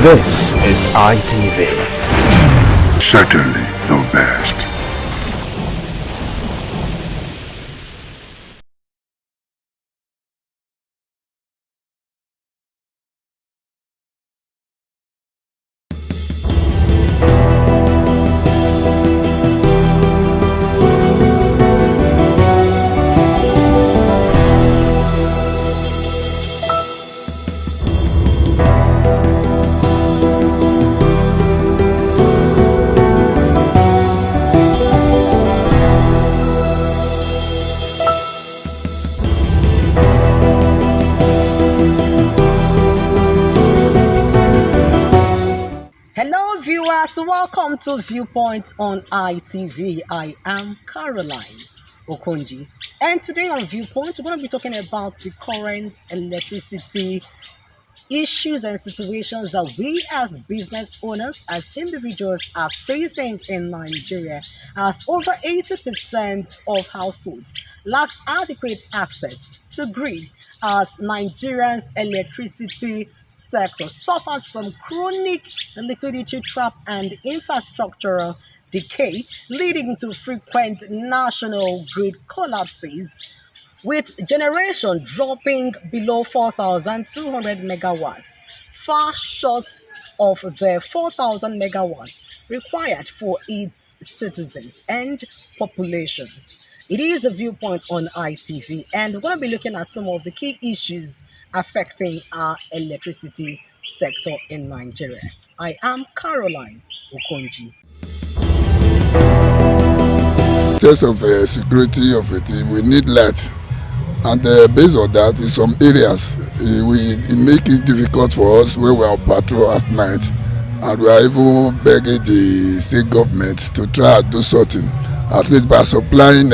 This is ITV. Certainly the best. Welcome to Viewpoints on ITV. I am Caroline Okonji, and today on Viewpoint we're going to be talking about the current electricity issues and situations that we as business owners, as individuals, are facing in Nigeria, as over 80% of households lack adequate access to grid, as Nigeria's electricity sector suffers from chronic liquidity trap and infrastructural decay, leading to frequent national grid collapses, with generation dropping below 4,200 megawatts, far short of the 4,000 megawatts required for its citizens and population. It is a Viewpoint on ITV, and we're going to be looking at some of the key issues affecting our electricity sector in Nigeria. I am Caroline Okonji. In terms of security of it, we need light. And based on that, in some areas, it makes it difficult for us when we are on patrol at night. And we are even begging the state government to try and do something, at least by supplying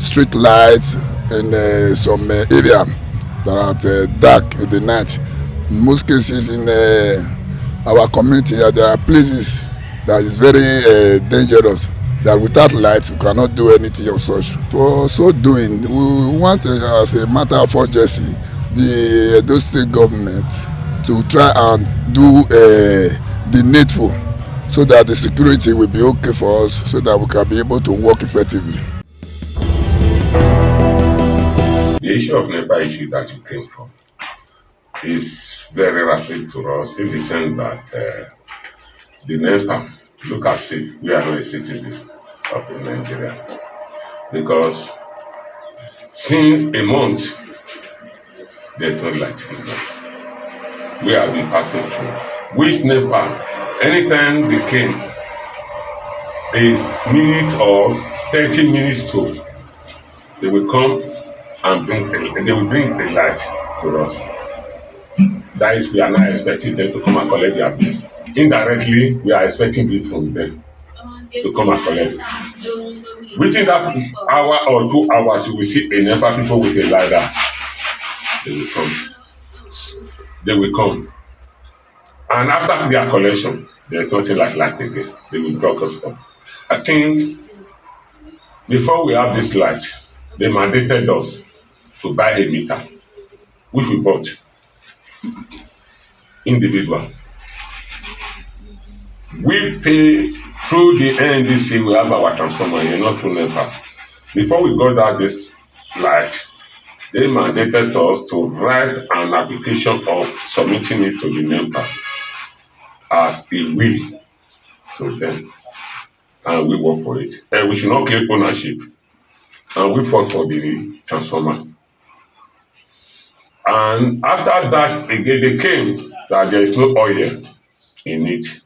street lights in some area that are dark in the night. In most cases in our community, there are places that is very dangerous, that without light we cannot do anything of such. For so doing, we want, as a matter of urgency, the Edo State government to try and do the needful, so that the security will be okay for us, so that we can be able to work effectively. The issue of NEPA issue that you came from is very rapid to us, in the sense that the NEPA look as if we are not a citizen of Nigeria, because since a month there's no light in us. We have been passing through. Which NEPA, anytime they came, a minute or 30 minutes to, they will come and bring the light to us. That is, we are not expecting them to come and collect their bill. Indirectly, we are expecting bill from them to come and collect. Within that hour or 2 hours, you will see a number of people with a ladder. They will come. They will come. And after their collection, there is nothing like light again. They will block us up. I think before we have this light, they mandated us to buy a meter, which we bought individual. We pay through the NDC, we have our transformer here, not through NEPA. Before we got out this light, they mandated us to write an application of submitting it to the NEPA as a will to them. And we work for it. And we should not claim ownership. And we fought for the transformer. And after that, again, they came that there is no oil in it.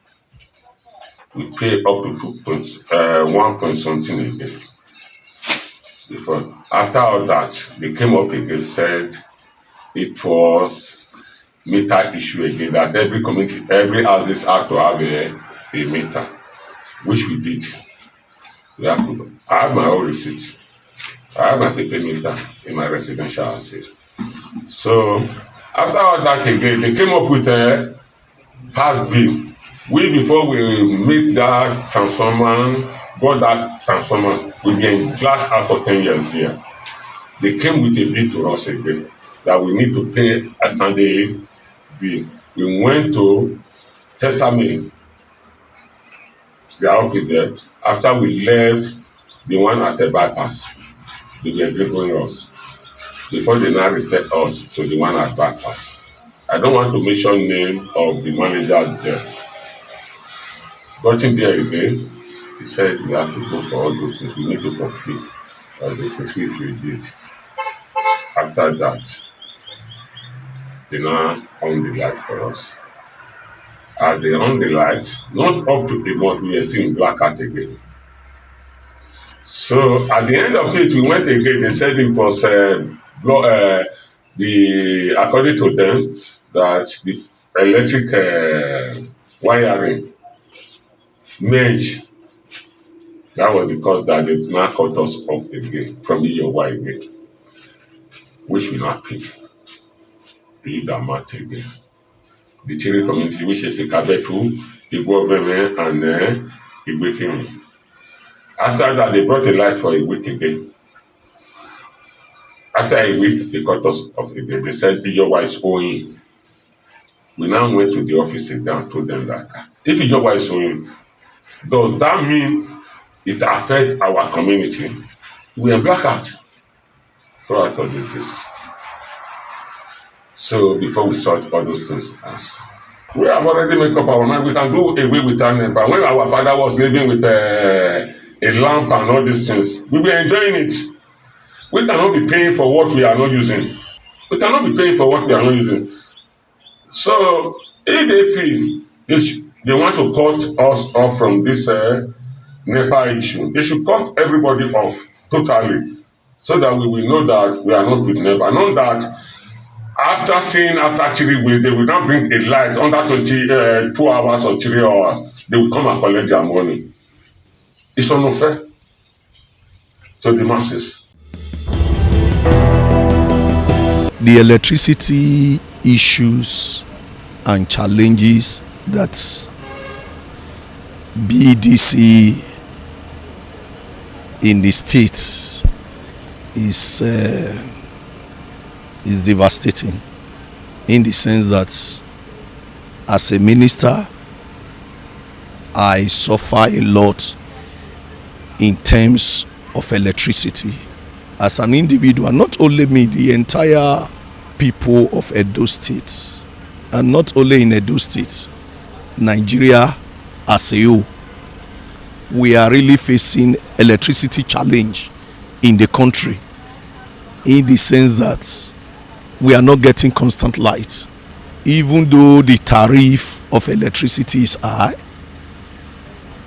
We pay up to 1 point something a day. Before, after all that, they came up again, said it was meter issue again, that every community, every houses have to have a meter, which we did. We have to. I have my own receipt. I have my paper meter in my residential house here. So after all that again, they came up with a past bill. We, before we make that transformer, got that transformer, we've been glad out for 10 years here. They came with a bill to us again that we need to pay a standing bill. We went to Testament, their office there. After we left the one at the bypass, they were delivering us. Before they now refer us to the one at bypass. I don't want to mention name of the manager there. Got in there again, he said we have to go for all those things. We need to fulfill all those things which we did. After that, they now on the light for us. As they on the light, not up to a month, we were still in blackout again. So at the end of it, we went again. They said it was according to them that the electric wiring merge. That was the cause that they now cut us off again from EOY again, which we not pay. We need that amount again. The Chile community, which is the Kabetu, Igbo and Igbo. After that, they brought a light for a week again. After a week, they cut us off again. They said, EOY is owing. We now went to the office again and told them that if EOY is owing, does that mean it affects our community? We are blackout. So I told you this. So before we sort all those things out, we have already made up our mind. We can go away with our neighbor. When our father was living with a lamp and all these things, we were enjoying it. We cannot be paying for what we are not using. We cannot be paying for what we are not using. So if they feel they want to cut us off from this NEPA issue, they should cut everybody off totally, so that we will know that we are not with NEPA. Not that after 3 weeks, they will not bring a light under 22 hours or 3 hours. They will come and collect their money. It's unfair to the masses. The electricity issues and challenges that BEDC in the state is devastating, in the sense that as a minister I suffer a lot in terms of electricity. As an individual, not only me, the entire people of Edo State, and not only in Edo State, Nigeria as a whole, we are really facing electricity challenge in the country, in the sense that we are not getting constant light. Even though the tariff of electricity is high,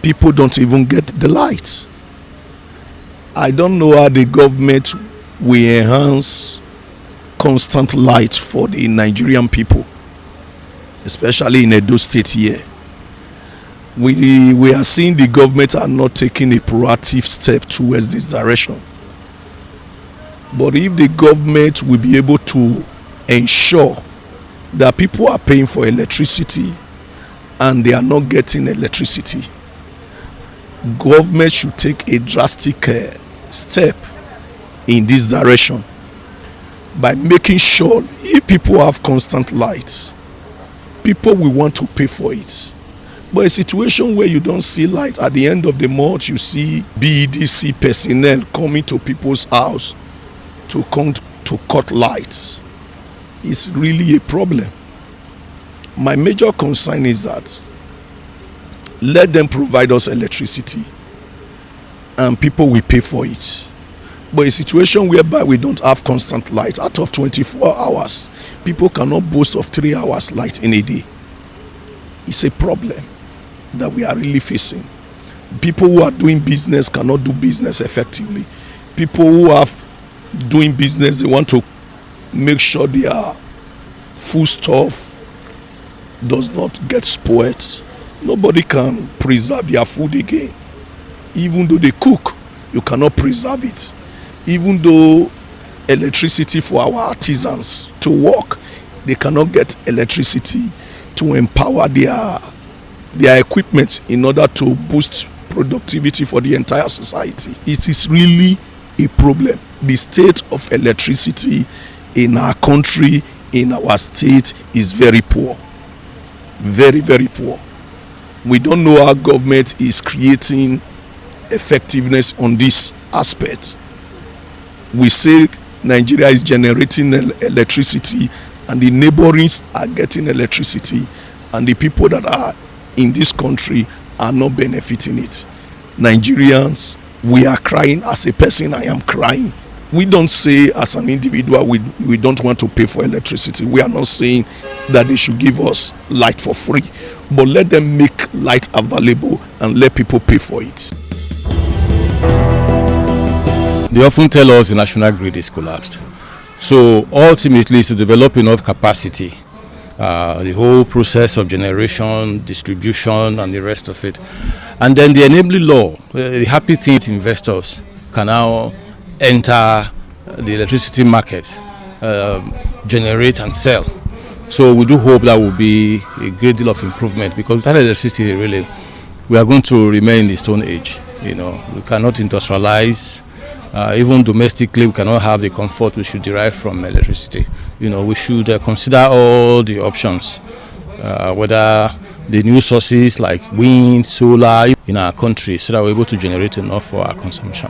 people don't even get the light. I don't know how the government will enhance constant light for the Nigerian people, especially in Edo State here. We are seeing the government are not taking a proactive step towards this direction. But if the government will be able to ensure that people are paying for electricity and they are not getting electricity, government should take a drastic step in this direction by making sure if people have constant light, people will want to pay for it. But a situation where you don't see light, at the end of the month you see BEDC personnel coming to people's house to come to cut lights, is really a problem. My major concern is that let them provide us electricity and people will pay for it. But a situation whereby we don't have constant light, out of 24 hours, people cannot boast of 3 hours light in a day. It's a problem that we are really facing. People who are doing business cannot do business effectively. People who are doing business, they want to make sure their food stuff does not get spoiled. Nobody can preserve their food again. Even though they cook, you cannot preserve it. Even though electricity for our artisans to work, they cannot get electricity to empower their equipment in order to boost productivity for the entire society. It is really a problem. The state of electricity in our country, in our state, is very poor. very, very poor. We don't know how government is creating effectiveness on this aspect. We say Nigeria is generating electricity and the neighborings are getting electricity, and the people that are in this country are not benefiting it. Nigerians, we are crying. As a person, I am crying. We don't say as an individual we don't want to pay for electricity. We are not saying that they should give us light for free, but let them make light available and let people pay for it. They often tell us the national grid is collapsed. So ultimately, it's to develop enough capacity, the whole process of generation, distribution, and the rest of it. And then the enabling law, the happy thing, investors can now enter the electricity market, generate and sell. So we do hope that will be a great deal of improvement, because without electricity, really, we are going to remain in the Stone Age. You know, we cannot industrialize. Even domestically, we cannot have the comfort we should derive from electricity. You know, we should consider all the options, whether the new sources like wind, solar in our country, so that we're able to generate enough for our consumption.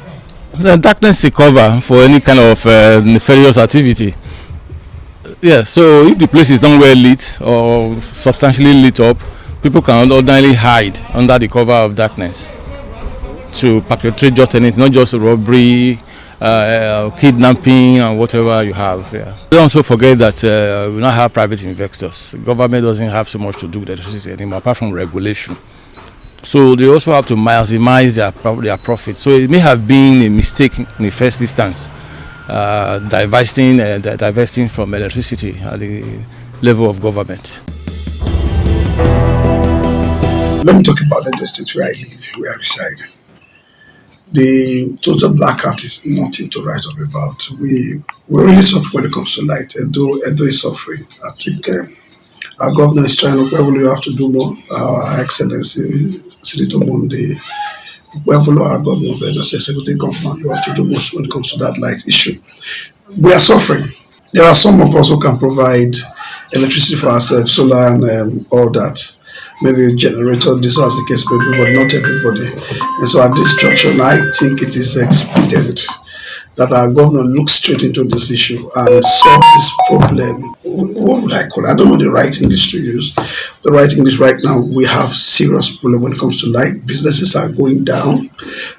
The darkness is cover for any kind of nefarious activity. Yeah, so if the place is not well lit or substantially lit up, people can ordinarily hide under the cover of darkness to perpetrate just anything, not just robbery, kidnapping, and whatever you have. Yeah. Don't also forget that we now have private investors. The government doesn't have so much to do with electricity anymore, apart from regulation. So they also have to maximize their profit. So it may have been a mistake in the first instance, divesting from electricity at the level of government. Let me talk about the state where I live, where I reside. The total blackout is nothing to write up about. We really suffer when it comes to light. Edo is suffering. I think our governor is trying to, we have to do more. Our Excellency, Senator Monday, our governor of Edo, Executive Governor, you have to do more when it comes to that light issue. We are suffering. There are some of us who can provide electricity for ourselves, solar and all that. Maybe a generator, this was the case, maybe, but not everybody. And so at this junction, I think it is expedient that our governor looks straight into this issue and solve this problem. What would I call it? I don't know the right English to use. The right English right now, we have serious problem when it comes to light. Businesses are going down.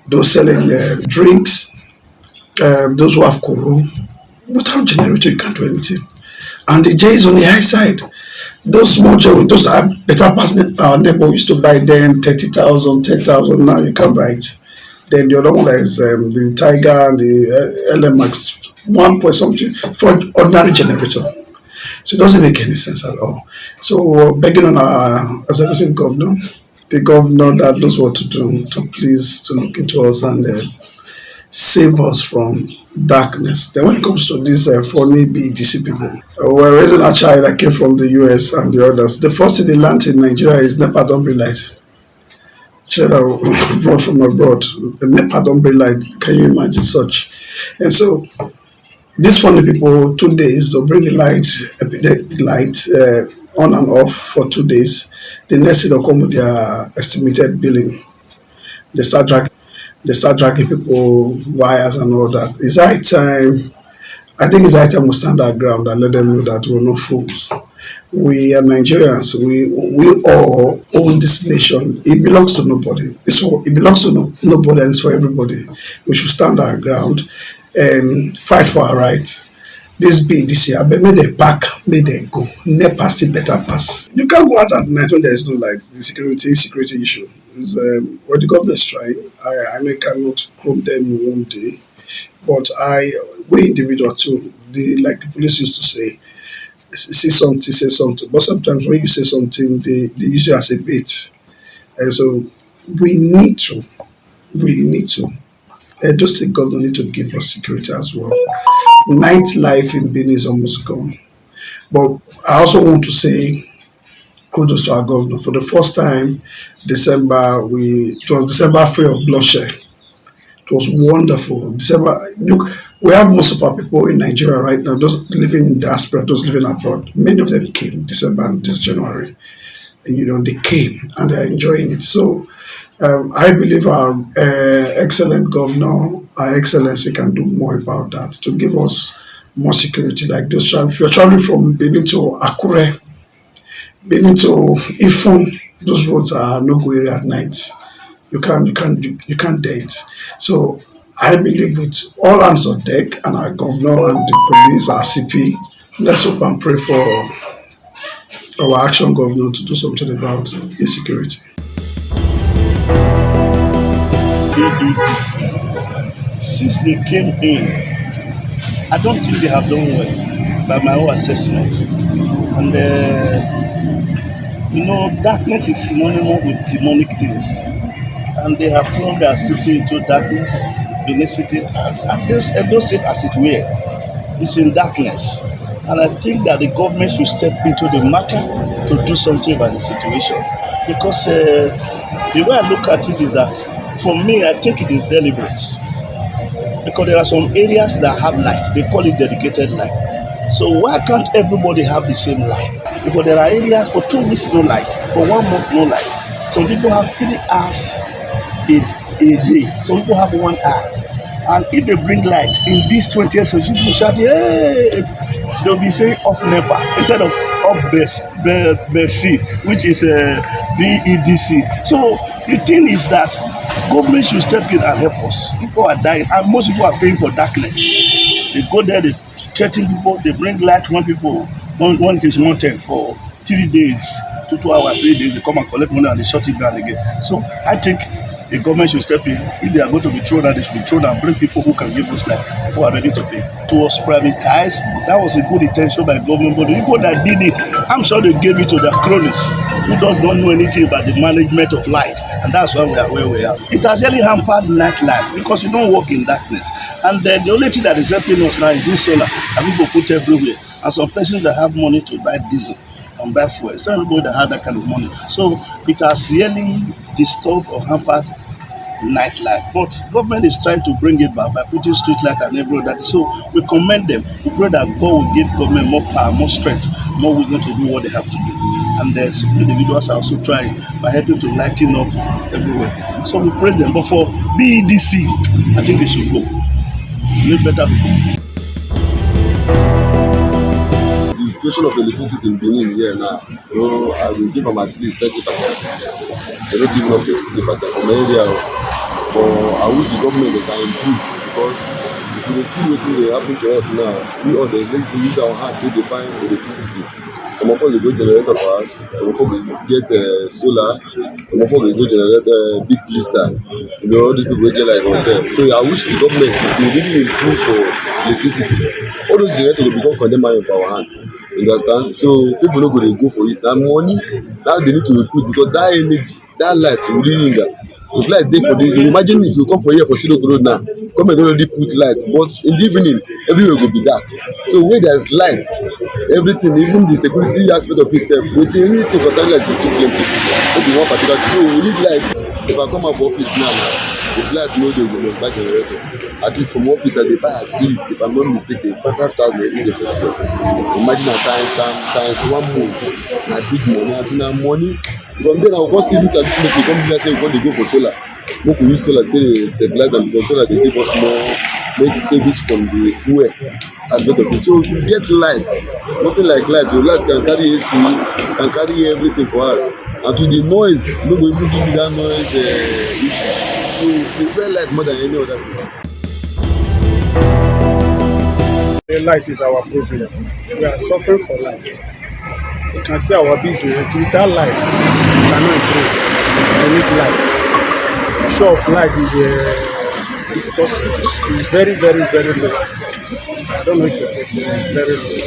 Those selling drinks, those who have koro, without generator, you can't do anything. And the J is on the high side. Those small jewelry, those are better past our neighbor used to buy then 30,000, 10,000. Now you can't buy it. Then the other one is the Tiger and the LMX 1 point something for ordinary generator. So it doesn't make any sense at all. So we're begging on our executive governor, the governor that knows what to do, to please to look into us and save us from darkness. Then when it comes to these funny BDC people, we're raising a child that came from the US and the others. The first thing they learned in Nigeria is NEPA don't bring light. Children brought from abroad, the NEPA don't bring light. Can you imagine such? And so these funny people, 2 days, they'll bring the light on and off for 2 days. The next thing they'll come with their estimated billing. They start dragging people, wires and all that. It's high time. I think it's high time we stand our ground and let them know that we're not fools. We are Nigerians. We all own this nation. It belongs to nobody. It belongs to nobody and it's for everybody. We should stand our ground and fight for our rights. This BDC, but may they pack, may they go. NEPA still better pass. You can't go out at night when there is no light. The security issue is what the government is trying. I cannot chrome them in one day, but we individual too. Like the police used to say something, say something. But sometimes when you say something, they use it as a bait. And so we need to. Edo State government need to give us security as well. Nightlife in Benin is almost gone. But I also want to say kudos to our governor. For the first time, it was December free of bloodshed. It was wonderful. Look, we have most of our people in Nigeria right now, those living in diaspora, those living abroad. Many of them came December and this January. they came and they're enjoying it. So I believe our excellent governor, our excellency, can do more about that to give us more security. Like those travel, if you're traveling from Benin to Akure, Benin to Ifon, those roads are no-go area at night. You can't date. So I believe with all hands on deck and our governor and the police, our CP, let's hope and pray for our action governor to do something about insecurity. ADDC, since they came in, I don't think they have done well by my own assessment. And darkness is synonymous with demonic things. And they have thrown their city into darkness, Benin City, Edo State as it were, is in darkness. And I think that the government should step into the matter to do something about the situation. Because the way I look at it is that, for me, I think it is deliberate. Because there are some areas that have light, they call it dedicated light. So why can't everybody have the same light? Because there are areas for 2 weeks no light, for 1 month no light. Some people have 3 hours a day, some people have 1 hour. And if they bring light in this 20th century, people shout, hey! They'll be saying up NEPA instead of up BEDC, which is BEDC. So the thing is that government should step in and help us. People are dying, and most people are paying for darkness. They go there, they threaten people, they bring light when it is mountain for 3 days, 2 hours, 3 days, they come and collect money and they shut it down again. So I think the government should step in. If they are going to be thrown out, they should be thrown and bring people who can give us light, who are ready to pay. It was privatized. That was a good intention by government, but the people that did it, I'm sure they gave it to their cronies who does not know anything about the management of light, and that's why we are where we are. It has really hampered nightlife because you don't work in darkness. And then the only thing that is helping us now is this solar that people put everywhere, and some persons that have money to buy diesel and buy fuel. It's not everybody that have that kind of money. So it has really disturbed or hampered nightlife, but government is trying to bring it back by putting street light and everything. So we commend them. We pray that God will give government more power, more strength, more wisdom to do what they have to do. And there's individuals are also trying by helping to lighten up everywhere. So we praise them. But for BEDC, I think they should go. Make better people. The situation of electricity in Benin here now, I will give them at least 30%. They don't even up to 50% from area. But I wish the government can improve, because if you see what they happen to us now, we all they use our hand to define electricity. Some of us they go generator for us, some of us they get solar, some of us they go generate big blister. All these people get like hotel. So I wish the government they really improve for electricity. All those generators will become condemned for our hand. You understand? So people not going to go for it. That money now they need to put, because that energy, that light will really linger. If light day for this, imagine if you come for here for Silok Road now, come and already put light, but in the evening everywhere will be dark. So where there's light, everything, even the security aspect of itself, waiting anything for light is too plenty. Maybe one particular. So we need light. If I come out for office now, if light no dey, we must buy generator. At least from office I dey buy at least, if I'm not mistaken, 5,000 every day for sure. Imagine times 1 month, na big money. And now money. From there, I will go see look at it, they come here say we want to go for solar. We can use solar to stabilize them, because solar they give us more, make savings from the fuel aspect of it. So if you get light, nothing like light, your light can carry AC, can carry everything for us. And to the noise, no go even give you that noise issue. So we prefer light more than any other thing. The light is our problem. We are suffering for light. You can see our business without light, we cannot improve. We need light. The show of light is very, very, very low. I don't know if you're getting it, very low.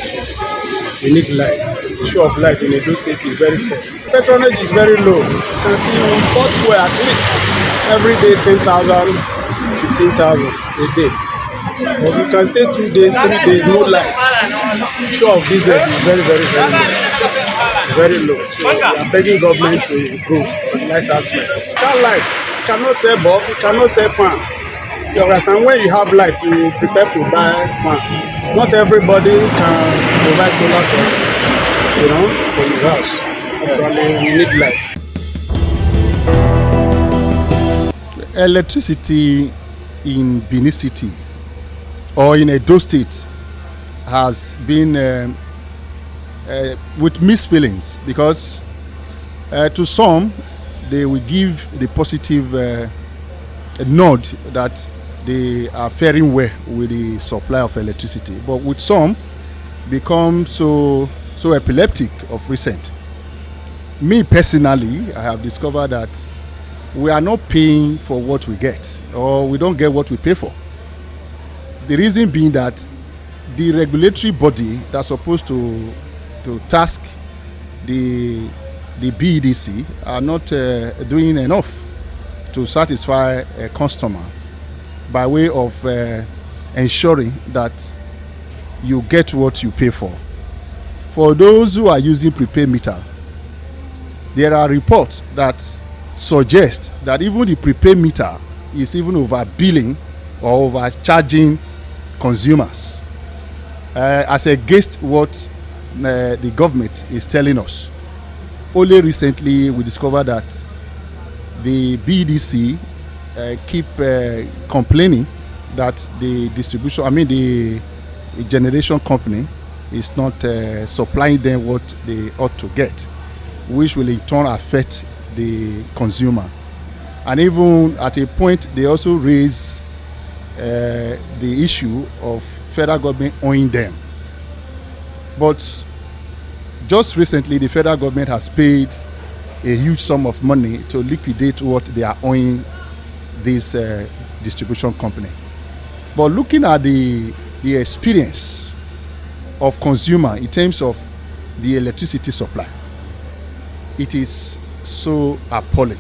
We need light. The show of light in Edo State is very poor. Patronage is very low. You can see we bought fuel at least every day 10,000, 15,000 a day. But you can stay 2 days, 3 days, no light. The show of business is very, very, very low. Very low. So we are begging government to improve on light aspect. Without light, you cannot sell bulb, you cannot sell fan. You understand? When you have light, you prepare to buy fan. Not everybody can provide solar for his house. Actually, we need light. Electricity in Benin City or in Edo State has been with mixed feelings, because to some they will give the positive nod that they are faring well with the supply of electricity, but with some become so epileptic of recent. Me personally, I have discovered that we are not paying for what we get, or we don't get what we pay for. The reason being that the regulatory body that's supposed to task the BEDC are not doing enough to satisfy a customer by way of ensuring that you get what you pay for. For those who are using prepaid meter, there are reports that suggest that even the prepaid meter is even overbilling or overcharging consumers, as against what the government is telling us. Only recently we discovered that the BDC keep complaining that the the generation company is not supplying them what they ought to get, which will in turn affect the consumer. And even at a point they also raise the issue of federal government owing them. But just recently the federal government has paid a huge sum of money to liquidate what they are owing this distribution company. But looking at the experience of consumer in terms of the electricity supply, it is so appalling.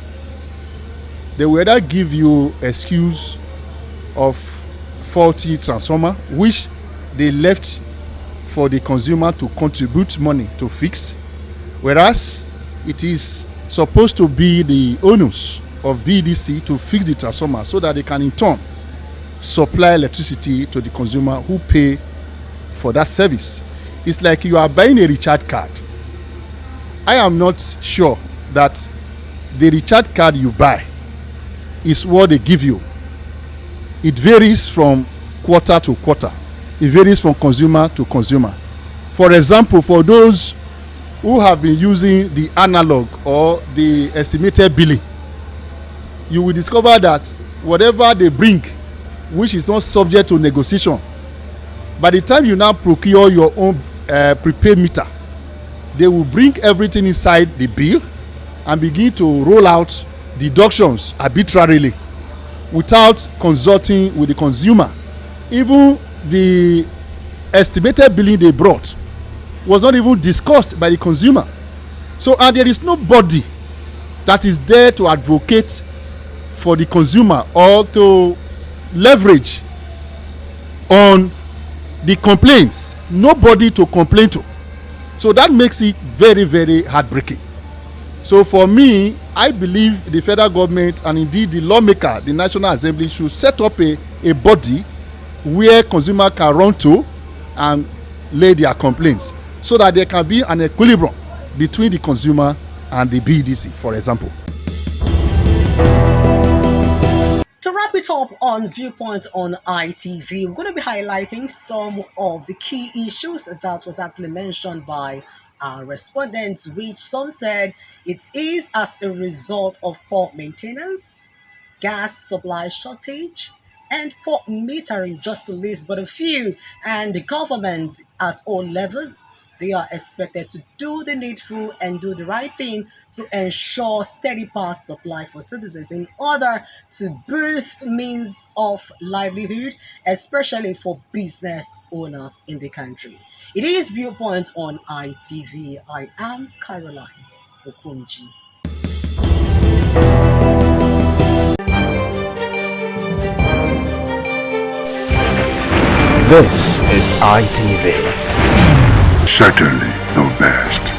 They will either give you excuse of faulty transformer, which they left for the consumer to contribute money to fix, whereas it is supposed to be the onus of BDC to fix the transformer so that they can in turn supply electricity to the consumer who pay for that service. It's like you are buying a recharge card. I am not sure that the recharge card you buy is what they give you. It varies from quarter to quarter. It varies from consumer to consumer. For example, for those who have been using the analog or the estimated billing, you will discover that whatever they bring, which is not subject to negotiation, by the time you now procure your own prepaid meter, they will bring everything inside the bill and begin to roll out deductions arbitrarily without consulting with the consumer. Even the estimated billing they brought was not even discussed by the consumer. So, and there is nobody that is there to advocate for the consumer or to leverage on the complaints. Nobody to complain to. So that makes it very, very heartbreaking. So for me, I believe the federal government and indeed the lawmaker, the National Assembly, should set up a body where consumer can run to and lay their complaints, so that there can be an equilibrium between the consumer and the BDC, for example. To wrap it up on Viewpoint on ITV, we're going to be highlighting some of the key issues that was actually mentioned by our respondents, which some said it is as a result of poor maintenance, gas supply shortage, and poor metering, just to list but a few. And the government at all levels, they are expected to do the needful and do the right thing to ensure steady power supply for citizens in order to boost means of livelihood, especially for business owners in the country. It is Viewpoint on ITV. I am Caroline Okonji. This is ITV. Certainly the best.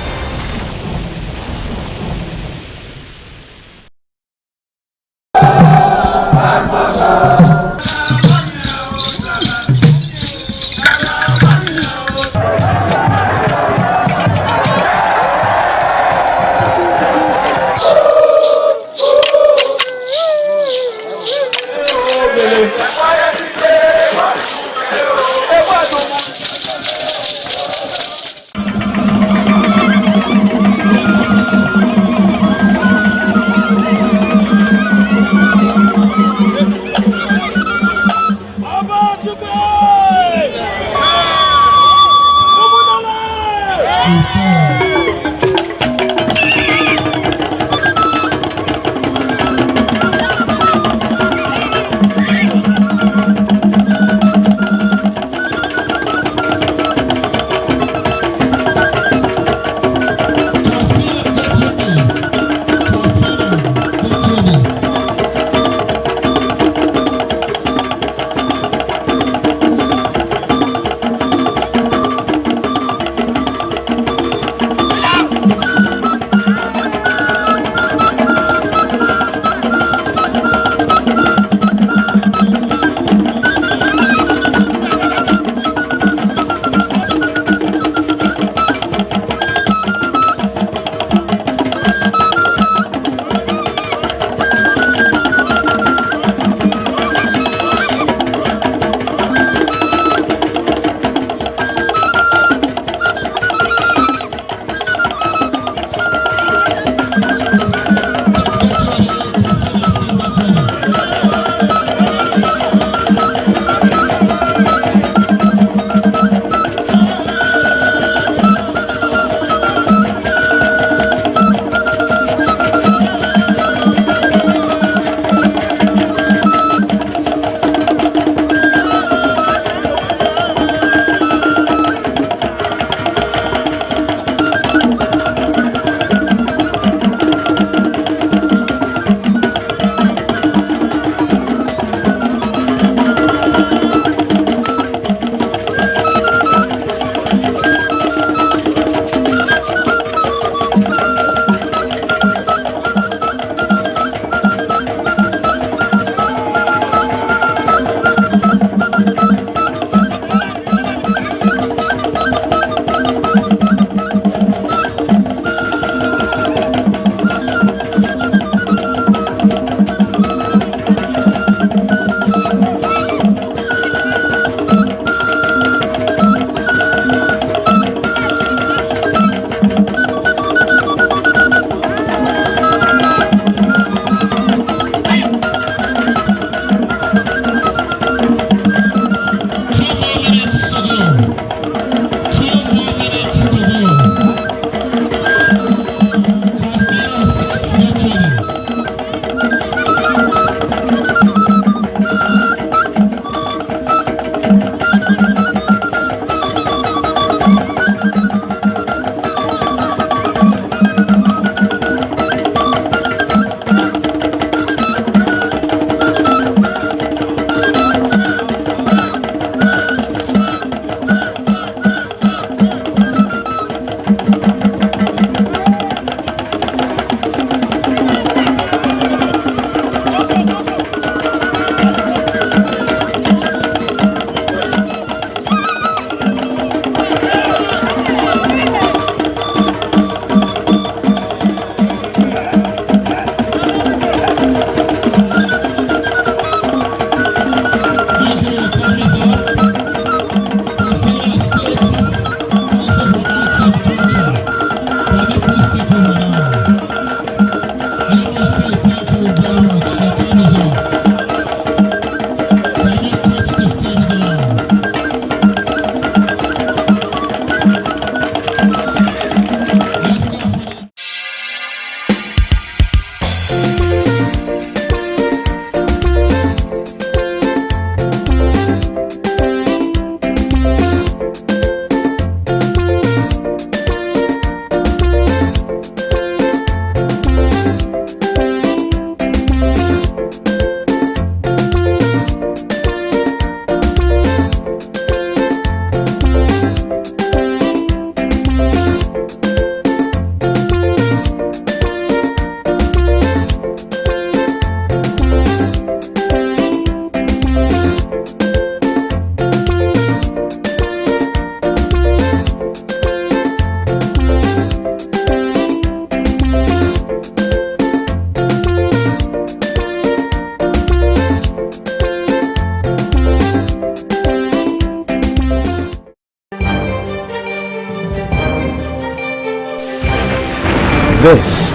This is